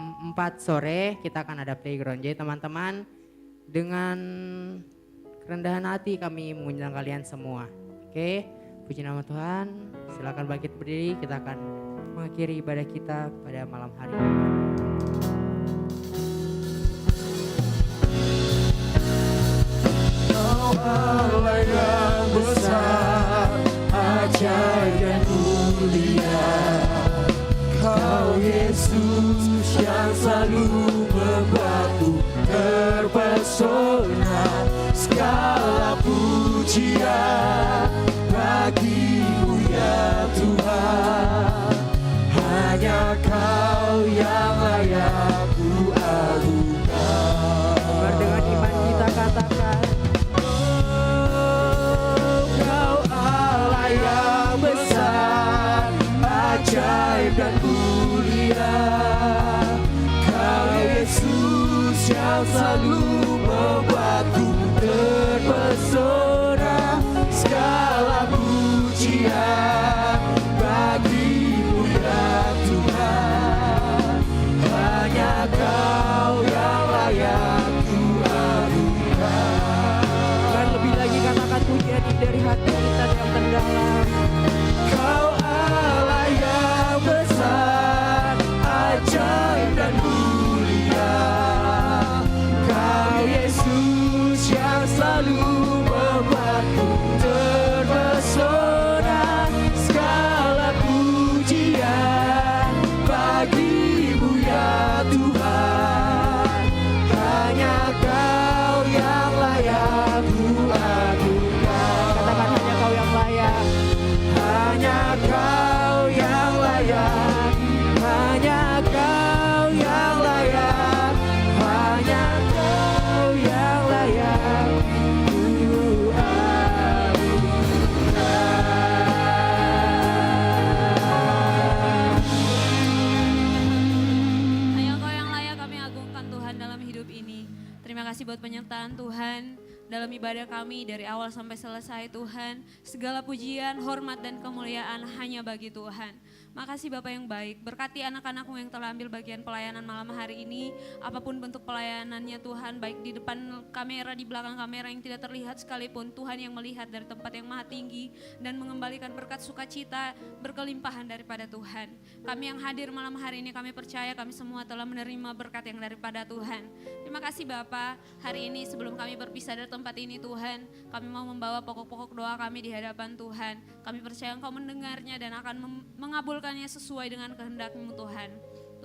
sore kita akan ada playground. Jadi teman-teman, dengan kerendahan hati kami mengundang kalian semua. Oke, puji nama Tuhan. Silakan bangkit berdiri, kita akan mengakhiri ibadah kita pada malam hari ini. Kau Allah yang besar, ajaib dan mulia. Kau Yesus yang selalu membuatku terpesona. Segala pujian bagimu ya Tuhan. Hanya Kau yang layak selalu membuatku terpesona. Segala pujian bagimu ya Tuhan, hanya Kau yang layak ku agungkan. Dan lebih lagi katakan pujian ini dari hati kita yang terdalam. Kau Allah yang besar, ajaib dan mulia. Kau Yesus yang selalu membuatku terpesona. Segala pujian bagimu ya Tuhan, hanya Kau yang layak ku agungkan. Katakan hanya Kau yang layak. Hanya Kau yang layak, hanya Kau yang layak, hanya Kau yang layak ku agungkan. Hanya Kau yang layak kami agungkan Tuhan dalam hidup ini. Terima kasih buat penyertaan Tuhan dalam ibadah kami dari awal sampai selesai Tuhan. Segala pujian, hormat dan kemuliaan hanya bagi Tuhan. Makasih Bapak yang baik, berkati anak-anakmu yang telah ambil bagian pelayanan malam hari ini. Apapun bentuk pelayanannya Tuhan, baik di depan kamera, di belakang kamera yang tidak terlihat sekalipun, Tuhan yang melihat dari tempat yang maha tinggi dan mengembalikan berkat sukacita berkelimpahan daripada Tuhan. Kami yang hadir malam hari ini, kami percaya kami semua telah menerima berkat yang daripada Tuhan. Terima kasih Bapak, hari ini sebelum kami berpisah dari tempat ini Tuhan, kami mau membawa pokok-pokok doa kami di hadapan Tuhan. Kami percaya Engkau mendengarnya dan akan mengabulkannya sesuai dengan kehendak-Mu Tuhan.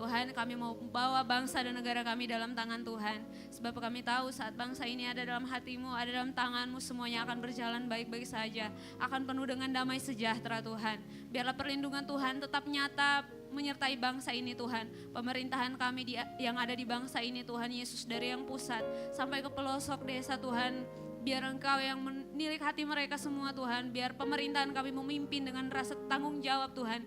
Tuhan, kami mau membawa bangsa dan negara kami dalam tangan Tuhan. Sebab kami tahu saat bangsa ini ada dalam hati-Mu, ada dalam tangan-Mu, semuanya akan berjalan baik-baik saja. Akan penuh dengan damai sejahtera Tuhan. Biarlah perlindungan Tuhan tetap nyata menyertai bangsa ini Tuhan. Pemerintahan kami yang ada di bangsa ini Tuhan Yesus, dari yang pusat sampai ke pelosok desa Tuhan. Biar Engkau yang menilik hati mereka semua Tuhan. Biar pemerintahan kami memimpin dengan rasa tanggung jawab Tuhan.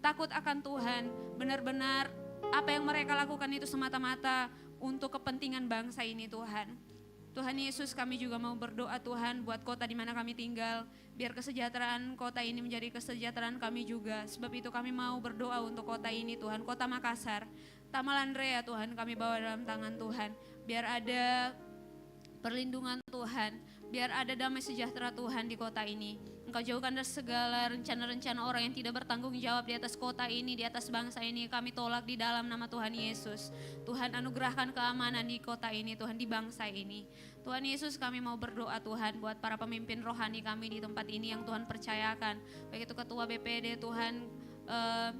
Takut akan Tuhan. Benar-benar apa yang mereka lakukan itu semata-mata untuk kepentingan bangsa ini Tuhan. Tuhan Yesus, kami juga mau berdoa Tuhan buat kota di mana kami tinggal. Biar kesejahteraan kota ini menjadi kesejahteraan kami juga. Sebab itu kami mau berdoa untuk kota ini Tuhan. Kota Makassar, Tamalandrea Tuhan, kami bawa dalam tangan Tuhan. Biar ada perlindungan Tuhan, biar ada damai sejahtera Tuhan di kota ini. Engkau jauhkan dari segala rencana-rencana orang yang tidak bertanggung jawab di atas kota ini, di atas bangsa ini. Kami tolak di dalam nama Tuhan Yesus. Tuhan, anugerahkan keamanan di kota ini Tuhan, di bangsa ini. Tuhan Yesus, kami mau berdoa Tuhan buat para pemimpin rohani kami di tempat ini yang Tuhan percayakan. Baik itu ketua BPD Tuhan,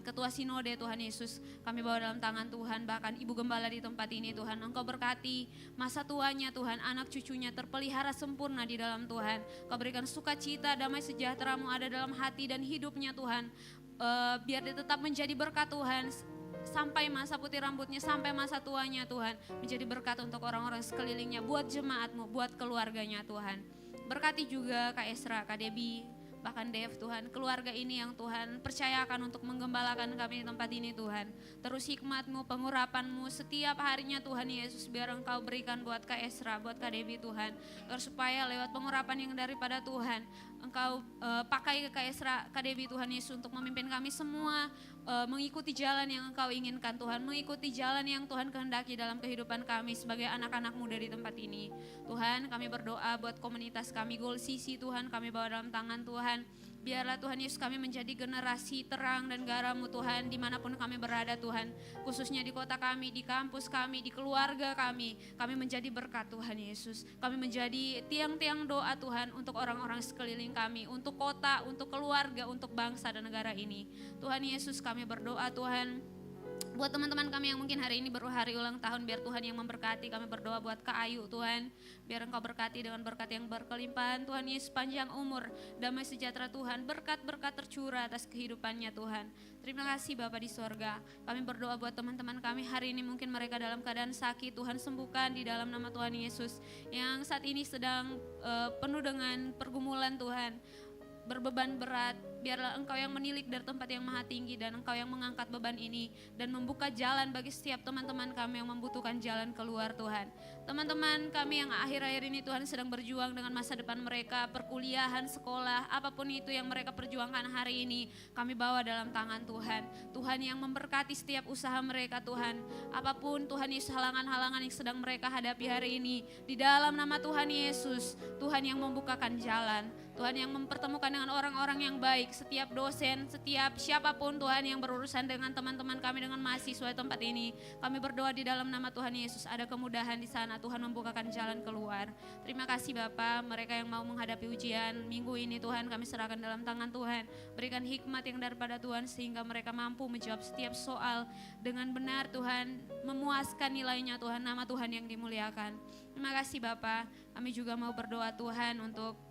ketua sinode Tuhan Yesus, kami bawa dalam tangan Tuhan. Bahkan ibu gembala di tempat ini Tuhan, Engkau berkati masa tuanya Tuhan, anak cucunya terpelihara sempurna di dalam Tuhan. Kau berikan sukacita, damai sejahtera-Mu ada dalam hati dan hidupnya Tuhan. Biar dia tetap menjadi berkat Tuhan sampai masa putih rambutnya, sampai masa tuanya Tuhan, menjadi berkat untuk orang-orang sekelilingnya, buat jemaat-Mu, buat keluarganya Tuhan. Berkati juga Kak Esra, Kak Debbie, bahkan Dev Tuhan, keluarga ini yang Tuhan percayakan untuk menggembalakan kami di tempat ini Tuhan. Terus hikmat-Mu, pengurapan-Mu setiap harinya Tuhan Yesus, biar Engkau berikan buat Kak Esra, buat Kak Debbie Tuhan. Terus supaya lewat pengurapan yang daripada Tuhan, Engkau pakai Kak Esra, Kak Debbie Tuhan Yesus untuk memimpin kami semua mengikuti jalan yang Engkau inginkan Tuhan, mengikuti jalan yang Tuhan kehendaki dalam kehidupan kami sebagai anak-anak muda di tempat ini. Tuhan, kami berdoa buat komunitas kami Goal CC Tuhan, kami bawa dalam tangan Tuhan. Biarlah Tuhan Yesus kami menjadi generasi terang dan garam-Mu Tuhan, dimanapun kami berada Tuhan. Khususnya di kota kami, di kampus kami, di keluarga kami menjadi berkat Tuhan Yesus. Kami menjadi tiang-tiang doa Tuhan untuk orang-orang sekeliling kami, untuk kota, untuk keluarga, untuk bangsa dan negara ini. Tuhan Yesus, kami berdoa Tuhan, buat teman-teman kami yang mungkin hari ini berhari ulang tahun, biar Tuhan yang memberkati. Kami berdoa buat Kak Ayu Tuhan, biar Engkau berkati dengan berkat yang berkelimpahan. Tuhan Yesus, panjang umur, damai sejahtera Tuhan, berkat-berkat tercurah atas kehidupannya Tuhan. Terima kasih Bapa di sorga. Kami berdoa buat teman-teman kami hari ini, mungkin mereka dalam keadaan sakit, Tuhan sembuhkan di dalam nama Tuhan Yesus. Yang saat ini sedang penuh dengan pergumulan Tuhan, berbeban berat, biarlah Engkau yang menilik dari tempat yang maha tinggi dan Engkau yang mengangkat beban ini dan membuka jalan bagi setiap teman-teman kami yang membutuhkan jalan keluar Tuhan. Teman-teman kami yang akhir-akhir ini Tuhan sedang berjuang dengan masa depan mereka, perkuliahan, sekolah, apapun itu yang mereka perjuangkan hari ini, kami bawa dalam tangan Tuhan. Tuhan yang memberkati setiap usaha mereka Tuhan. Apapun Tuhan Yesus halangan-halangan yang sedang mereka hadapi hari ini, di dalam nama Tuhan Yesus, Tuhan yang membukakan jalan, Tuhan yang mempertemukan dengan orang-orang yang baik, setiap dosen, setiap siapapun Tuhan yang berurusan dengan teman-teman kami, dengan mahasiswa tempat ini. Kami berdoa di dalam nama Tuhan Yesus, ada kemudahan di sana, Tuhan membukakan jalan keluar. Terima kasih Bapa, mereka yang mau menghadapi ujian minggu ini Tuhan kami serahkan dalam tangan Tuhan. Berikan hikmat yang daripada Tuhan sehingga mereka mampu menjawab setiap soal dengan benar Tuhan, memuaskan nilainya Tuhan, nama Tuhan yang dimuliakan. Terima kasih Bapa, kami juga mau berdoa Tuhan untuk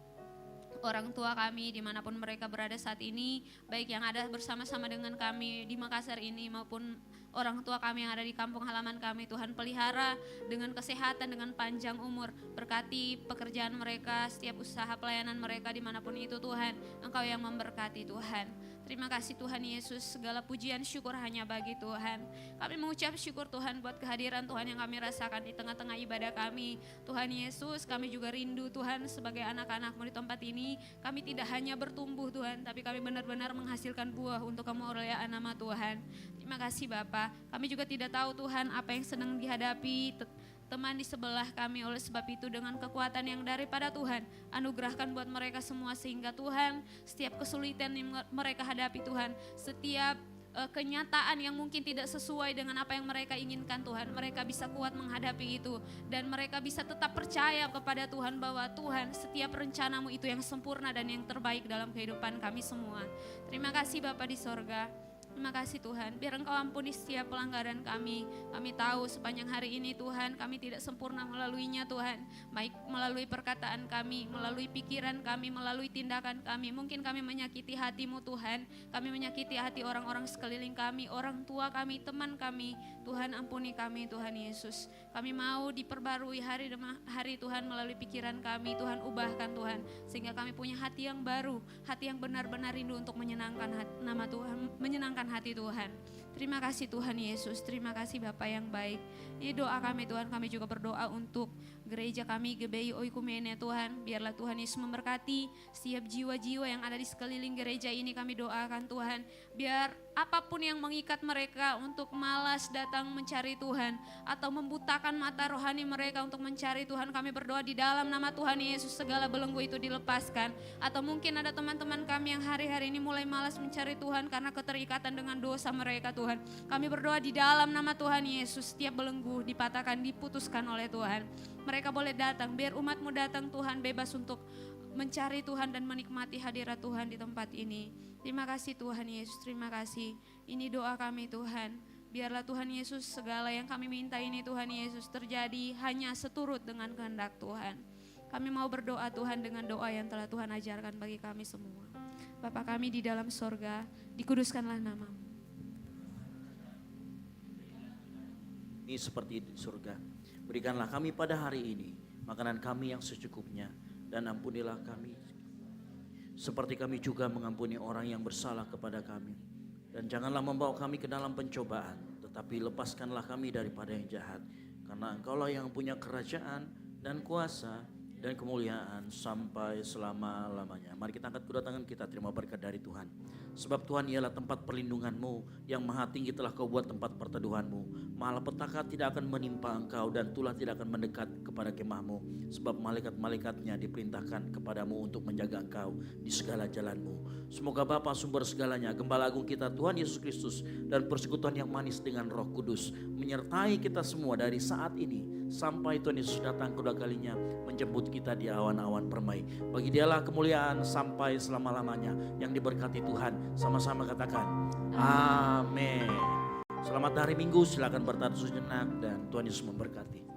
orang tua kami dimanapun mereka berada saat ini, baik yang ada bersama-sama dengan kami di Makassar ini maupun orang tua kami yang ada di kampung halaman kami. Tuhan pelihara dengan kesehatan, dengan panjang umur, berkati pekerjaan mereka, setiap usaha pelayanan mereka dimanapun itu Tuhan, Engkau yang memberkati Tuhan. Terima kasih Tuhan Yesus, segala pujian syukur hanya bagi Tuhan. Kami mengucap syukur Tuhan buat kehadiran Tuhan yang kami rasakan di tengah-tengah ibadah kami. Tuhan Yesus, kami juga rindu Tuhan sebagai anak-anak-Mu di tempat ini. Kami tidak hanya bertumbuh Tuhan, tapi kami benar-benar menghasilkan buah untuk kemuliaan nama Tuhan. Terima kasih Bapa. Kami juga tidak tahu Tuhan apa yang sedang dihadapi teman di sebelah kami, oleh sebab itu dengan kekuatan yang daripada Tuhan, anugerahkan buat mereka semua sehingga Tuhan setiap kesulitan yang mereka hadapi Tuhan, setiap kenyataan yang mungkin tidak sesuai dengan apa yang mereka inginkan Tuhan, mereka bisa kuat menghadapi itu dan mereka bisa tetap percaya kepada Tuhan bahwa Tuhan setiap rencana-Mu itu yang sempurna dan yang terbaik dalam kehidupan kami semua. Terima kasih Bapa di sorga. Terima kasih Tuhan, biar Engkau ampuni setiap pelanggaran kami. Kami tahu sepanjang hari ini Tuhan, kami tidak sempurna melaluinya Tuhan. Baik melalui perkataan kami, melalui pikiran kami, melalui tindakan kami. Mungkin kami menyakiti hati-Mu Tuhan, kami menyakiti hati orang-orang sekeliling kami, orang tua kami, teman kami. Tuhan ampuni kami Tuhan Yesus. Kami mau diperbarui hari demi hari Tuhan melalui pikiran kami. Tuhan ubahkan Tuhan, sehingga kami punya hati yang baru, hati yang benar-benar rindu untuk menyenangkan nama Tuhan, menyenangkan hati Tuhan. Terima kasih Tuhan Yesus, terima kasih Bapa yang baik. Ini doa kami Tuhan, kami juga berdoa untuk gereja kami GBI Oikumene Tuhan. Biarlah Tuhan Yesus memberkati setiap jiwa-jiwa yang ada di sekeliling gereja ini, kami doakan Tuhan. Biar apapun yang mengikat mereka untuk malas datang mencari Tuhan atau membutakan mata rohani mereka untuk mencari Tuhan, kami berdoa di dalam nama Tuhan Yesus segala belenggu itu dilepaskan. Atau mungkin ada teman-teman kami yang hari-hari ini mulai malas mencari Tuhan karena keterikatan dengan dosa mereka Tuhan. Kami berdoa di dalam nama Tuhan Yesus setiap belenggu dipatahkan, diputuskan oleh Tuhan. Mereka boleh datang, biar umat-Mu datang Tuhan bebas untuk mencari Tuhan dan menikmati hadirat Tuhan di tempat ini. Terima kasih Tuhan Yesus, terima kasih. Ini doa kami Tuhan. Biarlah Tuhan Yesus segala yang kami minta ini Tuhan Yesus terjadi hanya seturut dengan kehendak Tuhan. Kami mau berdoa Tuhan dengan doa yang telah Tuhan ajarkan bagi kami semua. Bapa kami di dalam sorga, dikuduskanlah nama-Mu. Ini seperti di surga. Berikanlah kami pada hari ini makanan kami yang secukupnya, dan ampunilah kami seperti kami juga mengampuni orang yang bersalah kepada kami. Dan janganlah membawa kami ke dalam pencobaan, tetapi lepaskanlah kami daripada yang jahat. Karena Engkaulah yang punya kerajaan dan kuasa dan kemuliaan sampai selama-lamanya. Mari kita angkat kedua tangan kita, terima berkat dari Tuhan. Sebab Tuhan ialah tempat perlindungan-Mu, yang maha tinggi telah Kau buat tempat perteduhan-Mu. Malapetaka tidak akan menimpa Engkau dan tulah tidak akan mendekat kepada kemah-Mu. Sebab malaikat-malaikatnya diperintahkan kepadamu untuk menjaga Engkau di segala jalan-Mu. Semoga Bapa sumber segalanya, Gembala Agung kita Tuhan Yesus Kristus, dan persekutuan yang manis dengan Roh Kudus menyertai kita semua dari saat ini sampai Tuhan Yesus datang kedua kalinya menjemput kita di awan-awan permai. Bagi Dialah kemuliaan sampai selama-lamanya. Yang diberkati Tuhan, sama-sama katakan amin. Selamat hari Minggu, silakan bertahan sejenak dan Tuhan Yesus memberkati.